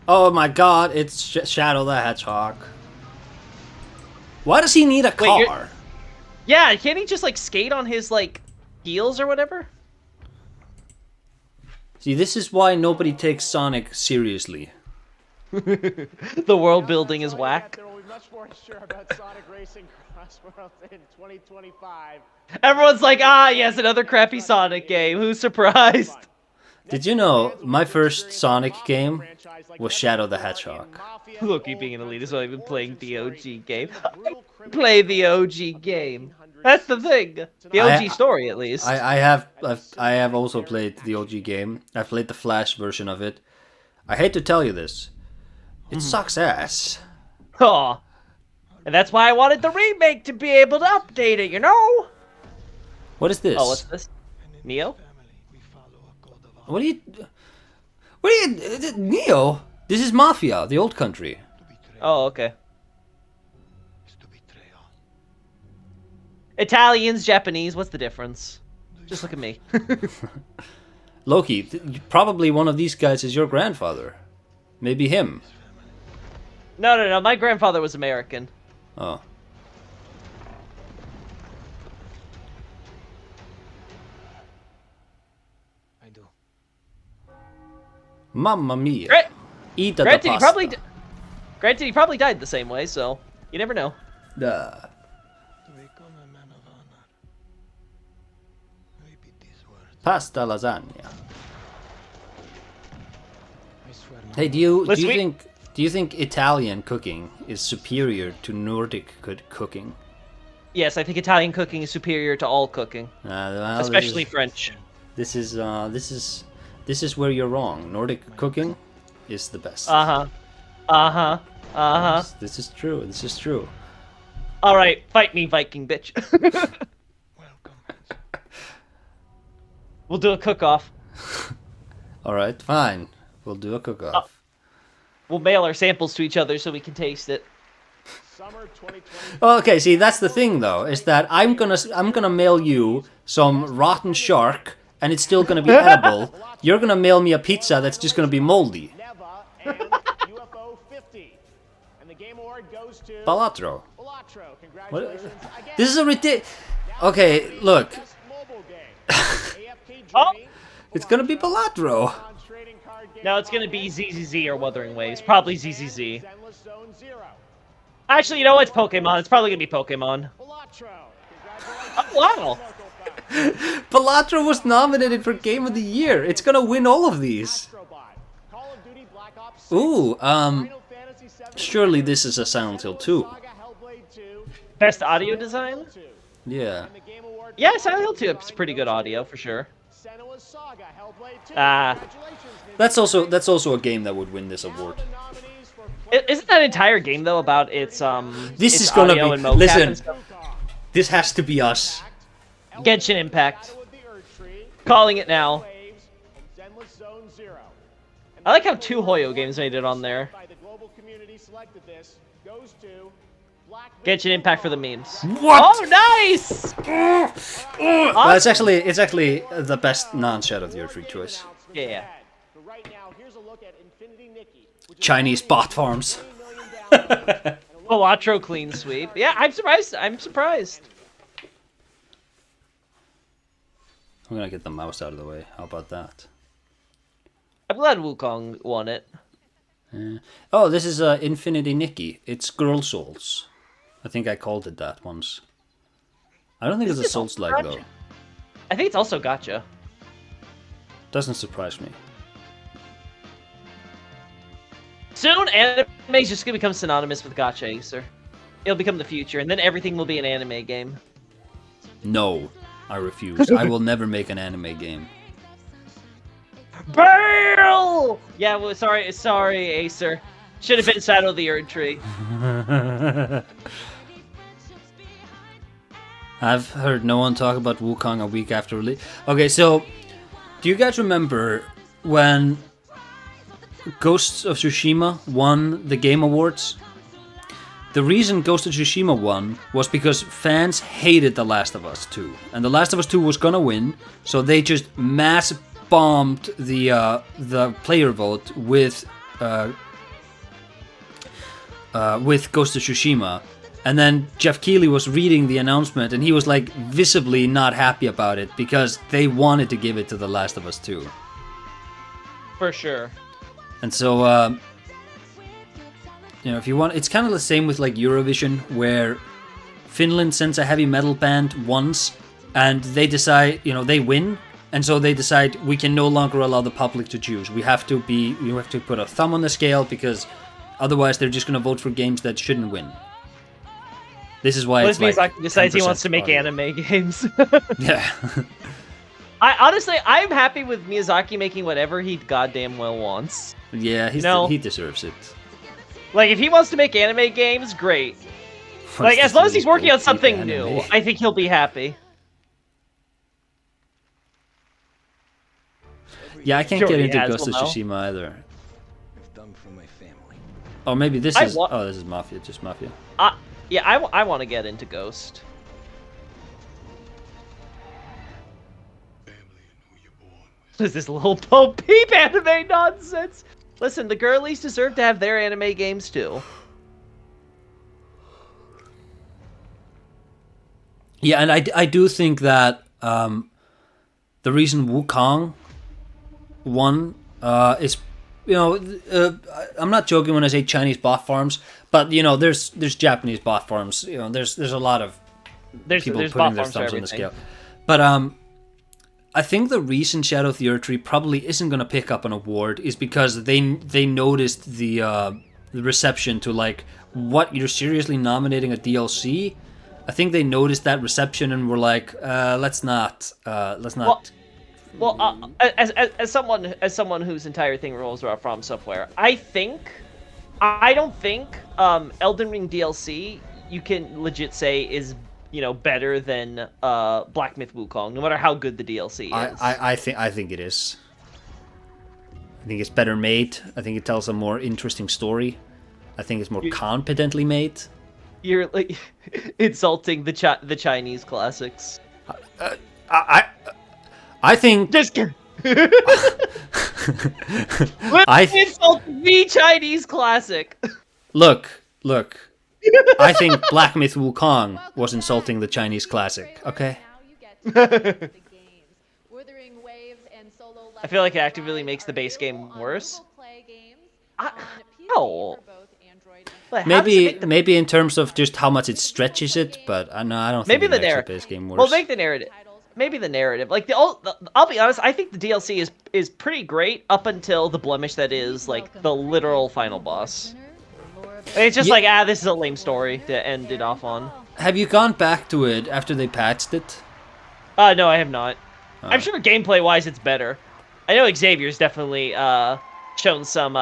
Oh my god, it's Shadow the Hedgehog. Why does he need a car? Yeah, can't he just like skate on his like heels or whatever? See, this is why nobody takes Sonic seriously. The world building is whack. There will be much more to share about Sonic Racing Cross Worlds in 2025. Everyone's like, ah, yes, another crappy Sonic game. Who's surprised? Did you know my first Sonic game was Shadow the Hedgehog? Look, you being an elite is why I've been playing the OG game. Play the OG game. That's the thing. The OG story, at least. I have also played the OG game. I played the Flash version of it. I hate to tell you this. It sucks ass. Oh. And that's why I wanted the remake to be able to update it, you know? What is this? Oh, what's this? Neo? What are you... Neo? This is Mafia, the old country. Oh, okay. Italians, Japanese, what's the difference? Just look at me. Loki, probably one of these guys is your grandfather. Maybe him. No, my grandfather was American. Oh. I do. Mamma mia. Eat the Granted, pasta. he probably died the same way, so you never know. Duh. Pasta lasagna. Hey, do you think Italian cooking is superior to Nordic cooking? Yes, I think Italian cooking is superior to all cooking, well, especially French. This is where you're wrong. Nordic cooking is the best. This is true. This is true. All right, fight me, Viking bitch. We'll do a cook-off. All right, fine. We'll do a cook-off. We'll mail our samples to each other so we can taste it. Okay, see, that's the thing though, is that I'm gonna mail you some rotten shark, and it's still gonna be edible. You're gonna mail me a pizza that's just gonna be moldy. Balatro. What? This is a ridiculous. Okay, look. Oh! It's gonna be Balatro. No, it's gonna be ZZZ or Wuthering Waves. Probably ZZZ. Actually, you know what? It's Pokemon. It's probably gonna be Pokemon. Oh, wow! Balatro was nominated for Game of the Year. It's gonna win all of these. Ooh, surely this is a Silent Hill 2. Best audio design? Yeah. Yeah, Silent Hill 2 is pretty good audio for sure. That's also a game that would win this award. Isn't that entire game though about its This its is gonna audio be. and mocap Listen, and stuff? this has to be us. Genshin Impact. Calling it now. I like how 2 Hoyo games made it on there. Genshin Impact for the memes. What? Oh, nice! Well, it's actually the best non-Shadow of the Earth choice. Yeah. Chinese bot farms. Balatro clean sweep. Yeah, I'm surprised. I'm surprised. I'm gonna get the mouse out of the way. How about that? I'm glad Wukong won it. Oh, this is Infinity Nikki. It's Girl Souls. I think I called it that once. I don't think it's a Souls-like though. I think it's also Gacha. Doesn't surprise me. Soon, anime is just gonna become synonymous with Gacha, Acer. It'll become the future, and then everything will be an anime game. No, I refuse. I will never make an anime game. Bale! Yeah, well, sorry, Acer. Should have been Shadow of the Erd Tree. I've heard no one talk about Wukong a week after release. Okay, so do you guys remember when Ghosts of Tsushima won the Game Awards? The reason Ghost of Tsushima won was because fans hated The Last of Us 2. And The Last of Us 2 was gonna win, so they just mass bombed the player vote with Ghost of Tsushima. And then Jeff Keighley was reading the announcement and he was like visibly not happy about it because they wanted to give it to The Last of Us 2. For sure. And so, you know, if you want, it's kind of the same with like Eurovision, where Finland sends a heavy metal band once and they decide, you know, they win. And so they decide we can no longer allow the public to choose. You have to put a thumb on the scale because otherwise they're just going to vote for games that shouldn't win. This is why it's like Miyazaki decides he wants to make anime games. Yeah. I'm happy with Miyazaki making whatever he goddamn well wants. Yeah, he deserves it. Like, if he wants to make anime games, great. Like, as long as he's working on something new, I think he'll be happy. Yeah, I can't get into Ghost of Tsushima either. Oh, maybe this is... Oh, this is Mafia, just Mafia. Yeah, I want to get into Ghost. What is this little Bo Peep anime nonsense? Listen, the girlies deserve to have their anime games too. Yeah, and I do think that the reason Wukong won is, you know, I'm not joking when I say Chinese bot farms, but you know, there's Japanese bot farms. You know, there's a lot of people putting their thumbs on the scale. But I think the reason Shadow of the Earth Tree probably isn't going to pick up an award is because they noticed the reception to like, what, you're seriously nominating a DLC? I think they noticed that reception and were like, let's not. Well, as someone whose entire thing rolls around From Software, I don't think Elden Ring DLC you can legit say is, you know, better than Black Myth Wukong, no matter how good the DLC is. I think it is. I think it's better made. I think it tells a more interesting story. I think it's more competently made. You're like insulting the Chinese classics. I think. Just kidding. Let's insult the Chinese classic. Look. I think Black Myth Wukong was insulting the Chinese classic. Okay. I feel like it actively makes the base game worse. No. Maybe in terms of just how much it stretches it, but I don't think it makes the base game worse. Well, make the narrative. Maybe the narrative. Like I'll be honest. I think the DLC is pretty great up until the blemish that is like the literal final boss. It's just like this is a lame story to end it off on. Have you gone back to it after they patched it? No, I have not. I'm sure gameplay wise it's better. I know Xavier's definitely shown some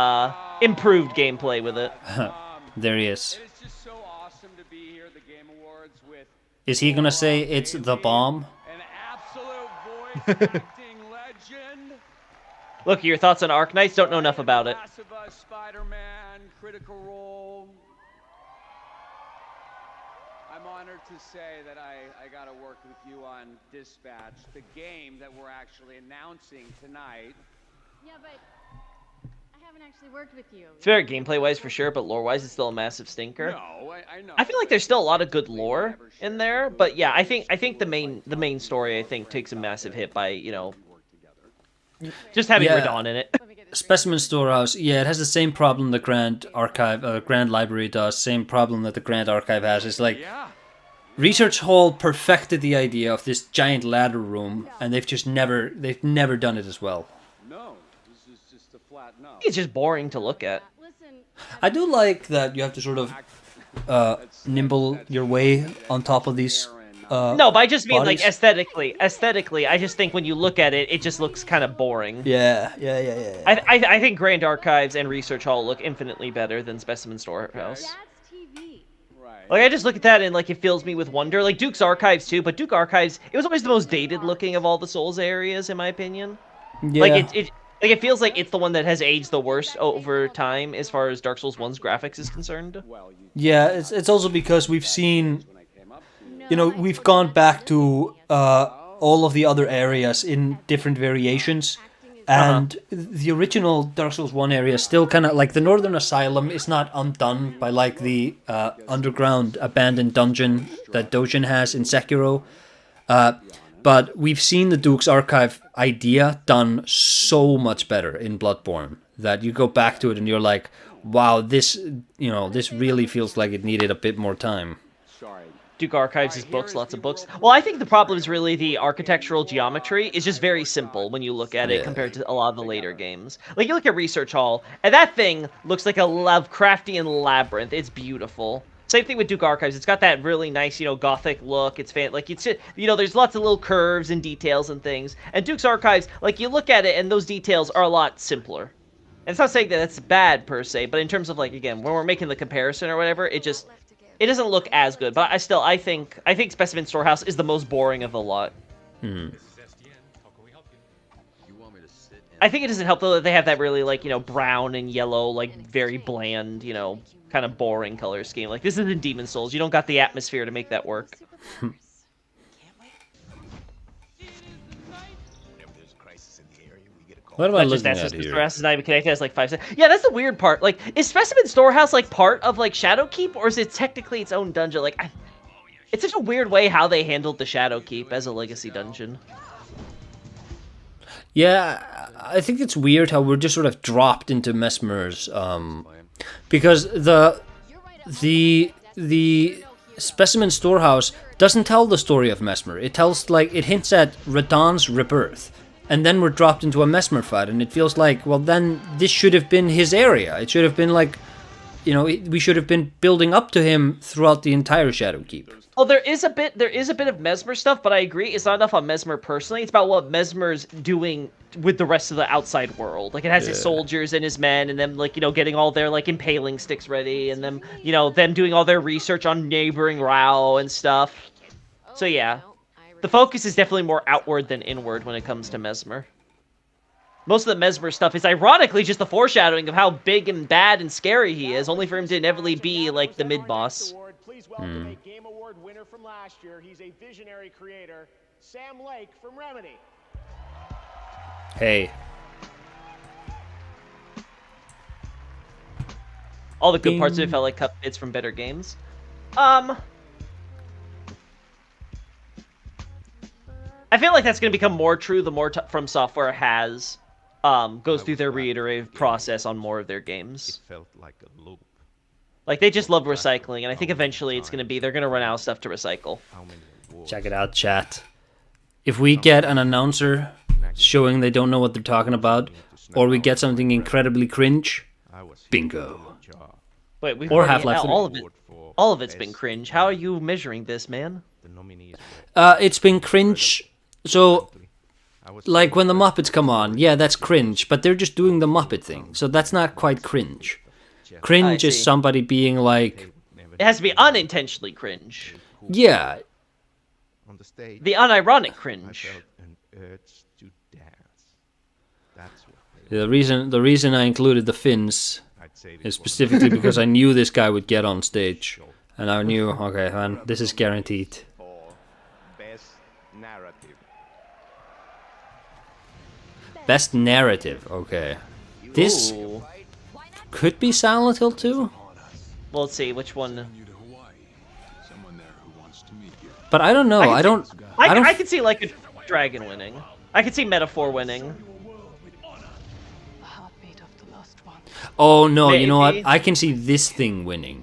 improved gameplay with it. There he is. Is he gonna say it's the bomb? Look, your thoughts on Arc Knights? Don't know enough about it. Spider-Man, Critical Role. I'm honored to say that I got to work with you on Dispatch, the game that we're actually announcing tonight. Yeah, but I haven't actually worked with you. It's very gameplay-wise for sure, but lore-wise it's still a massive stinker. No, I know. I feel like there's still a lot of good lore in there, but yeah, I think the main story I think takes a massive hit by, you know, just having Radon in it. Specimen Storehouse, yeah, it has the same problem the Grand Archive, Grand Library does. Same problem that the Grand Archive has. It's like Research Hall perfected the idea of this giant ladder room, and they've never done it as well. No, this is just a flat no. It's just boring to look at. I do like that you have to sort of nimble your way on top of these. No, but I just mean bodies. like aesthetically. Aesthetically, I just think when you look at it, it just looks kind of boring. Yeah. I think Grand Archives and Research Hall look infinitely better than Specimen Storehouse. Right. Like, I just look at that and, like, it fills me with wonder. Like, Duke's Archives, too, but Duke Archives, it was always the most dated-looking of all the Souls areas, in my opinion. Yeah. Like, it feels like it's the one that has aged the worst over time as far as Dark Souls 1's graphics is concerned. Yeah, it's also because we've seen, we've gone back to all of the other areas in different variations, and the original Dark Souls 1 area is still kind of like the Northern Asylum is not undone by like the underground abandoned dungeon that Dojin has in Sekiro, but we've seen the Duke's Archive idea done so much better in Bloodborne that you go back to it and you're like, wow, this really feels like it needed a bit more time. Duke Archives is books, lots of books. Well, I think the problem is really the architectural geometry is just very simple when you look at it compared to a lot of the later games. Like, you look at Research Hall, and that thing looks like a Lovecraftian labyrinth. It's beautiful. Same thing with Duke Archives. It's got that really nice, gothic look. It's like it's just, there's lots of little curves and details and things. And Duke's Archives, like, you look at it and those details are a lot simpler. And it's not saying that that's bad per se, but in terms of, like, again, when we're making the comparison or whatever, it doesn't look as good. But I think Specimen Storehouse is the most boring of the lot. I think it doesn't help though that they have that really like brown and yellow, like very bland, kind of boring color scheme. Like, this isn't Demon Souls. You don't got the atmosphere to make that work. What am I looking at here? Storehouse is not even connected. It's like 5 seconds. Yeah, that's the weird part. Like, is Specimen Storehouse like part of like Shadowkeep, or is it technically its own dungeon? Like, it's such a weird way how they handled the Shadowkeep as a legacy dungeon. Yeah, I think it's weird how we're just sort of dropped into Mesmer's, because the Specimen Storehouse doesn't tell the story of Mesmer. It hints at Radahn's rebirth. And then we're dropped into a Mesmer fight, and it feels like, well, then this should have been his area. It should have been like, we should have been building up to him throughout the entire Shadowkeep. Well, there is a bit of Mesmer stuff, but I agree it's not enough on Mesmer personally. It's about what Mesmer's doing with the rest of the outside world. Like, it has his soldiers and his men, and them, like, getting all their, like, impaling sticks ready, and them, them doing all their research on neighboring Rao and stuff. So, yeah. The focus is definitely more outward than inward when it comes to Mesmer. Most of the Mesmer stuff is ironically just the foreshadowing of how big and bad and scary he is, only for him to inevitably be like the mid-boss. Please welcome a Game Award winner from last year. He's a visionary creator, Sam Lake from Remedy. Hey. All the good parts of it felt like cut bits from better games. I feel like that's going to become more true the more From Software goes through their reiterative process on more of their games. It felt like a loop. Like, they just love recycling, and I think eventually they're going to run out of stuff to recycle. Check it out, chat. If we get an announcer showing they don't know what they're talking about, or we get something incredibly cringe, bingo. Wait, we've or Half-Life 3. All of it's been cringe. How are you measuring this, man? It's been cringe. So, like when the Muppets come on, yeah, that's cringe, but they're just doing the Muppet thing, so that's not quite cringe. Cringe is somebody being like... It has to be unintentionally cringe. Yeah. The unironic cringe. The reason I included the Finns is specifically because I knew this guy would get on stage, and I knew, okay, man, this is guaranteed. Best narrative, okay. This could be Silent Hill 2? Well, let's see, which one? But I don't know, I don't... I could see, like, a Dragon winning. I could see Metaphor winning. Oh, no, you know what? I can see this thing winning.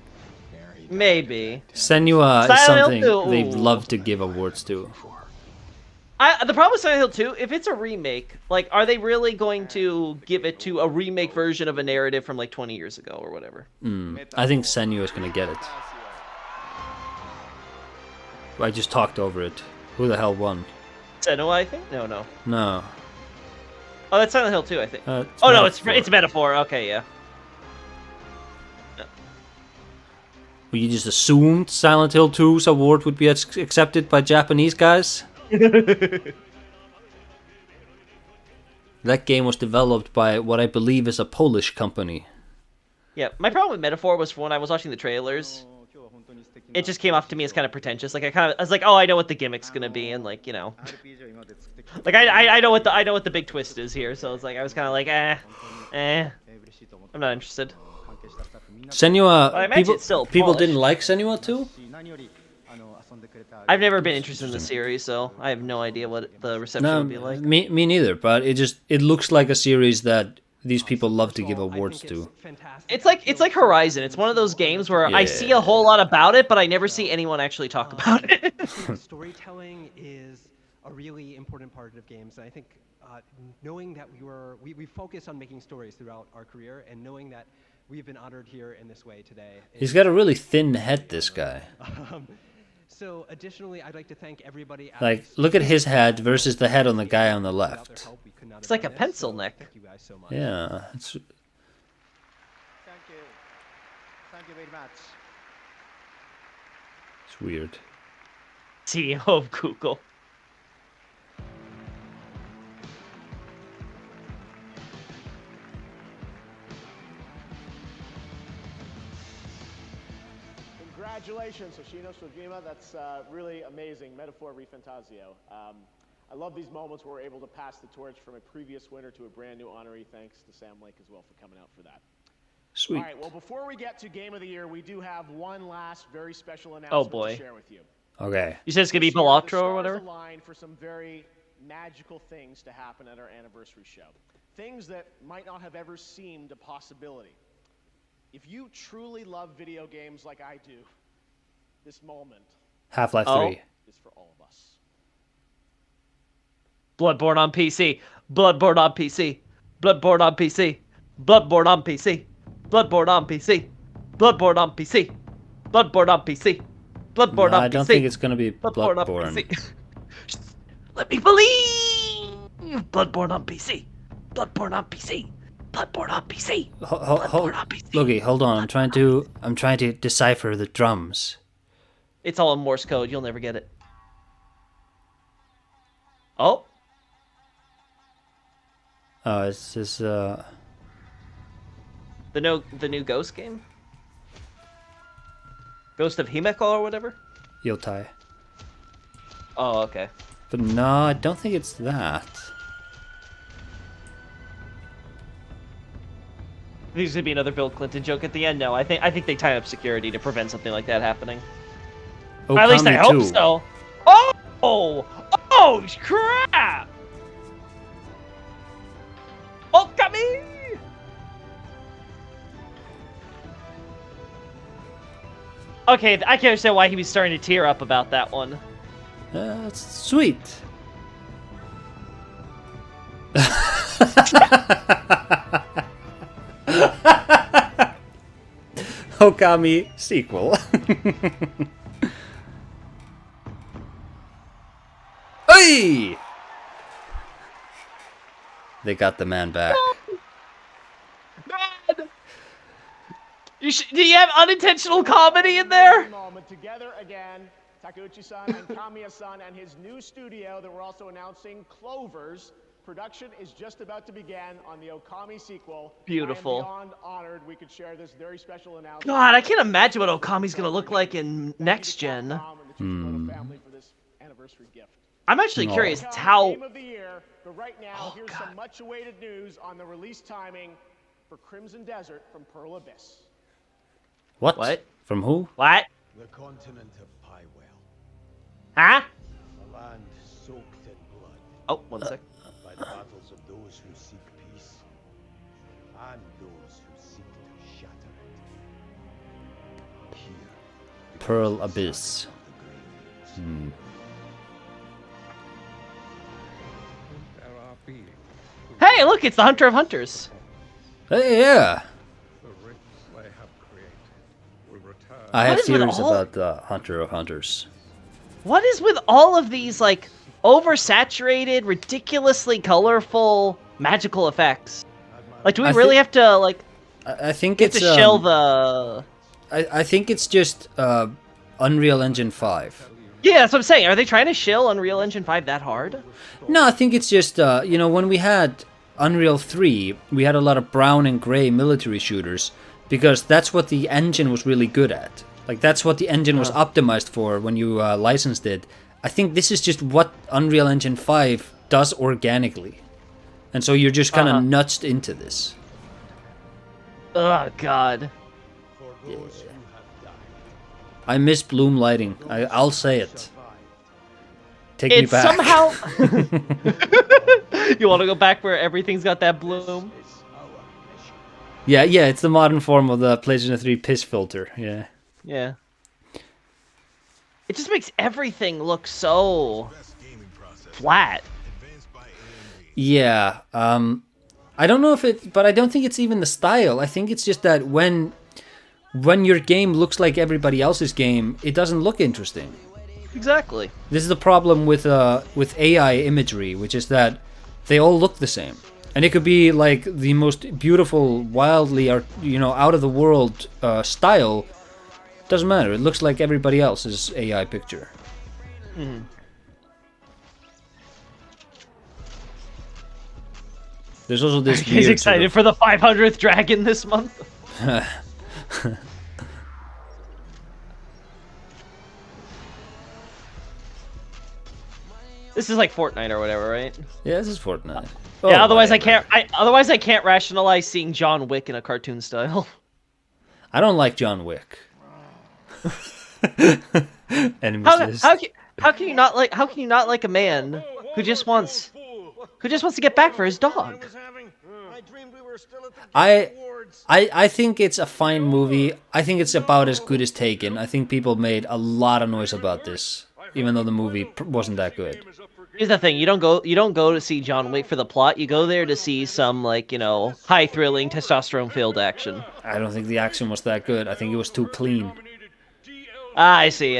Maybe. Senua is something they love to give awards to. The problem with Silent Hill 2, if it's a remake, like, are they really going to give it to a remake version of a narrative from, like, 20 years ago or whatever? I think Senua is going to get it. I just talked over it. Who the hell won? Senua, I think? No. No. Oh, that's Silent Hill 2, I think. No, it's Metaphor. Okay, yeah. You just assumed Silent Hill 2's award would be accepted by Japanese guys? That game was developed by what I believe is a Polish company. Yeah, my problem with Metaphor was when I was watching the trailers, it just came off to me as kind of pretentious. Like I was like, oh, I know what the gimmick's gonna be, and like, you know, like I know what the big twist is here. So it's like I was kind of like, I'm not interested. Senua, people didn't like Senua 2? I've never been interested in the series, so I have no idea what the reception would be like. Me neither, but it looks like a series that these people love to give awards to. It's like Horizon. It's one of those games where I see a whole lot about it, but I never see anyone actually talk about it. Storytelling is a really important part of games, and I think knowing that we focus on making stories throughout our career, and knowing that we've been honored here in this way today. He's got a really thin head, this guy. So additionally, I'd like to thank everybody. Like, look at his head versus the head on the guy on the left. It's like a pencil neck. Thank you guys so much. Yeah, it's... Thank you. Thank you very much. It's weird. CEO of Google. Congratulations, Hoshino Sojima. That's really amazing. Metaphor Refantasio. I love these moments where we're able to pass the torch from a previous winner to a brand new honoree. Thanks to Sam Lake as well for coming out for that. Sweet. All right, well, before we get to Game of the Year, we do have one last very special announcement to share with you. Okay. You said it's going to be Balatro or whatever? The line for some very magical things to happen at our anniversary show. Things that might not have ever seemed a possibility. If you truly love video games like I do, this moment Half-Life 3 is for all of us. Bloodborne on PC. Bloodborne on PC. Bloodborne on PC. Bloodborne on PC. Bloodborne on PC. Bloodborne on PC. Bloodborne on PC. Bloodborne on PC. I don't think it's gonna be Bloodborne. Let me believe. Bloodborne on PC. Bloodborne on PC. Bloodborne on PC. Bloodborne on PC. Look, hold on. I'm trying to decipher the drums. It's all in Morse code. You'll never get it. Oh. Oh, it's just the new Ghost game? Ghost of Himeko or whatever? Yotai. Oh, okay. But no, I don't think it's that. There's gonna be another Bill Clinton joke at the end. No, I think they tie up security to prevent something like that happening. Okami at least I hope 2. so. Oh crap! Okami! Okay, I can understand why he was starting to tear up about that one. That's sweet. Okami sequel. Hey! They got the man back. Man! Do you have unintentional comedy in there? Moment together again, Takeuchi-san and Kamiya-san and his new studio that we're also announcing, Clovers. Production is just about to begin on the Okami sequel. Beautiful. I am beyond honored we could share this very special announcement. God, I can't imagine what Okami's gonna look like in next gen. I'm actually curious how. Game of the year, but right now, here's some much-awaited news on the release timing for Crimson Desert from Pearl Abyss. What? From who? What? The continent of Pywell. Huh? A land soaked in blood. Oh, one sec. By the battles of those who seek peace and those who seek to shatter it. Here. Pearl Abyss. Hey, look, it's the Hunter of Hunters. Hey, yeah. I have theories about the Hunter of Hunters. What is with all of these, like, oversaturated, ridiculously colorful magical effects? Like, do we really have to, like... I think it's it's to shell the... I think it's just Unreal Engine 5. Yeah, that's what I'm saying. Are they trying to shill Unreal Engine 5 that hard? No, I think it's just, you know, when we had Unreal 3, we had a lot of brown and gray military shooters, because that's what the engine was really good at. Like, that's what the engine was optimized for when you licensed it. I think this is just what Unreal Engine 5 does organically. And so you're just kind of nudged into this. Oh, God. Yeah. I miss bloom lighting. I'll say it. Take me back. Somehow... You want to go back where everything's got that bloom? Yeah, it's the modern form of the PlayStation 3 piss filter. Yeah. Yeah. It just makes everything look so flat. Yeah. I don't know if it, but I don't think it's even the style. I think it's just that when your game looks like everybody else's game, it doesn't look interesting. Exactly. This is the problem with AI imagery, which is that they all look the same. And it could be like the most beautiful, wildly, out of the world style. Doesn't matter. It looks like everybody else's AI picture. Mm-hmm. There's also this. He's excited for the 500th dragon this month. This is like Fortnite or whatever, right? Yeah, this is Fortnite. Yeah. Otherwise, whatever. I can't rationalize seeing John Wick in a cartoon style. I don't like John Wick. How can you not like a man who just wants to get back for his dog? I think it's a fine movie. I think it's about as good as Taken. I think people made a lot of noise about this, even though the movie wasn't that good. Here's the thing: you don't go to see John Wick for the plot. You go there to see some high thrilling testosterone-filled action. I don't think the action was that good. I think it was too clean. I see.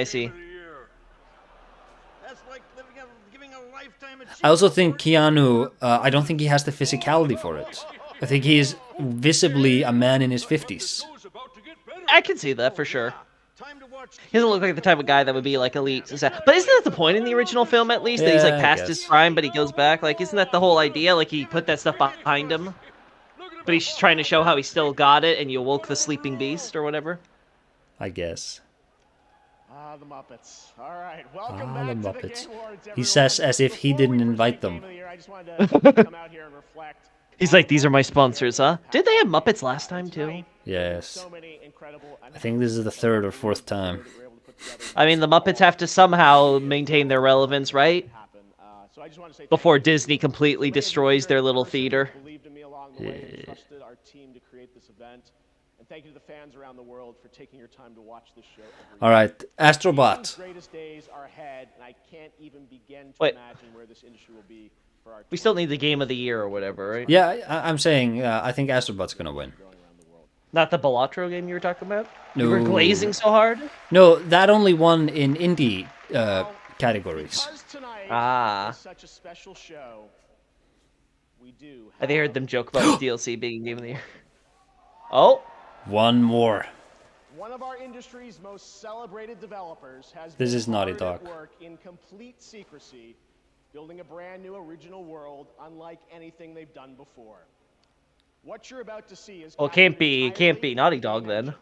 I also think Keanu, I don't think he has the physicality for it. I think he is visibly a man in his 50s. I can see that for sure. He doesn't look like the type of guy that would be like elite. But isn't that the point in the original film, at least? That he's like past his prime, but he goes back? Like, isn't that the whole idea? Like, he put that stuff behind him, but he's trying to show how he still got it, and you awoke the sleeping beast, or whatever? I guess. The Muppets. All right, welcome back the to Muppets. the Game Awards, He says as if he didn't invite them. I just wanted to come out here and reflect. He's like, these are my sponsors, huh? Did they have Muppets last time, too? Yes. I think this is the third or fourth time. I mean, the Muppets have to somehow maintain their relevance, right? Before Disney completely destroys their little theater. And thank you to the fans around the world for taking your time to watch this show. All right, Astrobot. Greatest days are ahead, and I can't even begin to imagine where this industry will be for our. We still need the Game of the Year or whatever, right? Yeah, I'm saying I think Astrobot's gonna win. Not the Balatro game you were talking about? No. You were glazing so hard? No, that only won in indie categories. Such a special show. We do. I heard them joke about the DLC being Game of the Year. Oh. One more. One of our industry's most celebrated developers has This been is Naughty hard Dog. at work in complete secrecy, building a brand new original world unlike anything they've done before. What you're about to see is Well, it can't be Naughty Dog then.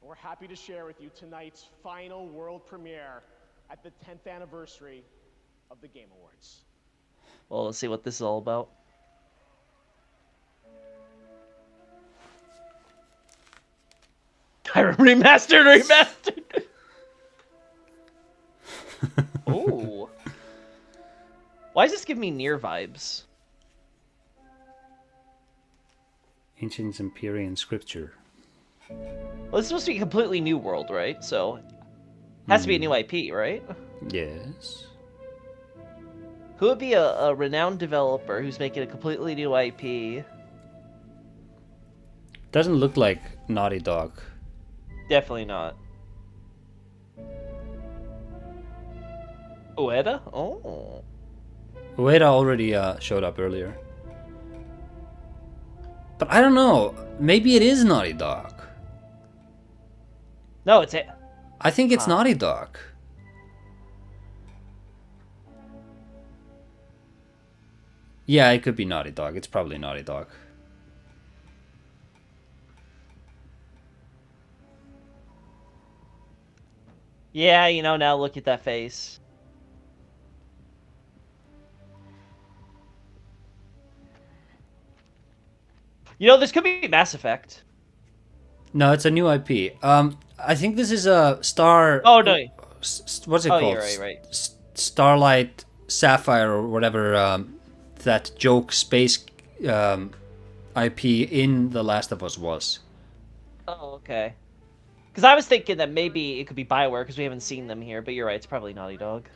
We're happy to share with you tonight's final world premiere at the 10th anniversary of the Game Awards. Well, let's see what this is all about. Remastered. Oh. Why does this give me Nier vibes? Ancient Empyrean scripture. Well, it's supposed to be a completely new world, right? So, it has to be a new IP, right? Yes. Who would be a renowned developer who's making a completely new IP? Doesn't look like Naughty Dog. Definitely not. Ueda? Oh. Ueda already showed up earlier. But I don't know. Maybe it is Naughty Dog. No, it's it. I think it's Naughty Dog. Yeah, it could be Naughty Dog. It's probably Naughty Dog. Yeah, you know, now look at that face. You know, this could be Mass Effect. No, it's a new IP. I think this is a Star... Oh, no. What's it called? You're right. Starlight Sapphire or whatever, that joke space IP in The Last of Us was. Oh, okay. Because I was thinking that maybe it could be BioWare because we haven't seen them here, but you're right, it's probably Naughty Dog.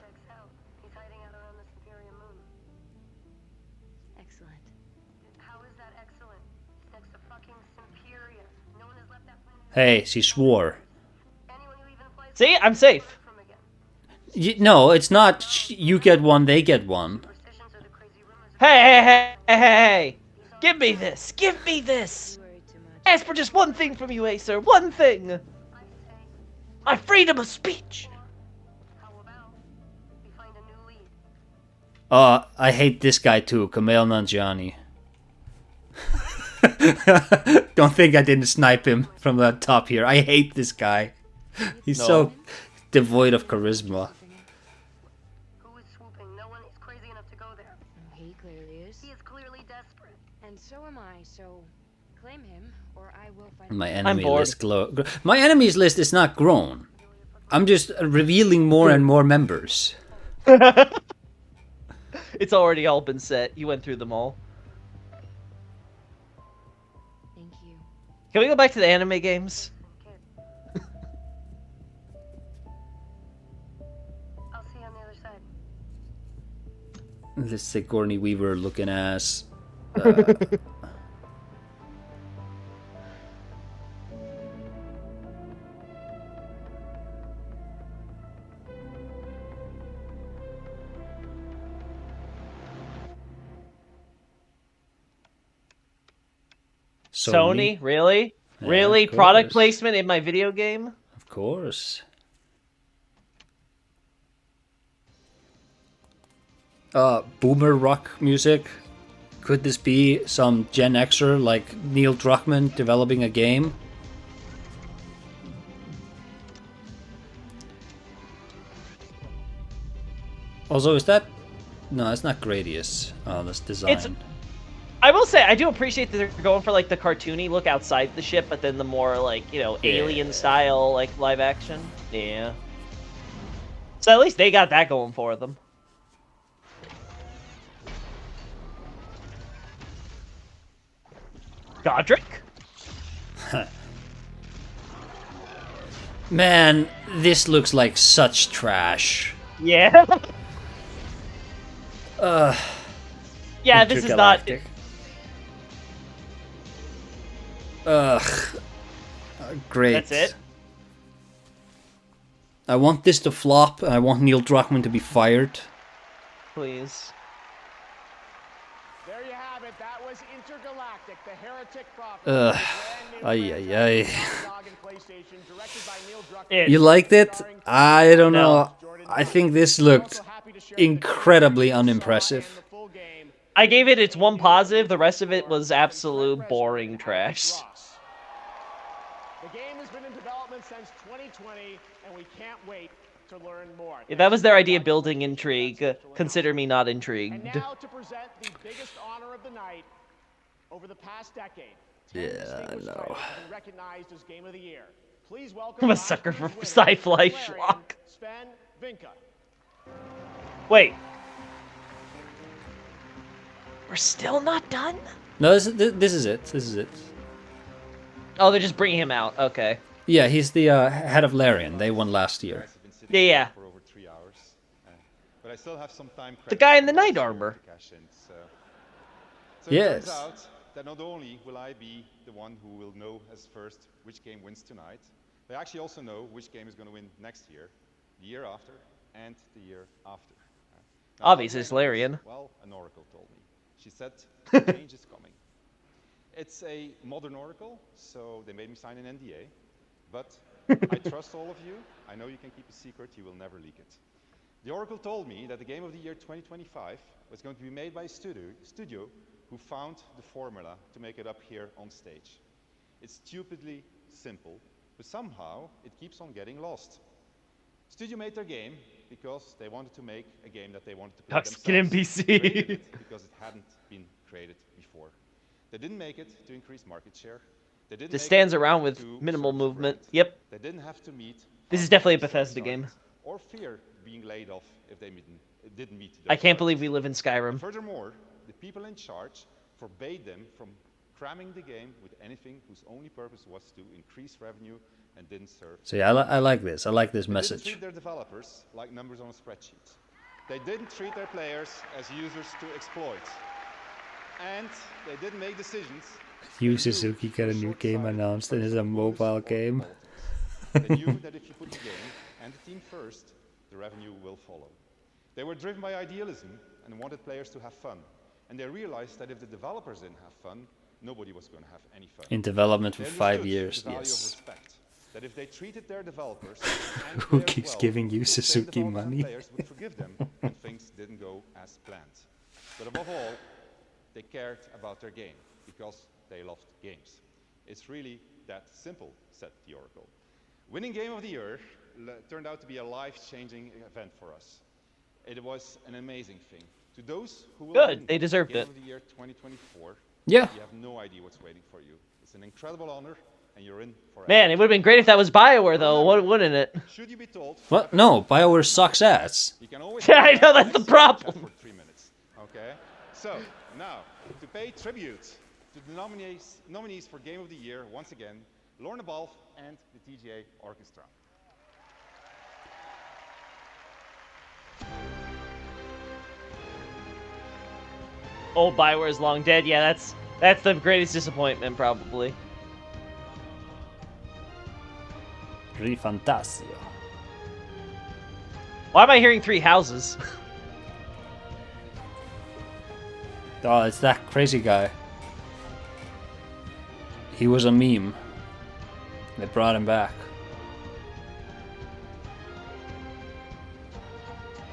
Excellent. How is that excellent? It's next to fucking Superior. No one has left that planet. Hey, she swore. See? I'm safe. No, it's not you get one, they get one. Hey! Give me this! Give me this! Ask for just one thing from you, Acer. One thing! My freedom of speech! I hate this guy too, Kumail Nanjiani. Don't think I didn't snipe him from the top here. I hate this guy. He's so devoid of charisma. Who is swooping? No one is crazy enough to go there. He clearly is. He is clearly desperate. And so am I, so claim him, or I will find My enemy list My enemies list is not grown. I'm just revealing more and more members. It's already all been set. You went through them all. Thank you. Can we go back to the anime games? I'll see you on the other side. This Sigourney Weaver looking ass. Sony? Really? Yeah, really? of Product course. placement in my video game? Of course. Boomer rock music. Could this be some Gen Xer like Neil Druckmann developing a game? Also, is that... No, it's not Gradius. Oh, that's design. I will say, I do appreciate that they're going for like the cartoony look outside the ship, but then the more like, you know, alien style like live action. Yeah. So at least they got that going for them. Godric? Man, this looks like such trash. Yeah. Yeah, this is not. Intergalactic. Ugh. Great. That's it? I want this to flop, and I want Neil Druckmann to be fired. Please. There you have it. That was Intergalactic, the Heretic Prophet. Ugh. Ay, ay, ay. Directed by Neil Druckmann. You liked it? I don't know. I think this looked incredibly unimpressive. I gave it its one positive, the rest of it was absolute boring trash. The game has been in development since 2020, and we can't wait to learn more. If that was their idea of building intrigue, consider me not intrigued. And now to present the biggest honor of the night over the past decade. Yeah, I know. Recognized as Game of the Year. Please I'm welcome a sucker for sci-fi schlock. Sven Vinka. Wait. We're still not done? No, this is it. This is it. Oh, they're just bringing him out. Okay. Yeah, he's the head of Larian. They won last year. Yeah. For over 3 hours. But I still have some time. The guy in the knight armor. So Yes. it turns out that not only will I be the one who will know as first which game wins tonight, but I actually also know which game is going to win next year, the year after, and the year after. Now, Obviously, it's Larian. Well, an oracle told me. She said, change is coming. It's a modern oracle, so they made me sign an NDA, but I trust all of you. I know you can keep a secret. You will never leak it. The Oracle told me that the Game of the Year 2025 was going to be made by a studio who found the formula to make it up here on stage. It's stupidly simple, but somehow it keeps on getting lost. Studio made their game because they wanted to make a game that they wanted to play Toxic themselves. NPC. Created it because it hadn't been created before. They didn't make it to increase market share. They didn't Just make stands it around with to minimal serve the movement. brand. Yep. They didn't have to meet. This is definitely a hard Bethesda targets game. Or fear being laid off if they didn't meet. I those can't believe we targets. live in Skyrim. Furthermore, the people in charge forbade them from cramming the game with anything whose only purpose was to increase revenue and didn't serve. So yeah, I like this. I like this They didn't message. treat their developers like numbers on a spreadsheet. They didn't treat their players as users to exploit. And they didn't make decisions. Yu Suzuki got a new game announced and it's a mobile game. They knew that if you put the game and the team first, the revenue will follow. They were driven by idealism and wanted players to have fun. And they realized that if the developers didn't have fun, nobody was going to have any fun. In development for They 5 understood years, the value of yes. respect. That if they treated their developers and Who players keeps well, giving you the same Suzuki developers and money? players would forgive them when things didn't go as planned. But above all, they cared about their game because they loved games. It's really that simple, said the Oracle. Winning Game of the Year turned out to be a life-changing event for us. It was an amazing thing. To those who will Good, win they deserved Game it. of the Year 2024, Yeah. you have no idea what's waiting for you. It's an incredible honor, and you're in forever. Man, it would have been great if that was BioWare, though, wouldn't it? Should you be told? What? No, BioWare sucks ass. You can always I know, that's the problem. For 3 minutes. Okay. So now to pay tribute to the nominees for Game of the Year once again, Lorna Balf and the TGA Orchestra. Old BioWare's long dead. Yeah, that's the greatest disappointment, probably. Really fantastic. Why am I hearing 3 houses? Oh, it's that crazy guy. He was a meme. They brought him back.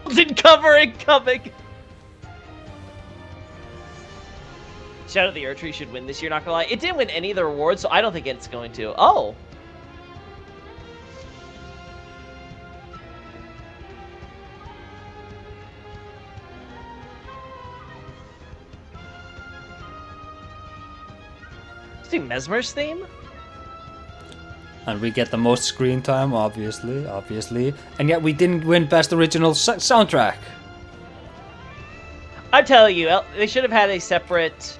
Didn't cover it coming. Shadow of the Erdtree should win this year, not gonna lie. It didn't win any of the rewards, so I don't think it's going to. Oh! Let's do Mesmer's theme? And we get the most screen time, obviously. And yet we didn't win Best Original Soundtrack. I'm telling you, they should have had a separate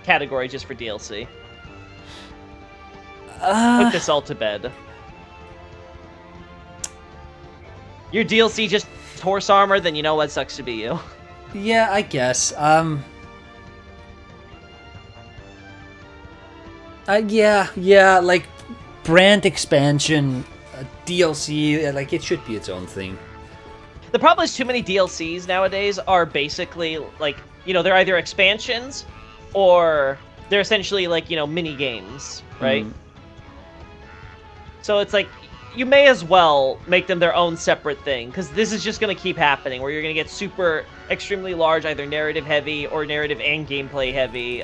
category just for DLC. Put this all to bed. Your DLC just horse armor, then you know what, sucks to be you. Yeah, I guess. Yeah, like brand expansion, DLC, like it should be its own thing. The problem is too many DLCs nowadays are basically like, you know, they're either expansions or they're essentially like, you know, mini games, right? So it's like you may as well make them their own separate thing, because this is just going to keep happening where you're going to get super extremely large, either narrative heavy or narrative and gameplay heavy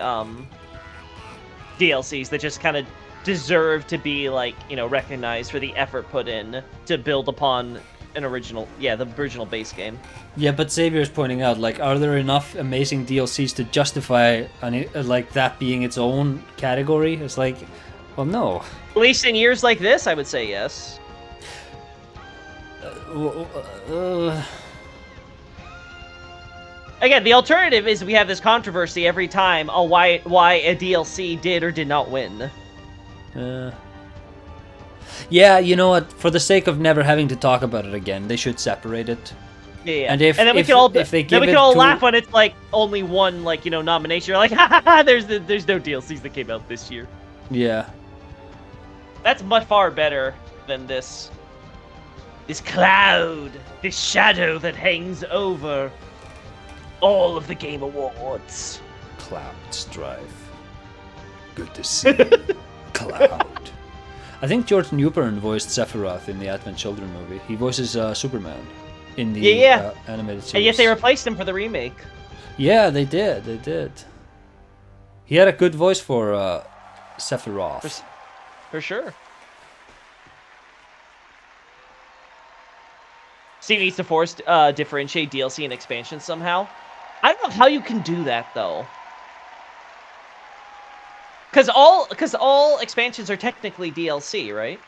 DLCs that just kind of deserve to be, like, you know, recognized for the effort put in to build upon an original, the original base game. Yeah, but Xavier's pointing out, like, are there enough amazing DLCs to justify like that being its own category? It's like, well, no. At least in years like this, I would say yes. Again, the alternative is we have this controversy every time on why a DLC did or did not win. Yeah, you know what? For the sake of never having to talk about it again, they should separate it. Yeah. And if then we can all laugh when it's like only one, like, you know, nomination. You're like, ha ha ha! There's no DLCs that came out this year. Yeah. That's much far better than this cloud, this shadow that hangs over all of the Game Awards. Cloud strife. Good to see. Cloud. I think George Newbern voiced Sephiroth in the Advent Children movie. He voices Superman in the animated series. And yet they replaced him for the remake. Yeah, they did. They did. He had a good voice for Sephiroth. For sure. Steve needs to force differentiate DLC and expansion somehow. I don't know how you can do that though. Because all expansions are technically DLC, right?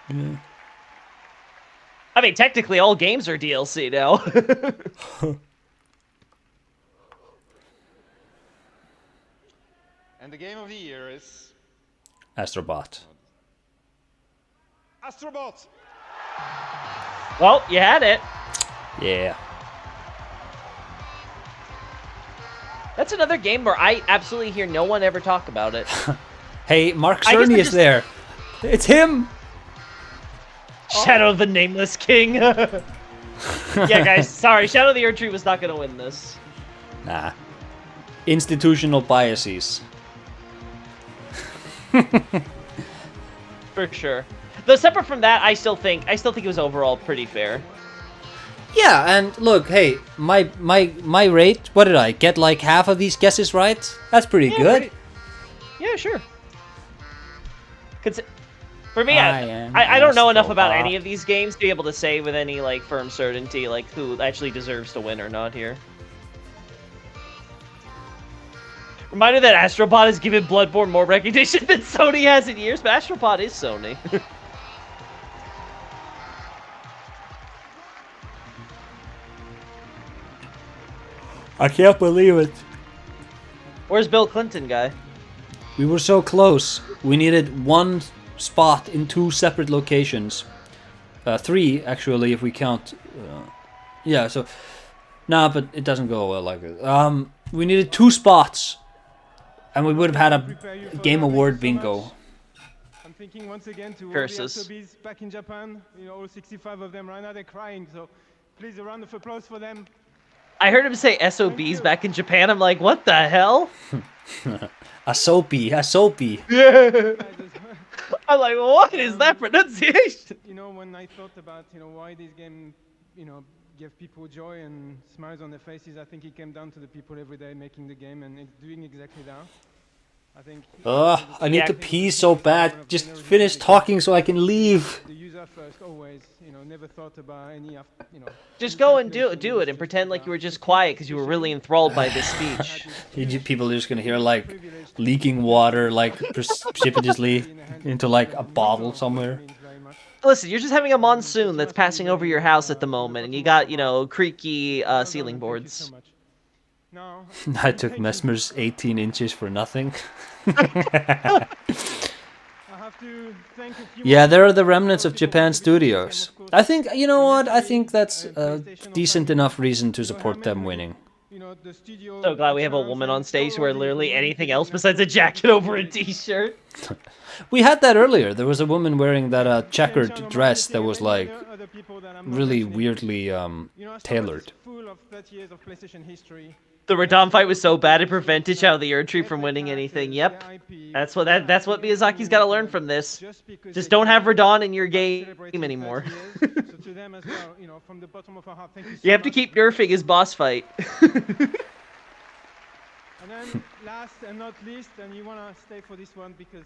Yeah. I mean, technically all games are DLC now. And the game of the year is Astrobot. Astrobot. Well, you had it. Yeah. That's another game where I absolutely hear no one ever talk about it. Hey, Mark Cerny is there. It's him. Shadow of the Nameless King. Yeah, guys, sorry. Shadow of the Erdtree was not going to win this. Nah. Institutional biases. For sure. Though separate from that, I still think it was overall pretty fair. Yeah, and look, hey, my rate, what did I get, like half of these guesses right? That's pretty good. Right. Yeah, sure. For me, I don't know enough about any of these games to be able to say with any like firm certainty like who actually deserves to win or not here. Reminder that Astrobot has given Bloodborne more recognition than Sony has in years, but Astrobot is Sony. I can't believe it. Where's Bill Clinton, guy? We were so close. We needed one spot in two separate locations. Three, actually, if we count. Yeah, so... Nah, but it doesn't go well like this. We needed two spots. And we would have had a Game Award bingo. I'm thinking once again to all Curses. the SOBs back in Japan. You know, all 65 of them right now, they're crying. So please, a round of applause for them. I heard him say SOBs back in Japan. I'm like, what the hell? Asobi. Yeah. I'm like, what is that pronunciation? You know, when I thought about, why this game, give people joy and smiles on their faces, I think it came down to the people every day making the game and doing exactly that. I think. I need to pee so bad. Just finish talking so I can leave. The user first, always. Never thought about any. Just go and do it and pretend like you were just quiet because you were really enthralled by this speech. People are just gonna hear like leaking water, like precipitously into like a bottle somewhere. Listen, you're just having a monsoon that's passing over your house at the moment, and you got creaky ceiling boards. I took Mesmer's 18 inches for nothing. Yeah, there are the remnants of Japan Studios. I think, you know what? I think that's a decent enough reason to support them winning. So glad we have a woman on stage who wear literally anything else besides a jacket over a t-shirt. We had that earlier. There was a woman wearing that checkered dress that was like really weirdly tailored. The Radon fight was so bad it prevented Shadow of the Erdtree from winning anything. Yep, that's what Miyazaki's got to learn from this. Just don't have Radon in your game anymore. You have to keep nerfing his boss fight. And then last and not least, and you want to stay for this one because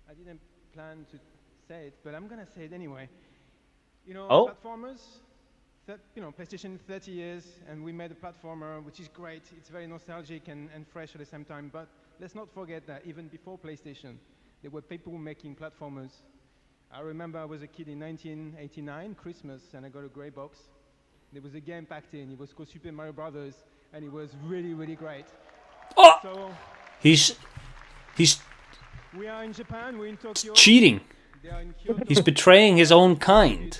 I didn't plan to say it, but I'm going to say it anyway. Platformers, PlayStation 30 years, and we made a platformer, which is great. It's very nostalgic and fresh at the same time, but let's not forget that even before PlayStation, there were people making platformers. I remember I was a kid in 1989, Christmas, and I got a grey box. There was a game packed in. It was called Super Mario Brothers, and it was really, really great. Oh! So, He's we are in Japan, we're in Tokyo. cheating. He's betraying his own kind.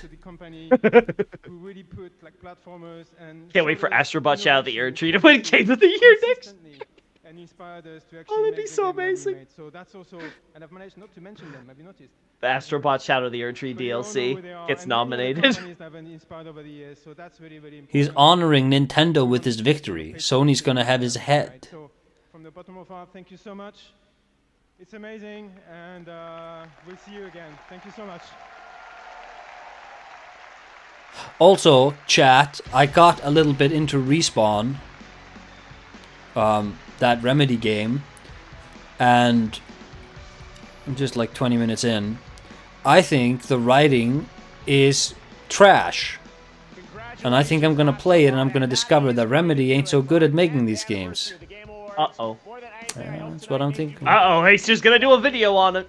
Who really put like platformers and Can't wait for Astrobot Shadow of the Erdtree to win Game of the Year next. And inspired us to actually that'd be so amazing. So that's also, and I've managed not to mention them. Have you noticed? The Astrobot Shadow of the Erdtree DLC gets nominated. So that's really, really important. He's honoring Nintendo with his victory. Sony's gonna have his head. So from the bottom of our heart, thank you so much. It's amazing, and we'll see you again. Thank you so much. Also, chat, I got a little bit into Respawn, that Remedy game, and I'm just like 20 minutes in. I think the writing is trash. And I think I'm gonna play it and I'm gonna discover that Remedy ain't so good at making these games. Uh-oh. That's what I'm thinking. Uh-oh, Haster's gonna do a video on it.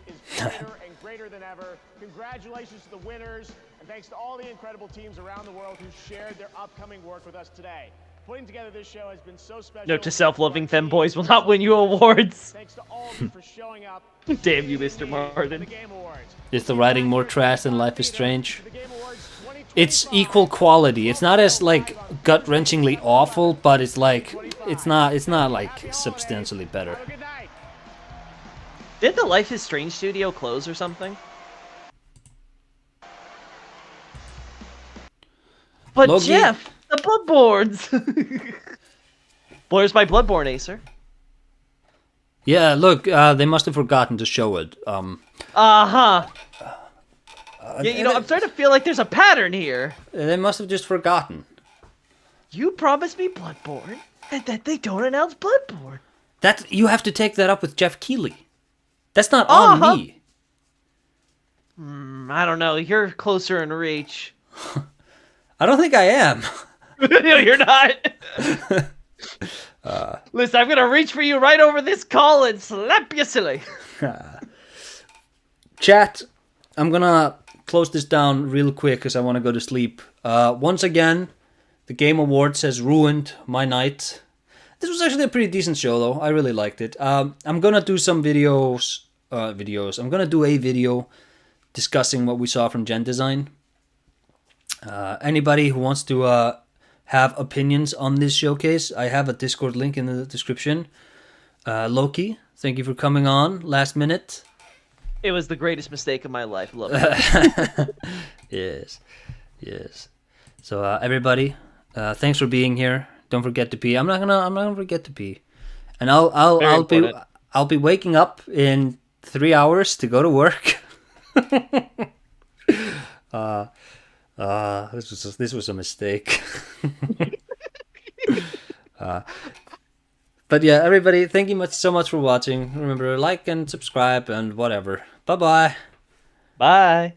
Greater than ever. Congratulations to the winners, and thanks to all the incredible teams around the world who shared their upcoming work with us today. Putting together this show has been so special. Note to self-loving femboys will not win you awards. Thanks to all of you for showing up. Damn you, Mr. Martin. Is the writing more trash than Life is Strange? It's equal quality. It's not as like gut-wrenchingly awful, but it's like it's not like substantially better. Did the Life is Strange studio close or something? But Loki. Jeff, the Bloodborns. Where's my Bloodborne, Acer? Yeah, look, they must have forgotten to show it. Uh-huh. Yeah, you know, I'm starting to feel like there's a pattern here. They must have just forgotten. You promised me Bloodborne, and then they don't announce Bloodborne. That you have to take that up with Jeff Keighley. That's not on me. I don't know. You're closer in reach. I don't think I am. No, you're not. Listen, I'm gonna reach for you right over this call and slap you silly. Chat, I'm gonna close this down real quick because I want to go to sleep. Once again, the Game Awards has ruined my night. This was actually a pretty decent show, though. I really liked it. I'm gonna do some videos. I'm gonna do a video discussing what we saw from Gen Design. Anybody who wants to have opinions on this showcase, I have a Discord link in the description. Loki, thank you for coming on last minute. It was the greatest mistake of my life. Love it. Yes. So everybody, thanks for being here. Don't forget to pee. I'm not gonna forget to pee. And I'll be waking up in 3 hours to go to work. This was a mistake. But yeah, everybody, thank you so much for watching. Remember, like and subscribe and whatever. Bye-bye. Bye.